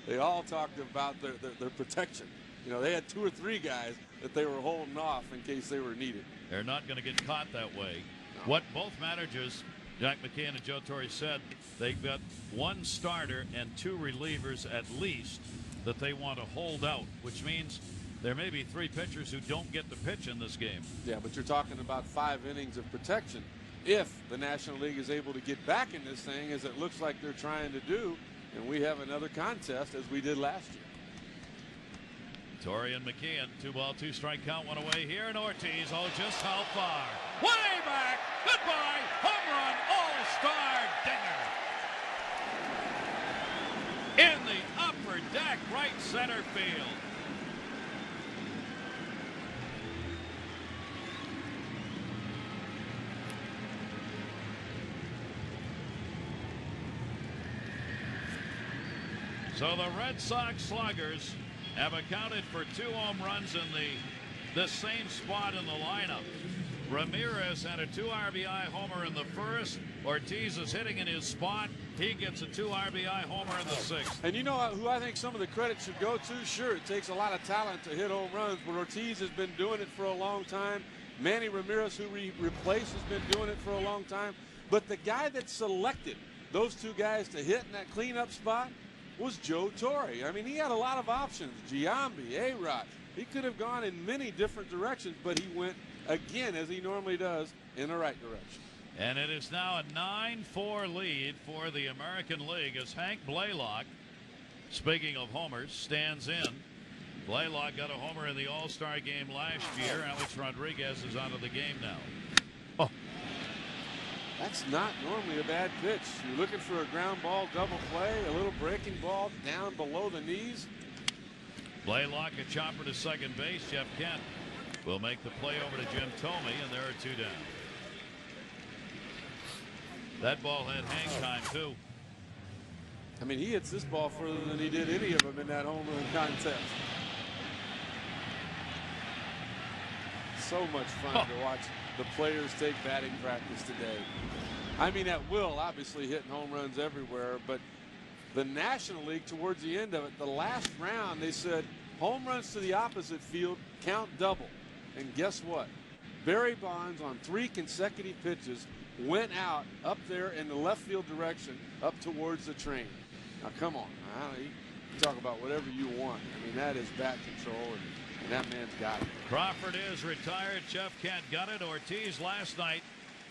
they all talked about their protection. You know, they had 2 or 3 guys that they were holding off in case they were needed. They're not going to get caught that way. No. What both managers, Jack McCann and Joe Torre, said, they've got 1 starter and 2 relievers at least that they want to hold out, which means There may be 3 pitchers who don't get to pitch in this game. Yeah, but you're talking about 5 innings of protection. If the National League is able to get back in this thing, as it looks like they're trying to do, and we have another contest as we did last year. Torrey and McKeon, 2-ball, 2-strike count, 1 away here, and Ortiz, oh, just how far? Way back! Goodbye! Home run! All-star dinger! In the upper deck, right center field. So the Red Sox sluggers have accounted for 2 home runs in the same spot in the lineup. Ramirez had a 2 RBI homer in the first. Ortiz is hitting in his spot. He gets a 2 RBI homer in the 6th. And you know who I think some of the credit should go to? Sure, it takes a lot of talent to hit home runs, but Ortiz has been doing it for a long time. Manny Ramirez, who replaced, has been doing it for a long time. But the guy that selected those 2 guys to hit in that cleanup spot was Joe Torre. I mean, he had a lot of options. Giambi, A-Rod. He could have gone in many different directions, but he went, again, as he normally does, in the right direction. And it is now a 9-4 lead for the American League as Hank Blaylock, speaking of homers, stands in. Blaylock got a homer in the All-Star game last year. Alex Rodriguez is out of the game now. Oh. That's not normally a bad pitch. You're looking for a ground ball double play, a little breaking ball down below the knees. Blaylock a chopper to second base. Jeff Kent will make the play over to Jim Thome, and there are 2 down. That ball had hang time too. I mean, he hits this ball further than he did any of them in that home run contest. So much fun to watch the players take batting practice today. I mean, at will, obviously hitting home runs everywhere, but the National League, towards the end of it, the last round, they said home runs to the opposite field count double. And guess what? Barry Bonds on 3 consecutive pitches went out up there in the left field direction up towards the train. Now, come on. You can talk about whatever you want. I mean, that is bat control, and that man's got it. Crawford is retired. Jeff Kent got it. Ortiz last night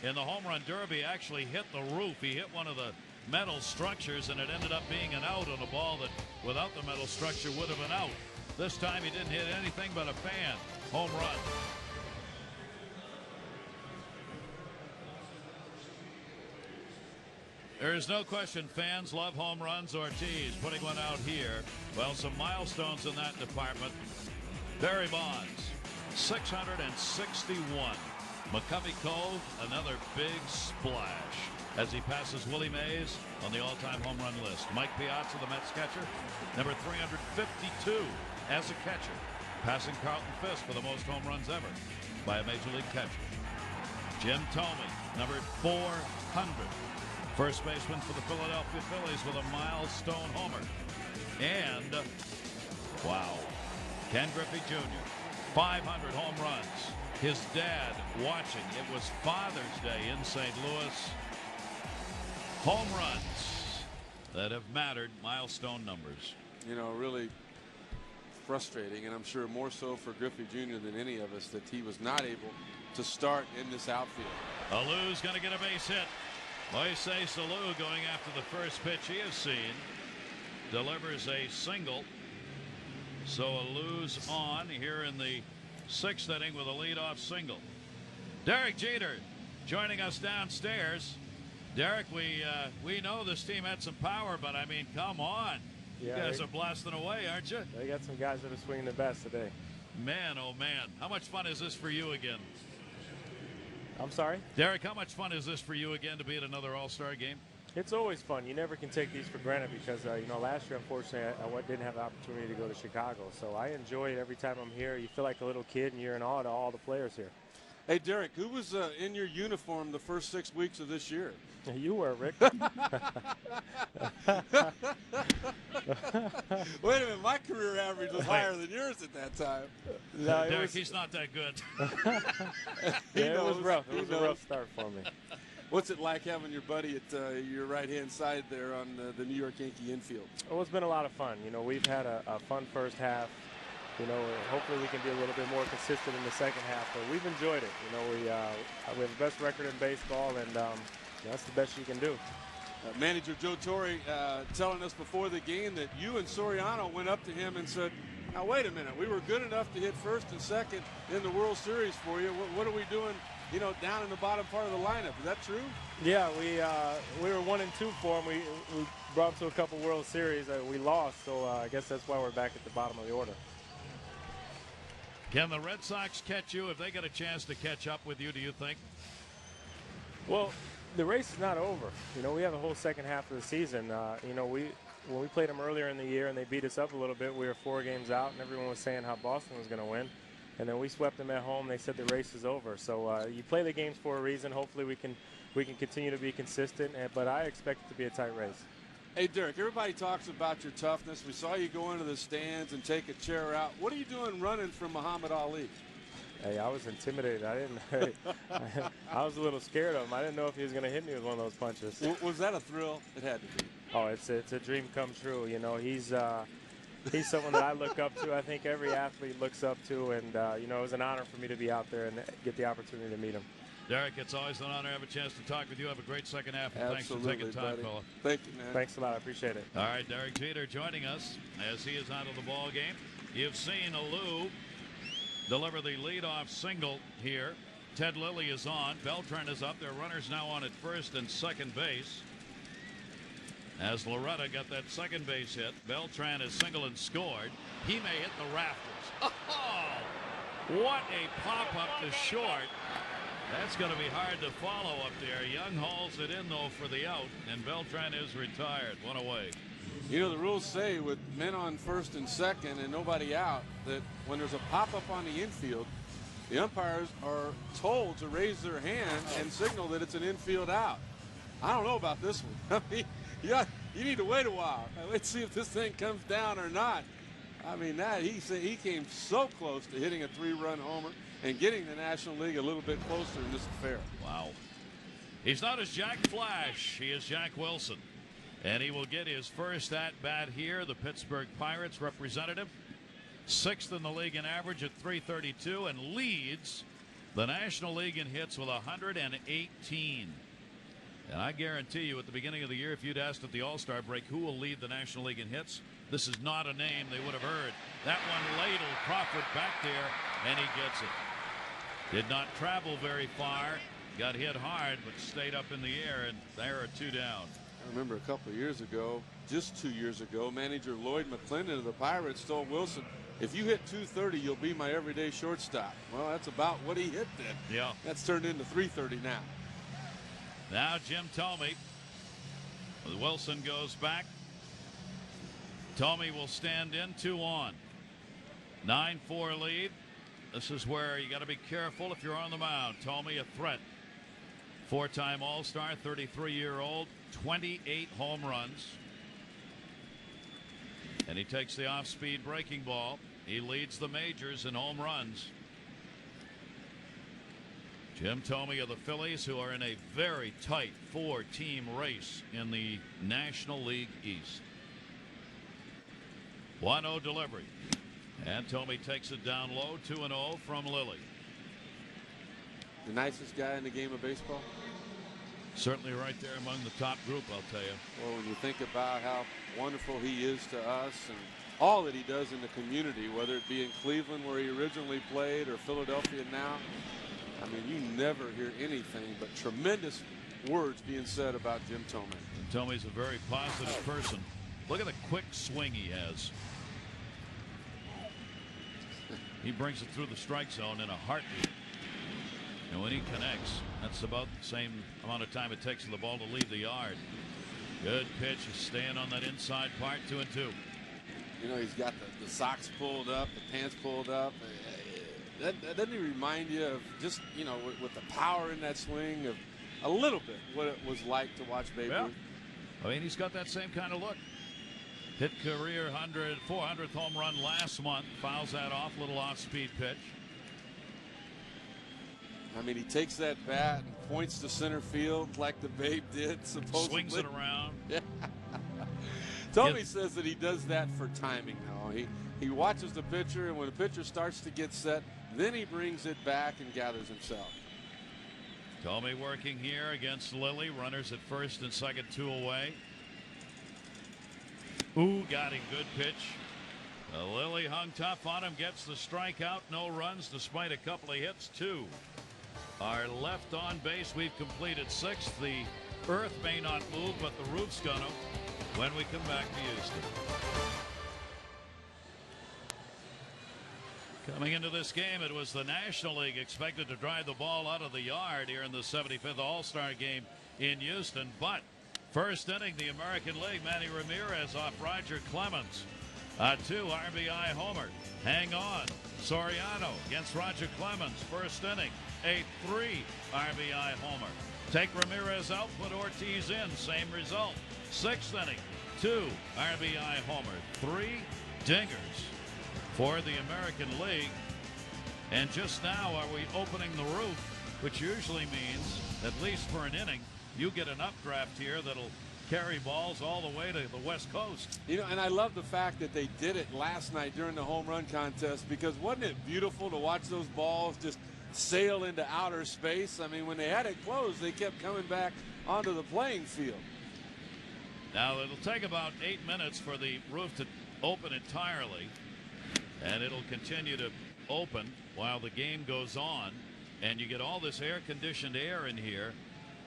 in the home run derby actually hit the roof. He hit one of the metal structures, and it ended up being an out on a ball that without the metal structure would have been out. This time he didn't hit anything but a fan. Home run. There is no question fans love home runs. Ortiz putting one out here. Well, some milestones in that department. Barry Bonds, 661. McCovey Cove, another big splash as he passes Willie Mays on the all-time home run list. Mike Piazza, the Mets catcher, number 352 as a catcher, passing Carlton Fisk for the most home runs ever by a major league catcher. Jim Thome, number 400. First baseman for the Philadelphia Phillies with a milestone homer. And, wow, Ken Griffey Jr., 500 home runs. His dad watching. It was Father's Day in St. Louis. Home runs that have mattered, milestone numbers. You know, really frustrating, and I'm sure more so for Griffey Jr. than any of us, that he was not able to start in this outfield. Alou's going to get a base hit. Moises Alou going after the first pitch he has seen. Delivers a single. So Alou's on here in the 6th inning with a leadoff single. Derek Jeter joining us downstairs. Derek, we know this team had some power, but I mean, come on. Yeah, you guys are blasting away, aren't you? They got some guys that are swinging the best today. Man, oh man. How much fun is this for you again? I'm sorry? Derek, how much fun is this for you again to be at another All-Star game? It's always fun. You never can take these for granted because, you know, last year, unfortunately, I didn't have the opportunity to go to Chicago. So I enjoy it every time I'm here. You feel like a little kid, and you're in awe to all the players here. Hey, Derek, who was in your uniform the first 6 weeks of this year? You were, Rick. Wait a minute, my career average was higher than yours at that time. No, Derek, he's not that good. It was rough. It was a rough start for me. What's it like having your buddy at your right-hand side there on the New York Yankee infield? Well, it's been a lot of fun. You know, we've had a fun first half. You know, hopefully we can be a little bit more consistent in the second half. But we've enjoyed it. You know, we have the best record in baseball, and that's the best you can do. Manager Joe Torre telling us before the game that you and Soriano went up to him and said, now wait a minute, we were good enough to hit first and second in the World Series for you. What are we doing, you know, down in the bottom part of the lineup? Is that true? Yeah, we were 1 and 2 for him. We brought him to a couple World Series. We lost, so I guess that's why we're back at the bottom of the order. Can the Red Sox catch you if they get a chance to catch up with you, do you think? Well, the race is not over. You know, we have the whole second half of the season. You know, when we played them earlier in the year and they beat us up a little bit, we were 4 games out, and everyone was saying how Boston was going to win. And then we swept them at home. They said the race is over. So you play the games for a reason. Hopefully we can continue to be consistent, but I expect it to be a tight race. Hey, Derek, everybody talks about your toughness. We saw you go into the stands and take a chair out. What are you doing running from Muhammad Ali? Hey, I was intimidated. I was a little scared of him. I didn't know if he was going to hit me with one of those punches. Was that a thrill? It had to be. Oh, it's a dream come true. You know, he's someone that I look up to. I think every athlete looks up to, and you know, it was an honor for me to be out there and get the opportunity to meet him. Derek, it's always an honor to have a chance to talk with you. Have a great second half, and thanks for taking time, buddy. fella. Thank you, man. Thanks a lot. I appreciate it. All right, Derek Jeter joining us as he is out of the ball game. You've seen Alou deliver the leadoff single here. Ted Lilly is on. Beltran is up. Their runners now on at first and second base. As Loretta got that second base hit, Beltran is single and scored. He may hit the rafters. Oh, what a pop-up to short. That's going to be hard to follow up there. Young hauls it in, though, for the out, and Beltran is retired. One away. You know, the rules say with men on first and second and nobody out that when there's a pop-up on the infield, the umpires are told to raise their hand and signal that it's an infield out. I don't know about this one. I mean, you need to wait a while. Let's see if this thing comes down or not. I mean, he came so close to hitting a 3-run homer and getting the National League a little bit closer in this affair. Wow. He's not as Jack Flash. He is Jack Wilson. And he will get his first at-bat here, the Pittsburgh Pirates representative. 6th in the league in average at .332 and leads the National League in hits with 118. And I guarantee you at the beginning of the year, if you'd asked at the All-Star break who will lead the National League in hits, this is not a name they would have heard. That one ladled Crawford back there, and he gets it. Did not travel very far, got hit hard, but stayed up in the air, and there are 2 down. I remember a couple of years ago, just 2 years ago, manager Lloyd McClendon of the Pirates told Wilson, if you hit .230, you'll be my everyday shortstop. Well, that's about what he hit then. Yeah. That's turned into .330 now. Now Jim Thome. Wilson goes back. Thome will stand in, 2 on. 9-4 lead. This is where you got to be careful if you're on the mound. Thome, a threat. 4-time All-Star, 33-year-old, 28 home runs. And he takes the off-speed breaking ball. He leads the majors in home runs. Jim Thome of the Phillies, who are in a very tight 4-team race in the National League East. 1-0 delivery. And Thome takes it down low, 2-0 from Lilly. The nicest guy in the game of baseball? Certainly right there among the top group, I'll tell you. Well, when you think about how wonderful he is to us and all that he does in the community, whether it be in Cleveland where he originally played or Philadelphia now, I mean, you never hear anything but tremendous words being said about Jim Thome. And Thome's a very positive person. Look at the quick swing he has. He brings it through the strike zone in a heartbeat. And when he connects, that's about the same amount of time it takes for the ball to leave the yard. Good pitch. He's staying on that inside part, 2-2. You know, he's got the socks pulled up, the pants pulled up. Doesn't he remind you of just, you know, with the power in that swing of a little bit what it was like to watch Babe Ruth? I mean, he's got that same kind of look. Hit career 400th home run last month. Fouls that off, little off-speed pitch. I mean, he takes that bat and points to center field like the Babe did, supposedly. Swings it around. Yeah. Tony says that he does that for timing now. He watches the pitcher, and when the pitcher starts to get set, then he brings it back and gathers himself. Tommy working here against Lilly. Runners at first and second, 2 away. Ooh, got him. Good pitch. Lilly hung tough on him, gets the strikeout. No runs despite a couple of hits. 2 are left on base. We've completed 6. The earth may not move, but the roof's gonna when we come back to Houston. Coming into this game, it was the National League expected to drive the ball out of the yard here in the 75th All-Star game in Houston. But first inning, the American League, Manny Ramirez off Roger Clemens. A 2 RBI homer. Hang on. Soriano against Roger Clemens. First inning, a 3 RBI homer. Take Ramirez out, put Ortiz in. Same result. 6th inning, 2 RBI homer. 3 dingers for the American League. And just now are we opening the roof, which usually means, at least for an inning, you get an updraft here that'll carry balls all the way to the West Coast. You know, and I love the fact that they did it last night during the home run contest, because wasn't it beautiful to watch those balls just sail into outer space? I mean, when they had it closed, they kept coming back onto the playing field. Now, it'll take about 8 minutes for the roof to open entirely, and it'll continue to open while the game goes on, and you get all this air-conditioned air in here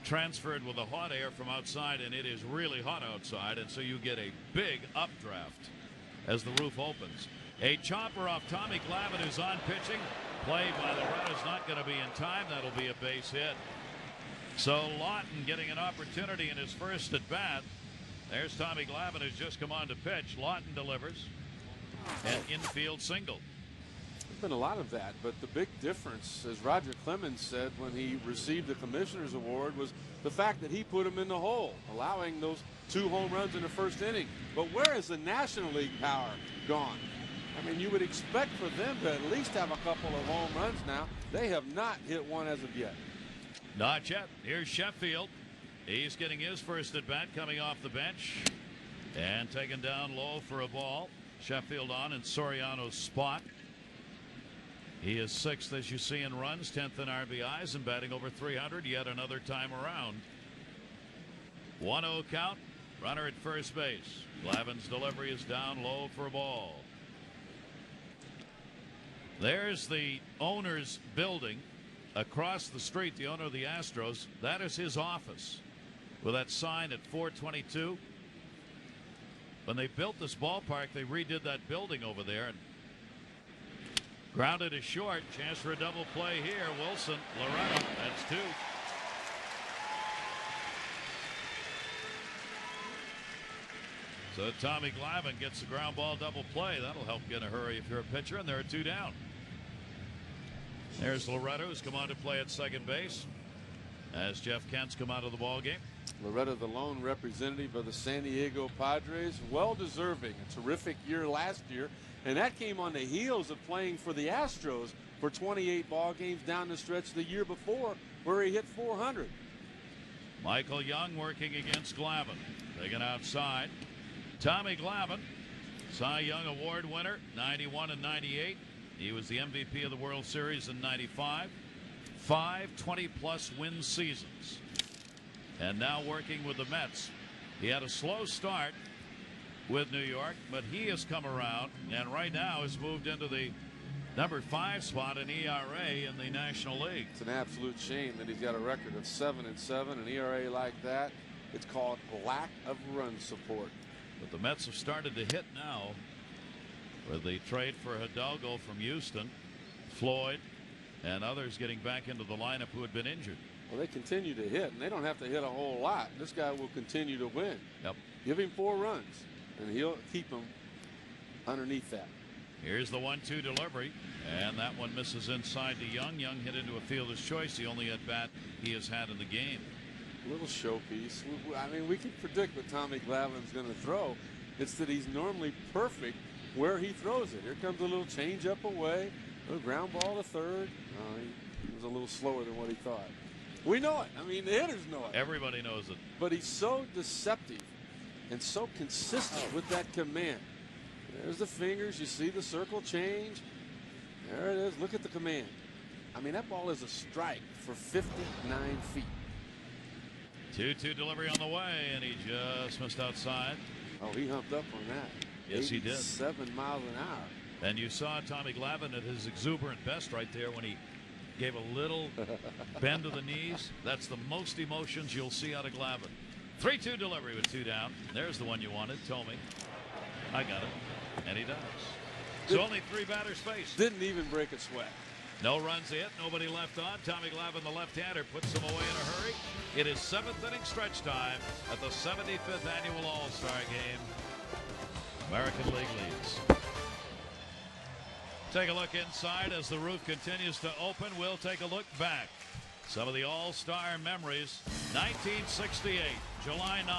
transferred with the hot air from outside, and it is really hot outside, and so you get a big updraft as the roof opens. A chopper off Tommy Glavine, who's on pitching. Play by the Red is not going to be in time. That'll be a base hit. So Lawton getting an opportunity in his first at bat. There's Tommy Glavine, who's just come on to pitch. Lawton delivers an infield single. Been a lot of that, but the big difference, as Roger Clemens said when he received the Commissioner's Award, was the fact that he put him in the hole, allowing those 2 home runs in the first inning. But where has the National League power gone? I mean, you would expect for them to at least have a couple of home runs now. They have not hit one as of yet. Not yet. Here's Sheffield. He's getting his first at bat coming off the bench and taken down low for a ball. Sheffield on in Soriano's spot. He is 6th, as you see, in runs, 10th in RBIs, and batting over 300 yet another time around. 1-0 count. Runner at first base. Glavine's delivery is down low for a ball. There's the owner's building across the street, the owner of the Astros. That is his office with that sign at 422. When they built this ballpark, they redid that building over there, and grounded is short. Chance for a double play here. Wilson, Loretta. That's 2. So Tommy Glavine gets the ground ball double play. That'll help get in a hurry if you're a pitcher, and there are 2 down. There's Loretta, who's come on to play at second base as Jeff Kent's come out of the ball game. Loretta, the lone representative of the San Diego Padres, well deserving. A terrific year last year. And that came on the heels of playing for the Astros for 28 ball games down the stretch the year before, where he hit 400. Michael Young working against Glavine. Taken outside. Tommy Glavine, Cy Young Award winner, 91 and 98. He was the MVP of the World Series in 95. 5 20-plus win seasons. And now working with the Mets. He had a slow start with New York, but he has come around and right now has moved into the number 5 spot in ERA in the National League. It's an absolute shame that he's got a record of 7-7, an ERA like that. It's called lack of run support. But the Mets have started to hit now with the trade for Hidalgo from Houston, Floyd, and others getting back into the lineup who had been injured. Well, they continue to hit, and they don't have to hit a whole lot. This guy will continue to win. Yep. Give him 4 runs, and he'll keep them underneath that. Here's the 1-2 delivery, and that one misses inside to Young. Young hit into a fielder's choice, the only at bat he has had in the game. A little showpiece. I mean, we can predict what Tommy Glavine's going to throw. It's that he's normally perfect where he throws it. Here comes a little change up away, a little ground ball to third. He was a little slower than what he thought. We know it. I mean, the hitters know it. Everybody knows it. But he's so deceptive. and so consistent with that command. There's the fingers. You see the circle change. There it is. Look at the command. I mean, that ball is a strike for 59 feet. 2-2 delivery on the way, and he just missed outside. Oh, he humped up on that. Yes, he did. 7 miles an hour. And you saw Tommy Glavine at his exuberant best right there when he gave a little bend to the knees. That's the most emotions you'll see out of Glavine. 3-2 delivery with 2 down. There's the one you wanted. Told me. I got it. And he does. So only 3 batters faced. Didn't even break a sweat. No runs hit. Nobody left on. Tommy Glavine, the left-hander, puts them away in a hurry. It is 7th inning stretch time at the 75th annual All-Star Game. American League leads. Take a look inside as the roof continues to open. We'll take a look back. Some of the All-Star memories. 1968, July 9.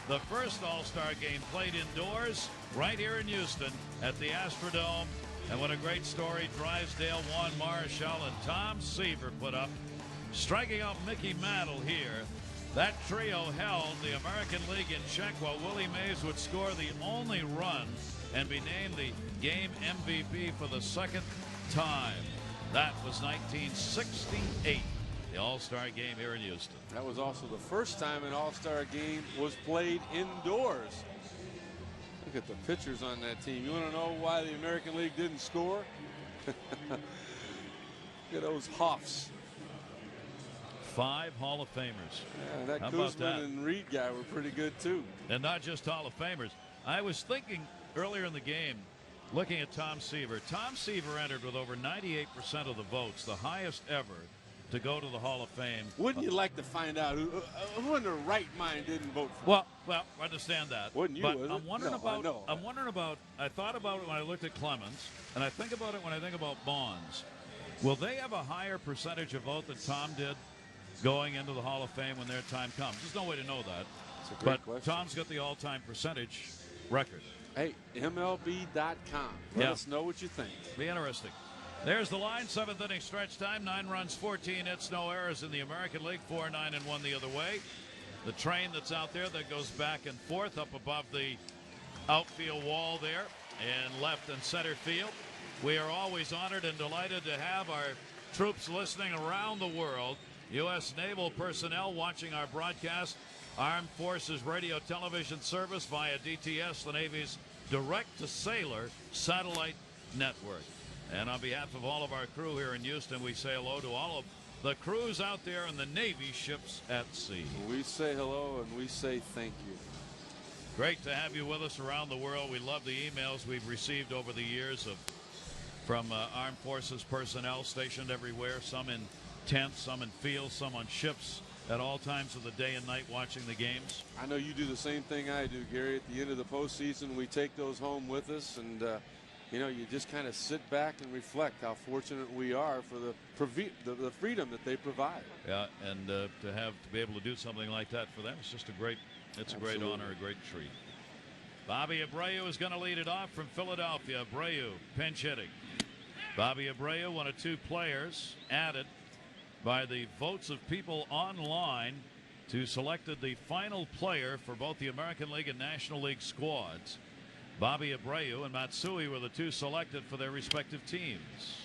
The first All-Star Game played indoors right here in Houston at the Astrodome. And what a great story Drysdale, Juan Marichal, and Tom Seaver put up. Striking out Mickey Mantle here. That trio held the American League in check while Willie Mays would score the only run and be named the game MVP for the second time. That was 1968, the All-Star Game here in Houston. That was also the first time an All-Star Game was played indoors. Look at the pitchers on that team. You want to know why the American League didn't score? Look at those Hoffs. 5 Hall of Famers. Yeah, that Kuzman and Reed guy were pretty good too. And not just Hall of Famers. I was thinking earlier in the game, looking at Tom Seaver. Tom Seaver entered with over 98% of the votes, the highest ever to go to the Hall of Fame. Wouldn't you like to find out who in their right mind didn't vote for him? Well, I understand that. Wouldn't you? But Would I'm wondering no, about. I thought about it when I looked at Clemens, and I think about it when I think about Bonds. Will they have a higher percentage of vote than Tom did going into the Hall of Fame when their time comes? There's no way to know that. That's a great question. Tom's got the all-time percentage record. Hey, MLB.com. Let us know what you think. Be interesting. There's the line. 7th inning stretch time. 9 runs, 14 hits, no errors in the American League. 4-9 and 1 the other way. The train that's out there that goes back and forth up above the outfield wall there in left and center field. We are always honored and delighted to have our troops listening around the world. U.S. Naval personnel watching our broadcast. Armed Forces Radio Television Service via DTS, the Navy's direct-to-sailor satellite network. And on behalf of all of our crew here in Houston, we say hello to all of the crews out there in the Navy ships at sea. We say hello and we say thank you. Great to have you with us around the world. We love the emails we've received over the years from Armed Forces personnel stationed everywhere, some in tents, some in fields, some on ships at all times of the day and night watching the games. I know you do the same thing I do, Gary. At the end of the postseason, we take those home with us, and you know, you just kind of sit back and reflect how fortunate we are for the freedom that they provide. Yeah, and to be able to do something like that for them, it's just a great honor, a great treat. Bobby Abreu is going to lead it off from Philadelphia. Abreu pinch hitting. Bobby Abreu, one of 2 players added by the votes of people online to selected the final player for both the American League and National League squads. Bobby Abreu and Matsui were the 2 selected for their respective teams.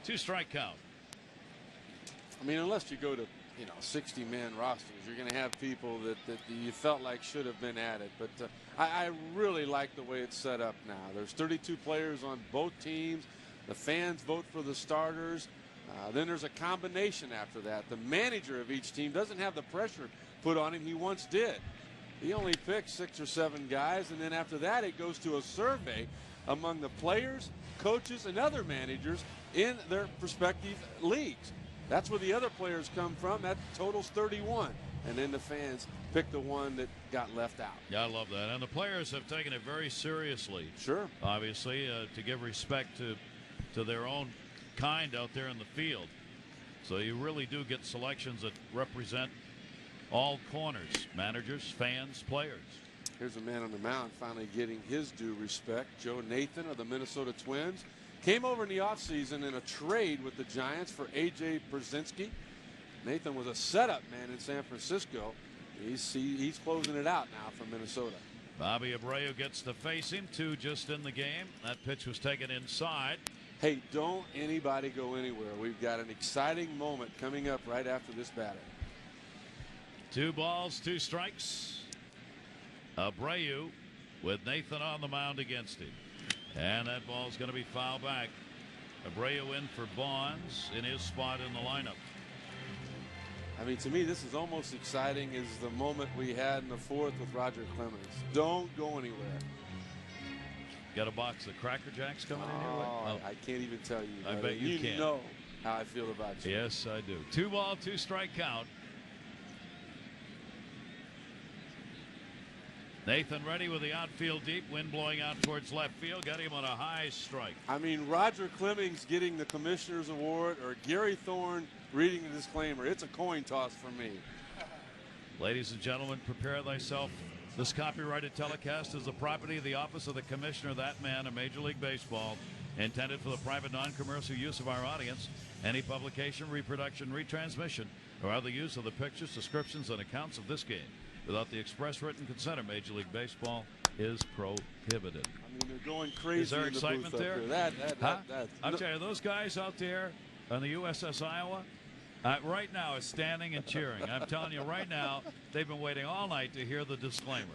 2 strike count. I mean, unless you go to 60-man rosters, you're going to have people that you felt like should have been added. But I really like the way it's set up now. There's 32 players on both teams. The fans vote for the starters. Then there's a combination after that. The manager of each team doesn't have the pressure put on him he once did. He only picks 6 or 7 guys, and then after that it goes to a survey among the players, coaches, and other managers in their respective leagues. That's where the other players come from. That totals 31. And then the fans pick the one that got left out. Yeah, I love that. And the players have taken it very seriously. Sure. Obviously, to give respect to their own kind out there in the field. So you really do get selections that represent all corners, managers, fans, players. Here's a man on the mound finally getting his due respect. Joe Nathan of the Minnesota Twins came over in the offseason in a trade with the Giants for A.J. Pierzynski. Nathan was a setup man in San Francisco. He's closing it out now for Minnesota. Bobby Abreu gets to face him. 2 just in the game. That pitch was taken inside. Hey, don't anybody go anywhere. We've got an exciting moment coming up right after this batter. 2 balls, 2 strikes. Abreu with Nathan on the mound against him. And that ball's going to be fouled back. Abreu in for Bonds in his spot in the lineup. I mean, to me, this is almost exciting as the moment we had in the 4th with Roger Clemens. Don't go anywhere. Got a box of Cracker Jacks coming in here? Oh, I can't even tell you. I bet you can. You know how I feel about you. Yes, I do. 2 ball, 2 strike count. Nathan ready with the outfield deep. Wind blowing out towards left field. Got him on a high strike. I mean, Roger Clemens getting the Commissioner's Award or Gary Thorne reading the disclaimer. It's a coin toss for me. Ladies and gentlemen, prepare thyself. This copyrighted telecast is the property of the office of the Commissioner, that man of Major League Baseball, intended for the private non-commercial use of our audience. Any publication, reproduction, retransmission, or other use of the pictures, descriptions, and accounts of this game without the express written consent of Major League Baseball is prohibited. I mean, they're going crazy. Is there in the excitement booth there? That. I'll tell you, those guys out there on the USS Iowa, right now is standing and cheering. I'm telling you right now, they've been waiting all night to hear the disclaimer.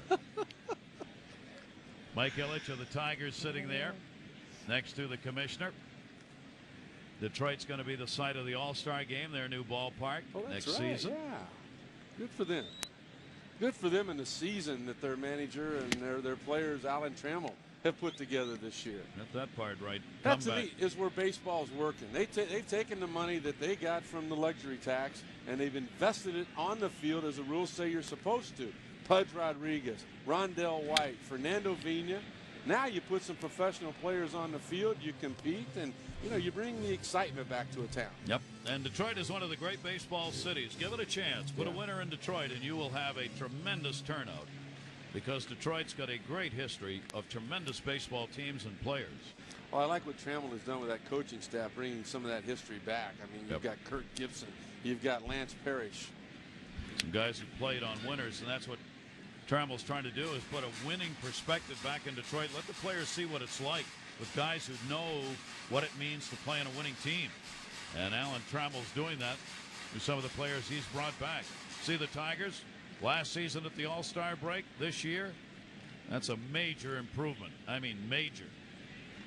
Mike Ilitch of the Tigers sitting there next to the Commissioner. Detroit's going to be the site of the All-Star game, their new ballpark next season. Yeah, good for them. Good for them in the season that their manager and their players, Alan Trammell, have put together this year. Got that part right. That to me is where baseball's working. They've taken the money that they got from the luxury tax and they've invested it on the field as the rules say you're supposed to. Pudge Rodriguez, Rondell White, Fernando Vina. Now you put some professional players on the field, you compete, and you bring the excitement back to a town. Yep. And Detroit is one of the great baseball cities. Give it a chance. Put a winner in Detroit and you will have a tremendous turnout, because Detroit's got a great history of tremendous baseball teams and players. Well, I like what Trammell has done with that coaching staff, bringing some of that history back. I mean, you've got Kurt Gibson, you've got Lance Parrish. Some guys who played on winners, and that's what Trammell's trying to do, is put a winning perspective back in Detroit. Let the players see what it's like with guys who know what it means to play on a winning team. And Alan Trammell's doing that with some of the players he's brought back. See the Tigers last season at the All-Star break, this year, that's a major improvement. I mean, major.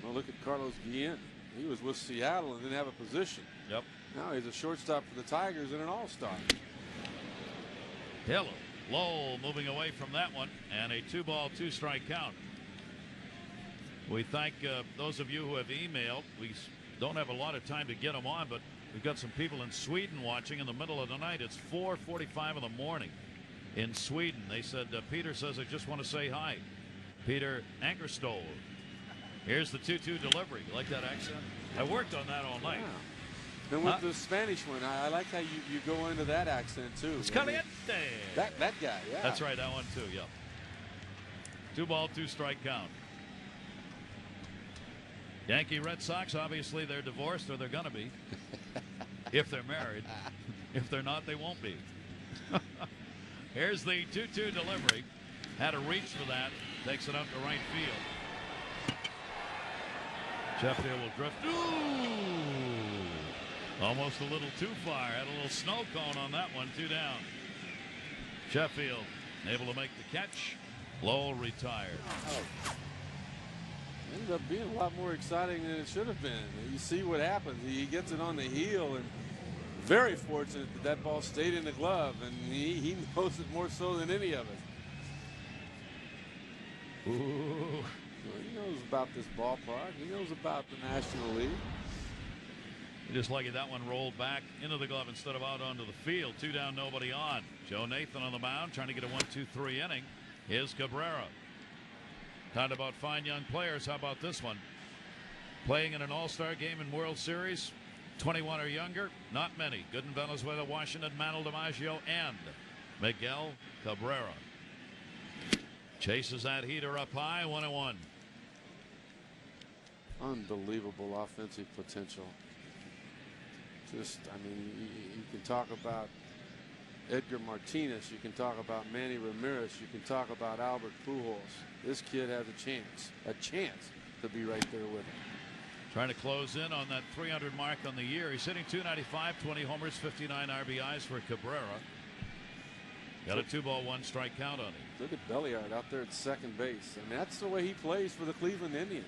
Well, look at Carlos Guillen. He was with Seattle and didn't have a position. Yep. Now he's a shortstop for the Tigers and an all-star. Hello. Lowell moving away from that one, and a 2-ball, 2-strike count. We thank those of you who have emailed. We don't have a lot of time to get them on, but we've got some people in Sweden watching in the middle of the night. It's 4:45 in the morning in Sweden. They said, Peter says, I just want to say hi. Peter Ankerstol. Here's the 2-2 delivery. You like that accent? I worked on that all night. Wow. And with the Spanish one, I like how you go into that accent too. It's caliente. That guy, yeah. That's right, that one too, yeah. 2-ball, 2-strike count. Yankee Red Sox, obviously they're divorced, or they're going to be. If they're married. If they're not, they won't be. Here's the 2-2 delivery. Had to reach for that. Takes it up to right field. Sheffield will drift. Ooh! Almost a little too far. Had a little snow cone on that one. 2 down. Sheffield able to make the catch. Lowell retired. Ended up being a lot more exciting than it should have been. You see what happens. He gets it on the heel, and very fortunate that ball stayed in the glove, and he knows it more so than any of us. Ooh. He knows about this ballpark. He knows about the National League. Just lucky that one rolled back into the glove instead of out onto the field. 2 down, nobody on. Joe Nathan on the mound trying to get a 1-2-3 inning. Here's Cabrera. Talking about fine young players. How about this one? Playing in an all-star game in World Series. 21 or younger. Not many. Good in Venezuela, Washington, Manuel DiMaggio, and Miguel Cabrera. Chases that heater up high. 1-1. Unbelievable offensive potential. Just, I mean, you can talk about Edgar Martinez. You can talk about Manny Ramirez. You can talk about Albert Pujols. This kid has a chance to be right there with him. Trying to close in on that 300 mark on the year. He's hitting .295, 20 homers, 59 RBIs for Cabrera. Got a 2-ball, 1-strike count on him. Look at Belliard out there at second base. I mean, that's the way he plays for the Cleveland Indians.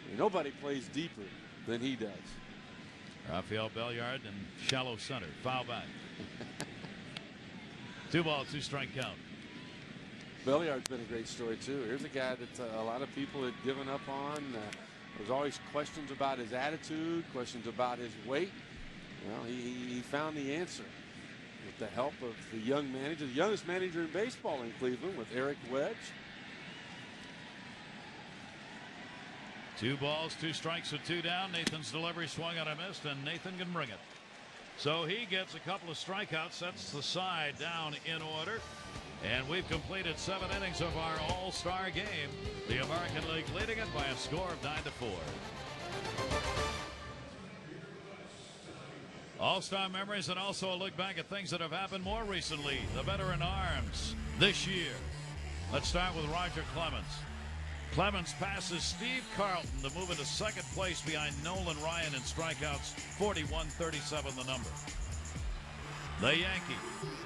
I mean, nobody plays deeper than he does. Rafael Belliard in shallow center. Foul back. 2-ball, 2-strike count. Belliard's been a great story, too. Here's a guy that a lot of people had given up on. There's always questions about his attitude, questions about his weight. Well, he found the answer with the help of the young manager, the youngest manager in baseball in Cleveland, with Eric Wedge. 2 balls, 2 strikes with 2 down. Nathan's delivery swung on a miss, and Nathan can bring it. So he gets a couple of strikeouts, sets the side down in order. And we've completed 7 innings of our all-star game. The American League leading it by a score of 9-4. All-star memories and also a look back at things that have happened more recently. The veteran arms this year. Let's start with Roger Clemens. Clemens passes Steve Carlton to move into second place behind Nolan Ryan in strikeouts. 41-37 the number. The Yankee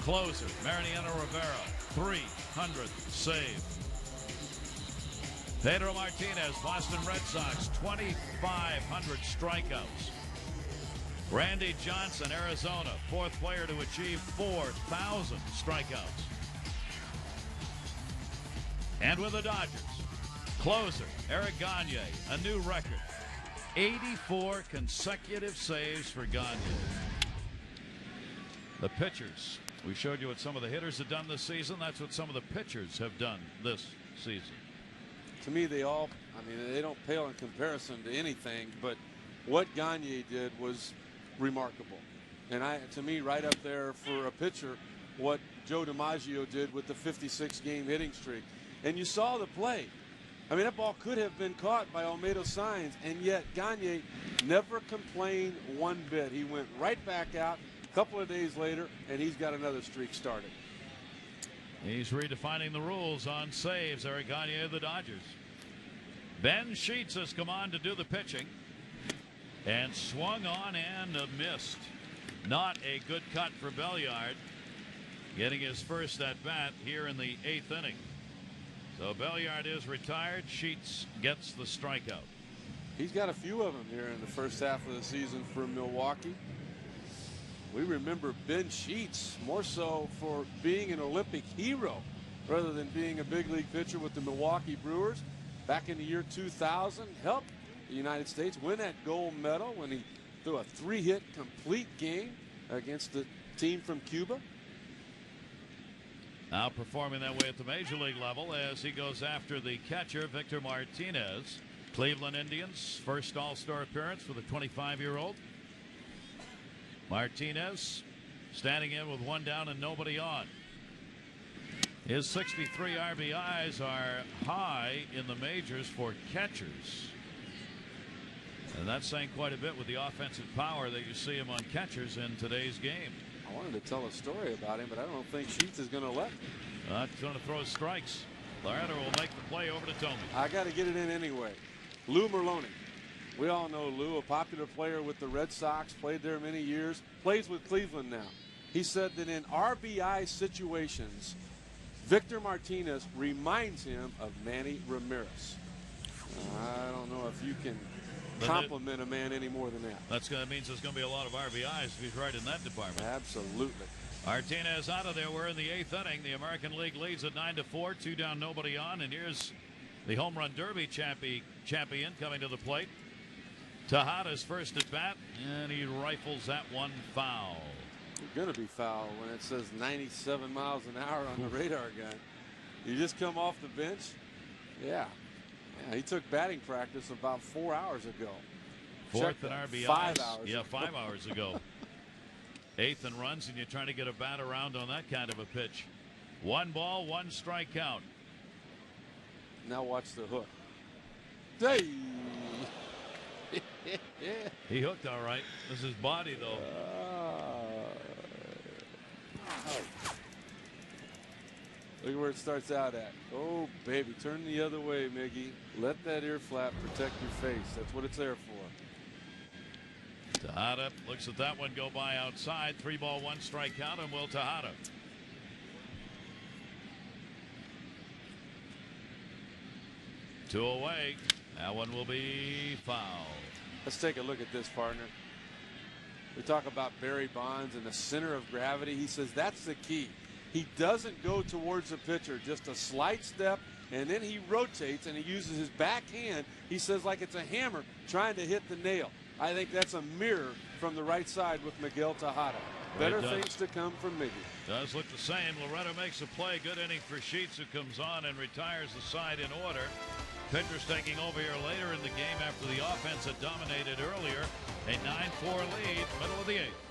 closer, Mariano Rivera, 300 save. Pedro Martinez, Boston Red Sox, 2,500 strikeouts. Randy Johnson, Arizona, 4th player to achieve 4,000 strikeouts. And with the Dodgers, closer, Eric Gagne, a new record. 84 consecutive saves for Gagne. The pitchers. We showed you what some of the hitters have done this season. That's what some of the pitchers have done this season. To me, they don't pale in comparison to anything, but what Gagne did was remarkable. And to me, right up there for a pitcher, what Joe DiMaggio did with the 56-game hitting streak. And you saw the play. I mean, that ball could have been caught by Olmedo Saenz, and yet Gagne never complained one bit. He went right back out a couple of days later, and he's got another streak started. He's redefining the rules on saves. Eric Gagne of the Dodgers. Ben Sheets has come on to do the pitching and swung on and missed. Not a good cut for Belliard, getting his first at bat here in the 8th inning. So Belliard is retired. Sheets gets the strikeout. He's got a few of them here in the first half of the season for Milwaukee. We remember Ben Sheets more so for being an Olympic hero rather than being a big league pitcher with the Milwaukee Brewers. Back in the year 2000, helped the United States win that gold medal when he threw a 3-hit complete game against the team from Cuba. Now performing that way at the major league level as he goes after the catcher, Victor Martinez. Cleveland Indians, first All-Star appearance for the 25-year-old. Martinez standing in with 1 down and nobody on. His 63 RBIs are high in the majors for catchers. And that's saying quite a bit with the offensive power that you see him on catchers in today's game. I wanted to tell a story about him, but I don't think Sheets is going to let me. He's going to throw strikes. Larder will make the play over to Tomey. I got to get it in anyway. Lou Merlone. We all know Lou, a popular player with the Red Sox, played there many years, plays with Cleveland now. He said that in RBI situations, Victor Martinez reminds him of Manny Ramirez. I don't know if you can compliment a man any more than that. That means there's going to be a lot of RBIs if he's right in that department. Absolutely. Martinez out of there. We're in the 8th inning. The American League leads at 9-4, 2 down, nobody on. And here's the Home Run Derby champion coming to the plate. Tejada's first at bat, and he rifles that one foul. You're going to be foul when it says 97 miles an hour on the radar gun. You just come off the bench? Yeah. He took batting practice about 4 hours ago. 4th in RBIs. 5 hours. Yeah, 5 hours ago. 8th in runs, and you're trying to get a bat around on that kind of a pitch. 1 ball, 1 strike count. Now watch the hook. Hey! He hooked all right. This is his body, though. Look at where it starts out at. Oh, baby, turn the other way, Miggy. Let that ear flap protect your face. That's what it's there for. Tejada looks at that one go by outside. 3-ball, 1 strike count, and Will Tejada. Two away. That one will be foul. Let's take a look at this, partner. We talk about Barry Bonds and the center of gravity. He says that's the key. He doesn't go towards the pitcher, just a slight step, and then he rotates and he uses his backhand, he says, like it's a hammer trying to hit the nail. I think that's a mirror from the right side with Miguel Tejada. Better things to come from Miggy. Does look the same. Loretto makes a play. Good inning for Sheets, who comes on and retires the side in order. Pitchers taking over here later in the game after the offense had dominated earlier. A 9-4 lead, middle of the 8th.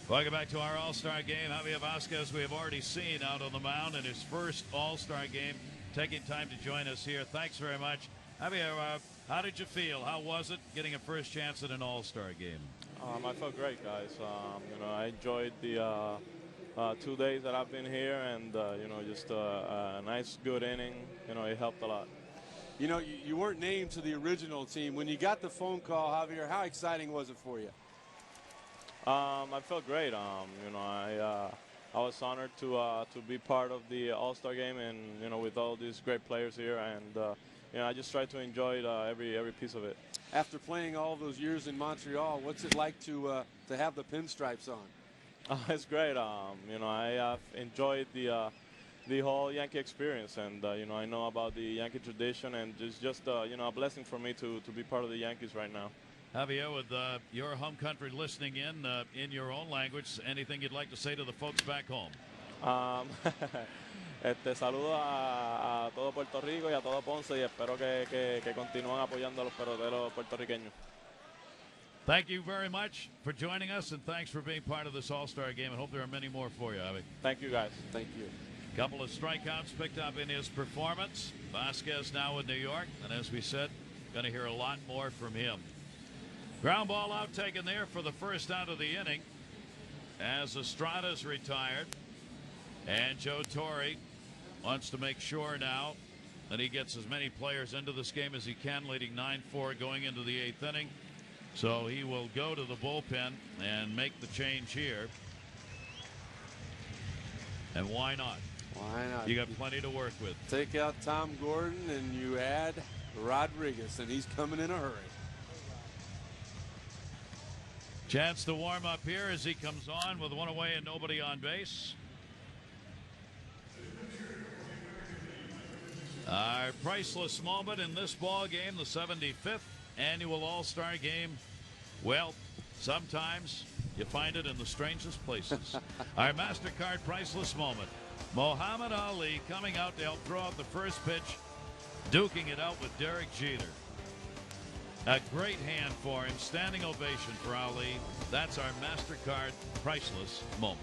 Welcome back to our All-Star game. Javier Vasquez, we have already seen out on the mound in his first All-Star game, taking time to join us here. Thanks very much. Javier, how did you feel? How was it getting a first chance at an All-Star game? I felt great, guys. I enjoyed the 2 days that I've been here, and just a nice, good inning. It helped a lot. You weren't named to the original team. When you got the phone call, Javier, how exciting was it for you? I felt great. I was honored to be part of the All-Star game, and with all these great players here, and I just tried to enjoy every piece of it. After playing all those years in Montreal, what's it like to have the pinstripes on? It's great. I enjoyed the whole Yankee experience, and I know about the Yankee tradition, and it's just a blessing for me to be part of the Yankees right now. Javier, with your home country listening in your own language, anything you'd like to say to the folks back home? Saludo a todo Puerto Rico y a todo Ponce, y espero que continúen apoyando a los peloteros puertorriqueños. Thank you very much for joining us, and thanks for being part of this All-Star game. I hope there are many more for you, Javi. Thank you, guys. Thank you. Couple of strikeouts picked up in his performance. Vasquez now in New York, and as we said, going to hear a lot more from him. Ground ball out taken there for the first out of the inning as Estrada's retired, and Joe Torre wants to make sure now that he gets as many players into this game as he can, leading 9-4 going into the 8th inning. So he will go to the bullpen and make the change here. And why not? Why not? You got plenty to work with. Take out Tom Gordon and you add Rodriguez, and he's coming in a hurry. Chance to warm up here as he comes on with one away and nobody on base. Our priceless moment in this ball game, the 75th annual All-Star game. Well, sometimes you find it in the strangest places. Our MasterCard priceless moment. Muhammad Ali coming out to help throw out the first pitch, duking it out with Derek Jeter. A great hand for him. Standing ovation for Ali. That's our MasterCard priceless moment.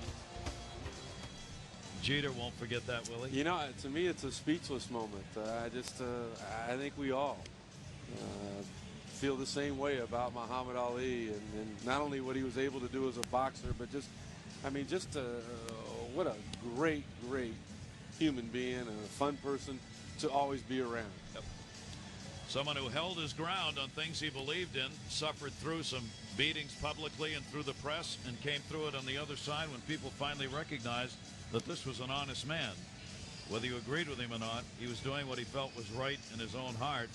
Jeter won't forget that, will he? To me, it's a speechless moment. I think we all feel the same way about Muhammad Ali, and not only what he was able to do as a boxer, but what a great human being and a fun person to always be around. Yep. Someone who held his ground on things he believed in, suffered through some beatings publicly and through the press, and came through it on the other side when people finally recognized that this was an honest man. Whether you agreed with him or not, he was doing what he felt was right in his own heart,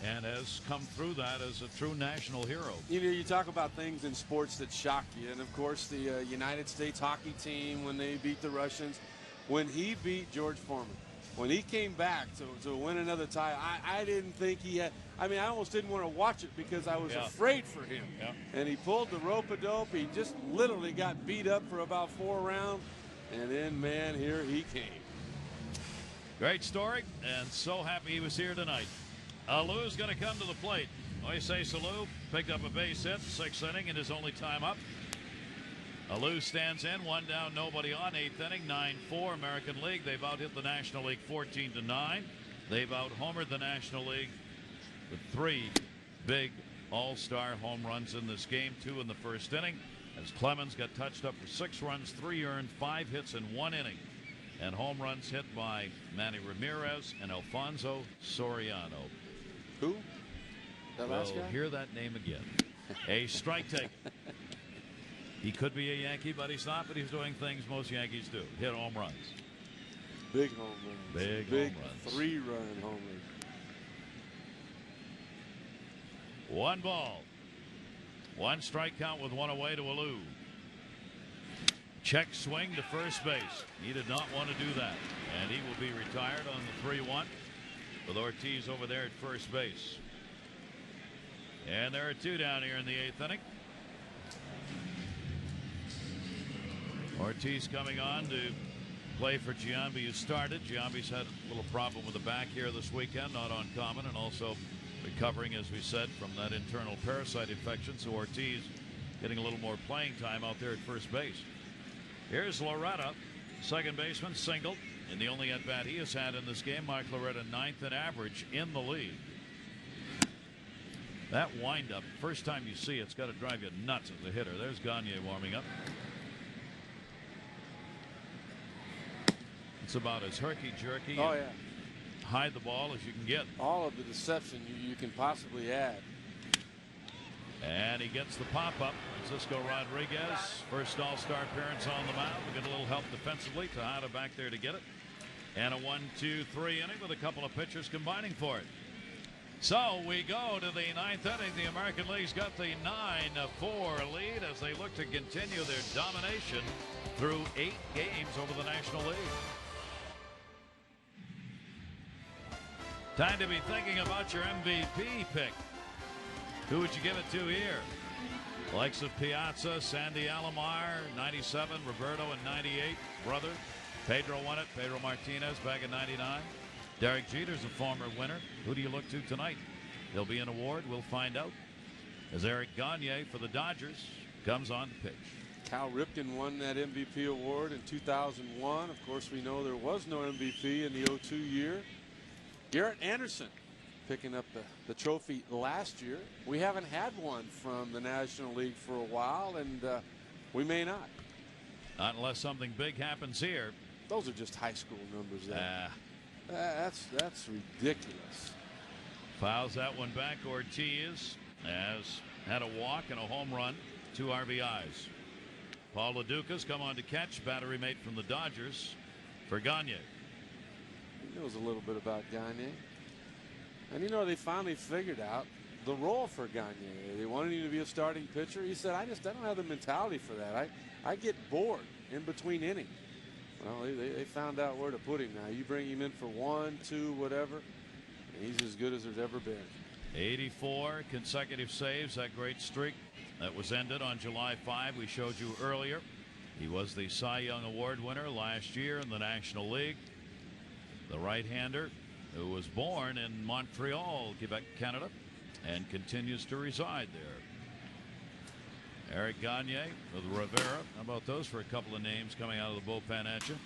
and has come through that as a true national hero. You talk about things in sports that shock you, and of course the United States hockey team, when they beat the Russians, when he beat George Foreman, when he came back to win another tie, I didn't think he had. I almost didn't want to watch it because I was afraid for him. Yeah. And he pulled the rope-a-dope. He just literally got beat up for about 4 rounds. And then, man, here he came. Great story, and so happy he was here tonight. Alou's going to come to the plate. Moises Alou picked up a base hit, 6th inning, and his only time up. Alou stands in, 1 down, nobody on, 8th inning, 9-4 American League. They've out-hit the National League 14-9. They've out-homered the National League with 3 big all-star home runs in this game, 2 in the first inning, as Clemens got touched up for 6 runs, 3 earned, 5 hits in 1 inning. and home runs hit by Manny Ramirez and Alfonso Soriano. Who? That last We'll guy? hear that name again. A strike taken. He could be a Yankee, but he's not. But he's doing things most Yankees do: hit home runs. Big home runs. Big home runs. 3-run homers. 1 ball. 1 strike count with 1 away to Alou. Check swing to first base. He did not want to do that. And he will be retired on the 3-1 with Ortiz over there at first base. And there are 2 down here in the 8th inning. Ortiz coming on to play for Giambi, who started. Giambi's had a little problem with the back here this weekend, not uncommon, and also recovering, as we said, from that internal parasite infection. So Ortiz getting a little more playing time out there at first base. Here's Loretta, second baseman, singled in the only at bat he has had in this game. Mike Loretta, 9th in average in the league. That windup, first time you see it's got to drive you nuts as a hitter. There's Gagne warming up. It's about as herky-jerky. Oh, yeah. Hide the ball as you can get. All of the deception you can possibly add. And he gets the pop-up. Francisco Rodriguez, first All-Star appearance on the mound. We get a little help defensively. Tejada back there to get it. And a 1-2-3 inning with a couple of pitchers combining for it. So we go to the 9th inning. The American League's got the 9-4 lead as they look to continue their domination through 8 games over the National League. Time to be thinking about your MVP pick. Who would you give it to here? Likes of Piazza, Sandy Alomar, 97, Roberto in 98, brother. Pedro won it, Pedro Martinez back in 99. Derek Jeter's a former winner. Who do you look to tonight? There'll be an award, we'll find out, as Eric Gagne for the Dodgers comes on to pitch. Cal Ripken won that MVP award in 2001. Of course, we know there was no MVP in the 02 year. Garrett Anderson picking up the trophy last year. We haven't had one from the National League for a while, and we may not. Not unless something big happens here. Those are just high school numbers there. That's ridiculous. Fouls that one back. Ortiz has had a walk and a home run, 2 RBIs. Paul LaDuca's come on to catch, battery mate from the Dodgers for Gagne. He knows a little bit about Gagne. And you know, they finally figured out the role for Gagne. They wanted him to be a starting pitcher. He said, I don't have the mentality for that. I get bored in between innings. Well, they found out where to put him now. You bring him in for 1, 2, whatever, and he's as good as there's ever been. 84 consecutive saves, that great streak that was ended on July 5. We showed you earlier. He was the Cy Young Award winner last year in the National League. The right-hander who was born in Montreal, Quebec, Canada, and continues to reside there. Eric Gagne with Rivera. How about those for a couple of names coming out of the bullpen at you?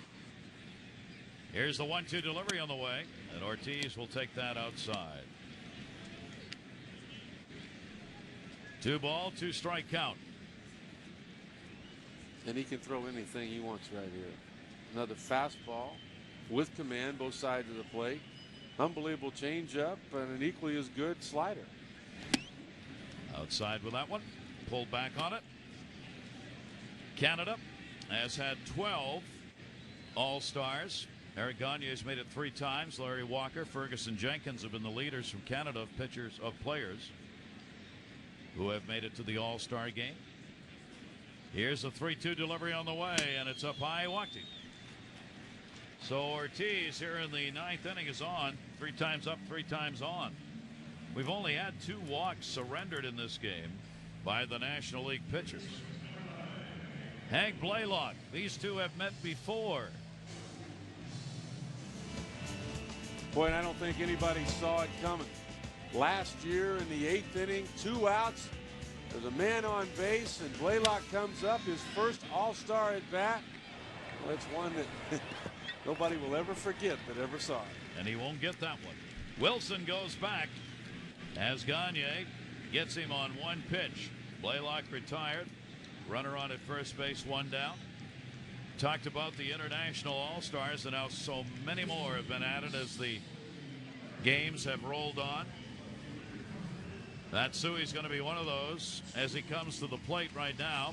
Here's the 1-2 delivery on the way, and Ortiz will take that outside. 2 ball, 2 strike count. And he can throw anything he wants right here. Another fastball with command, both sides of the plate. Unbelievable changeup and an equally as good slider. Outside with that one. Pulled back on it. Canada has had 12 All-Stars. Eric Gagne has made it 3 times. Larry Walker, Ferguson Jenkins have been the leaders from Canada of players who have made it to the All-Star game. Here's a 3-2 delivery on the way, and it's up high, walked him. So Ortiz here in the 9th inning is on. 3 times up, 3 times on. We've only had 2 walks surrendered in this game by the National League pitchers. Hank Blaylock, these 2 have met before. Boy, and I don't think anybody saw it coming. Last year in the 8th inning, 2 outs. There's a man on base, and Blaylock comes up, his first All-Star at bat. Well, it's one that nobody will ever forget that ever saw it. And he won't get that one. Wilson goes back as Gagne gets him on 1 pitch. Blaylock retired. Runner on at first base, 1 down. talked about the international all-stars, and now so many more have been added as the games have rolled on. Matsui's going to be one of those as he comes to the plate right now.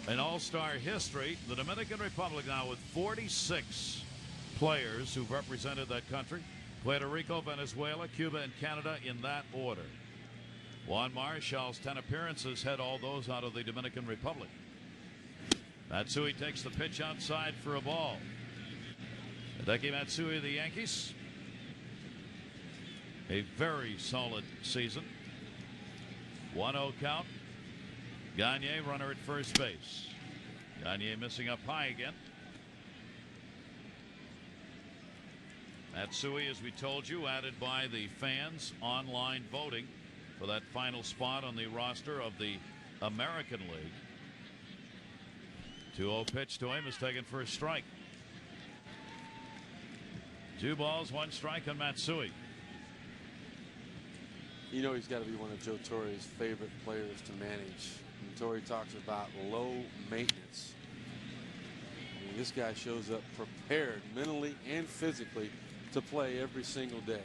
In all-star history, the Dominican Republic now with 46 players who've represented that country. Puerto Rico, Venezuela, Cuba, and Canada in that order. Juan Marshall's 10 appearances head all those out of the Dominican Republic. Matsui takes the pitch outside for a ball. Hideki Matsui of the Yankees. A very solid season. 1-0 count. Gagne, runner at first base. Gagne missing up high again. Matsui, as we told you, added by the fans online voting for that final spot on the roster of the American League. 2-0 pitch to him is taken for a strike. 2 balls, 1 strike on Matsui. You know he's got to be one of Joe Torre's favorite players to manage. And Torre talks about low maintenance. I mean, this guy shows up prepared mentally and physically to play every single day.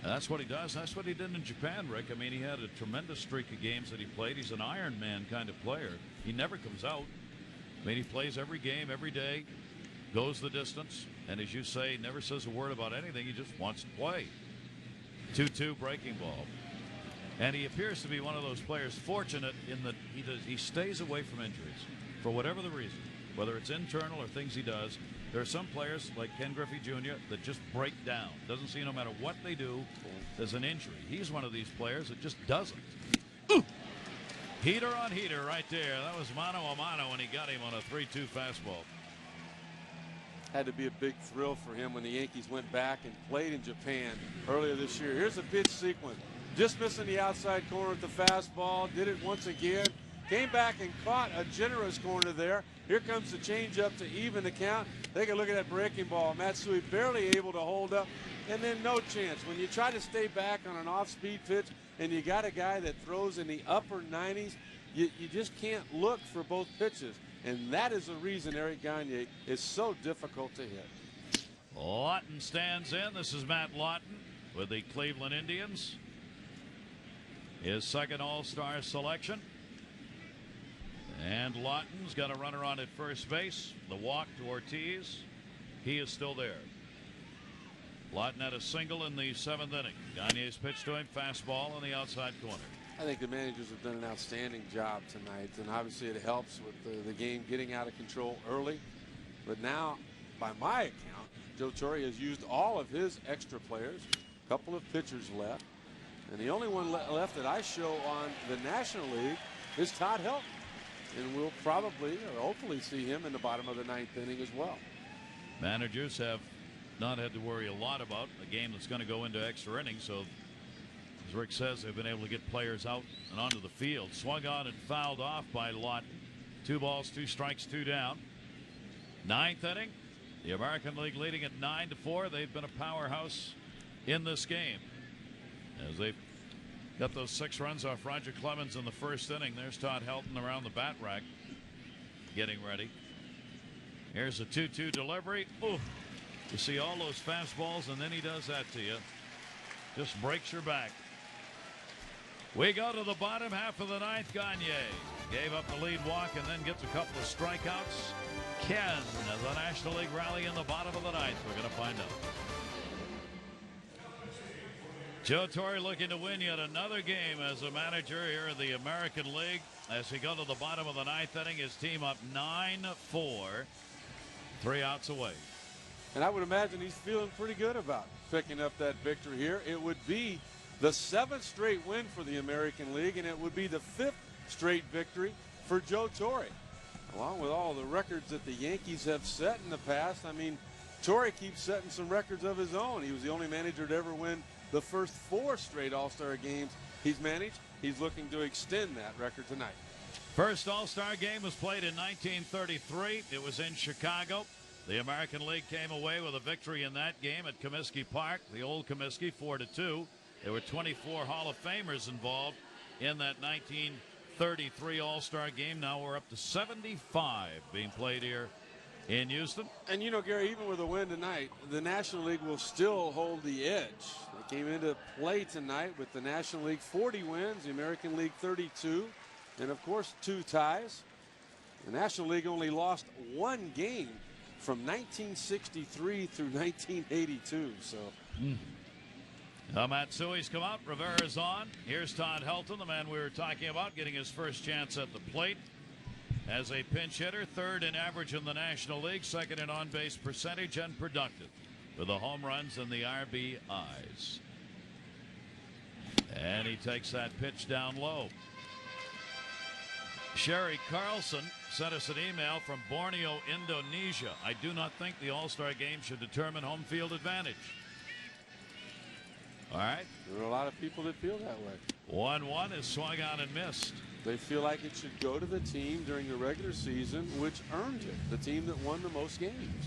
That's what he does. That's what he did in Japan, Rick. I mean, he had a tremendous streak of games that he played. He's an Iron Man kind of player. He never comes out. I mean, he plays every game, every day, goes the distance, and as you say, never says a word about anything. He just wants to play. 2-2 breaking ball. And he appears to be one of those players fortunate in that he stays away from injuries for whatever the reason, whether it's internal or things he does. There are some players like Ken Griffey Jr. that just break down. Doesn't seem no matter what they do, there's an injury. He's one of these players that just doesn't. Ooh. Heater on heater right there. That was mano a mano when he got him on a 3-2 fastball. Had to be a big thrill for him when the Yankees went back and played in Japan earlier this year. Here's a pitch sequence. Just missing the outside corner with the fastball. Did it once again. Came back and caught a generous corner there. Here comes the changeup to even the count. Take a look at that breaking ball. Matsui barely able to hold up, and then no chance. When you try to stay back on an off-speed pitch and you got a guy that throws in the upper 90s, you just can't look for both pitches. And that is the reason Eric Gagne is so difficult to hit. Lawton stands in. This is Matt Lawton with the Cleveland Indians. His second All-Star selection. And Lawton's got a runner on at first base. The walk to Ortiz. He is still there. Lawton had a single in the 7th inning. Gagne's pitch to him, fastball on the outside corner. I think the managers have done an outstanding job tonight, and obviously it helps with the game getting out of control early. But now, by my account, Joe Torre has used all of his extra players, a couple of pitchers left, and the only one left that I show on the National League is Todd Helton. And we'll probably or hopefully see him in the bottom of the 9th inning as well. Managers have not had to worry a lot about a game that's going to go into extra innings. So, as Rick says, they've been able to get players out and onto the field. Swung on and fouled off by Lawton. 2 balls, 2 strikes, 2 down. 9th inning. The American League leading at 9-4. They've been a powerhouse in this game as they've got those 6 runs off Roger Clemens in the 1st inning. There's Todd Helton around the bat rack getting ready. Here's a 2-2 delivery. Ooh, you see all those fastballs, and then he does that to you. Just breaks your back. We go to the bottom half of the 9th. Gagne gave up the lead walk and then gets a couple of strikeouts. Can the National League rally in the bottom of the 9th? We're going to find out. Joe Torre looking to win yet another game as a manager here in the American League. As we go to the bottom of the 9th inning, his team up 9-4, 3 outs away. And I would imagine he's feeling pretty good about picking up that victory here. It would be the 7th straight win for the American League, and it would be the 5th straight victory for Joe Torre. Along with all the records that the Yankees have set in the past, I mean, Torre keeps setting some records of his own. He was the only manager to ever win the first 4 straight All-Star games he's managed. He's looking to extend that record tonight. First All-Star game was played in 1933. It was in Chicago. The American League came away with a victory in that game at Comiskey Park, the old Comiskey, 4-2. There were 24 Hall of Famers involved in that 1933 All-Star game. Now we're up to 75 being played here in Houston. And you know, Gary, even with a win tonight, the National League will still hold the edge. They came into play tonight with the National League 40 wins, the American League 32, and of course 2 ties. The National League only lost 1 game from 1963 through 1982. So. Matsui's come out. Rivera's on. Here's Todd Helton, the man we were talking about, getting his first chance at the plate as a pinch hitter. 3rd in average in the National League, 2nd in on-base percentage, and productive with the home runs and the RBIs. And he takes that pitch down low. Sherry Carlson sent us an email from Borneo, Indonesia. I do not think the All-Star game should determine home field advantage. All right. There are a lot of people that feel that way. 1-1 is swung on and missed. They feel like it should go to the team during the regular season, which earned it, the team that won the most games.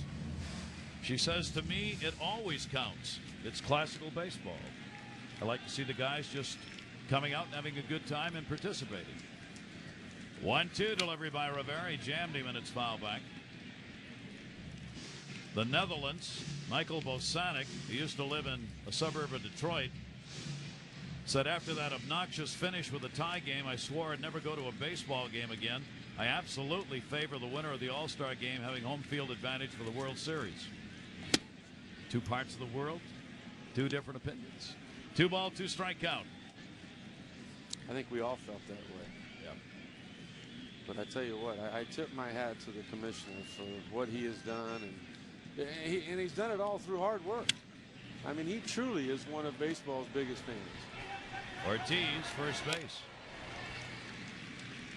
She says, to me, it always counts. It's classical baseball. I like to see the guys just coming out and having a good time and participating. 1-2 delivery by Rivera. He jammed him, and it's foul back. The Netherlands, Michael Bosanic, who used to live in a suburb of Detroit, said after that obnoxious finish with a tie game, I swore I'd never go to a baseball game again. I absolutely favor the winner of the All-Star game having home field advantage for the World Series. 2 parts of the world, 2 different opinions. 2 ball, 2 strike count. I think we all felt that way. Yeah. But I tell you what, I tip my hat to the commissioner for what he has done, and he's done it all through hard work. I mean, he truly is one of baseball's biggest fans. Ortiz, first base.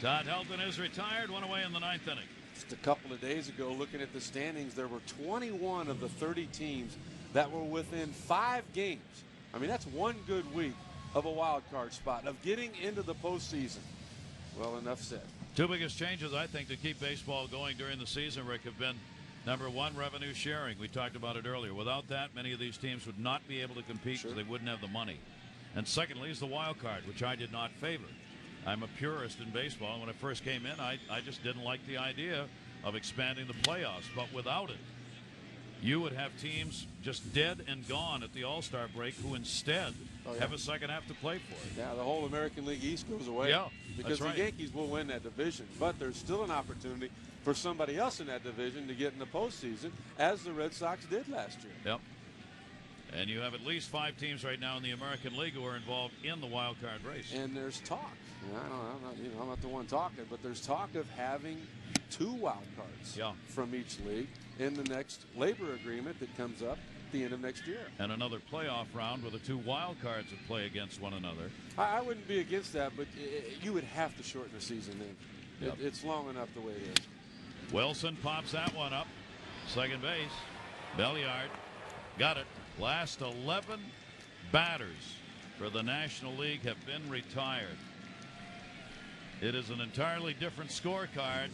Todd Helton is retired, 1 away in the 9th inning. Just a couple of days ago, looking at the standings, there were 21 of the 30 teams that were within 5 games. I mean, that's 1 good week of a wild card spot, of getting into the postseason. Well, enough said. 2 biggest changes, I think, to keep baseball going during the season, Rick, have been, number 1, revenue sharing. We talked about it earlier. Without that, many of these teams would not be able to compete because they wouldn't have the money. And secondly is the wild card, which I did not favor. I'm a purist in baseball, and when I first came in, I just didn't like the idea of expanding the playoffs. But without it, you would have teams just dead and gone at the All-Star break who instead have a second half to play for. Yeah, the whole American League East goes away. Yeah, because that's right. the Yankees will win that division, but there's still an opportunity for somebody else in that division to get in the postseason, as the Red Sox did last year. Yep. And you have at least 5 teams right now in the American League who are involved in the wild card race. And there's talk. I'm not the one talking, but there's talk of having 2 wild cards from each league in the next labor agreement that comes up at the end of next year. And another playoff round where the 2 wild cards would play against one another. I wouldn't be against that, but you would have to shorten the season then. It's long enough the way it is. Wilson pops that one up. Second base. Belliard got it. Last 11 batters for the National League have been retired. It is an entirely different scorecard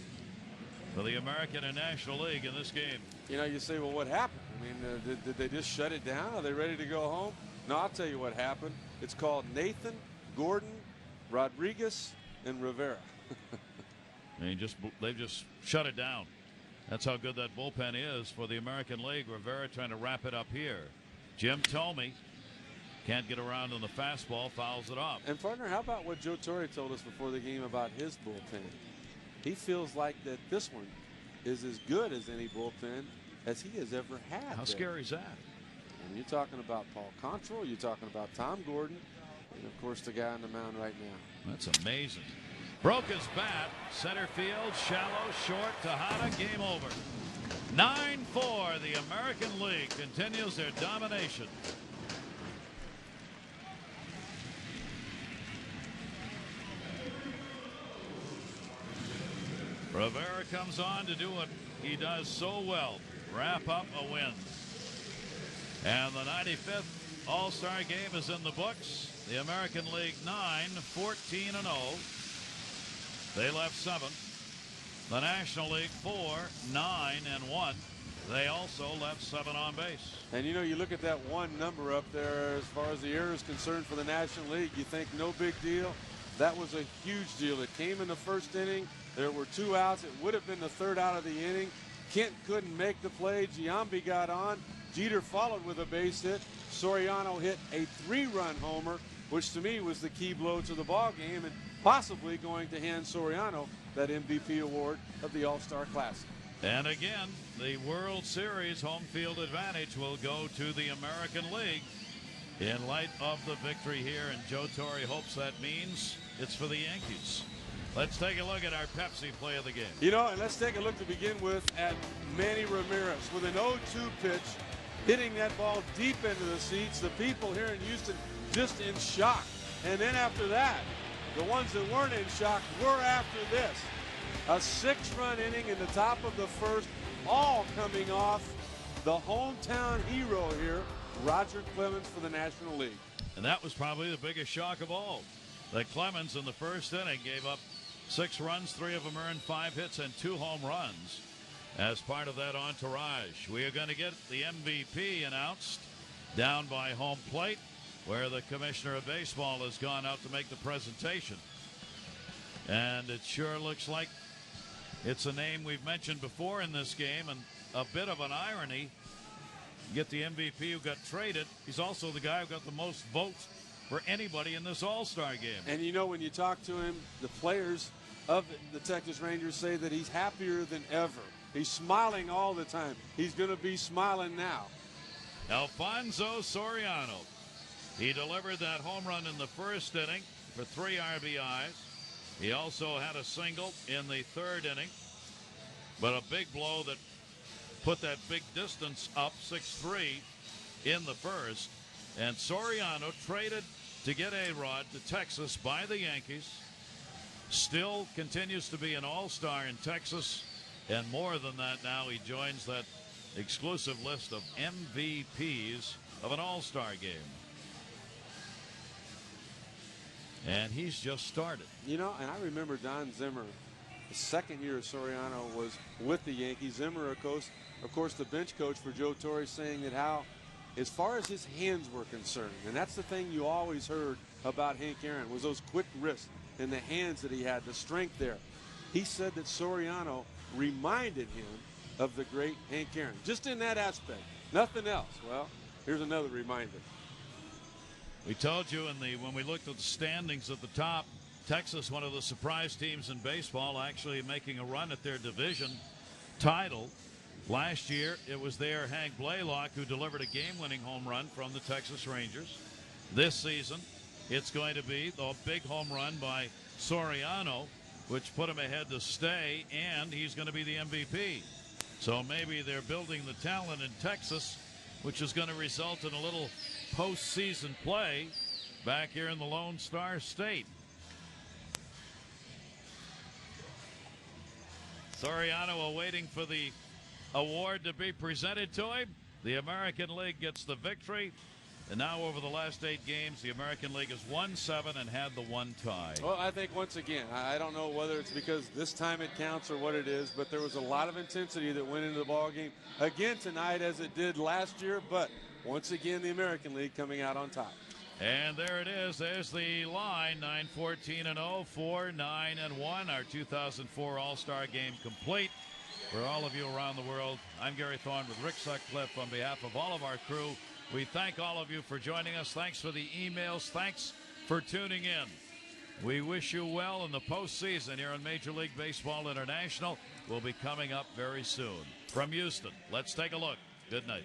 for the American and National League in this game. You know, you say, well, what happened? I mean, did they just shut it down? Are they ready to go home? No, I'll tell you what happened. It's called Nathan, Gordon, Rodriguez, and Rivera. they've just shut it down. That's how good that bullpen is for the American League. Rivera trying to wrap it up here. Jim Thome can't get around on the fastball, fouls it off. And partner, how about what Joe Torre told us before the game about his bullpen? He feels like that this one is as good as any bullpen as he has ever had. How scary is that? And you're talking about Paul Control, you're talking about Tom Gordon, and of course the guy on the mound right now. That's amazing. Broke his bat, center field, shallow, short, Tejada, game over. 9-4, the American League continues their domination. Rivera comes on to do what he does so well, wrap up a win. And the 95th All-Star game is in the books. The American League 9, 14-0. They left 7. The National League 4, 9-1. They also left 7 on base. And you know, you look at that one number up there as far as the error is concerned for the National League, you think no big deal. That was a huge deal. It came in the first inning. There were 2 outs. It would have been the 3rd out of the inning. Kent couldn't make the play. Giambi got on. Jeter followed with a base hit. Soriano hit a 3-run homer, which to me was the key blow to the ball game and possibly going to hand Soriano that MVP award of the All-Star Classic. And again, the World Series home field advantage will go to the American League in light of the victory here, and Joe Torre hopes that means it's for the Yankees. Let's take a look at our Pepsi play of the game. You know, and let's take a look to begin with at Manny Ramirez with an 0-2 pitch, hitting that ball deep into the seats. The people here in Houston just in shock. And then after that, the ones that weren't in shock were after this. A 6-run inning in the top of the first, all coming off the hometown hero here, Roger Clemens for the National League. And that was probably the biggest shock of all. That Clemens in the first inning gave up 6 runs, 3 of them earned 5 hits and 2 home runs. As part of that entourage, we are going to get the MVP announced down by home plate, where the commissioner of baseball has gone out to make the presentation. And it sure looks like it's a name we've mentioned before in this game, and a bit of an irony. Get the MVP who got traded. He's also the guy who got the most votes for anybody in this All-Star game. And you know, when you talk to him, the players of the Texas Rangers say that he's happier than ever. He's smiling all the time. He's going to be smiling now. Alfonso Soriano. He delivered that home run in the first inning for 3 RBIs. He also had a single in the 3rd inning, but a big blow that put that big distance up 6-3 in the first. And Soriano traded to get A-Rod to Texas by the Yankees. Still continues to be an all-star in Texas. And more than that, now he joins that exclusive list of MVPs of an all-star game. And he's just started. You know, and I remember Don Zimmer, the second year Soriano was with the Yankees. Zimmer, of course, the bench coach for Joe Torre, saying that how, as far as his hands were concerned, and that's the thing you always heard about Hank Aaron, was those quick wrists and the hands that he had, the strength there. He said that Soriano reminded him of the great Hank Aaron, just in that aspect, nothing else. Well, here's another reminder. We told you when we looked at the standings at the top, Texas, one of the surprise teams in baseball, actually making a run at their division title. Last year, it was their Hank Blaylock who delivered a game-winning home run from the Texas Rangers. This season, it's going to be the big home run by Soriano, which put him ahead to stay, and he's going to be the MVP. So maybe they're building the talent in Texas, which is going to result in a little postseason play back here in the Lone Star State. Soriano awaiting for the award to be presented to him. The American League gets the victory. And now over the last 8 games, the American League has won 7 and had the 1 tie. Well, I think once again, I don't know whether it's because this time it counts or what it is, but there was a lot of intensity that went into the ball game again tonight as it did last year. But once again, the American League coming out on top. And there it is. There's the line. 9-14-0, 4-9-1. Our 2004 All-Star game complete. For all of you around the world, I'm Gary Thorne with Rick Sutcliffe. On behalf of all of our crew, we thank all of you for joining us. Thanks for the emails. Thanks for tuning in. We wish you well in the postseason here on Major League Baseball International. Will be coming up very soon. From Houston, let's take a look. Good night.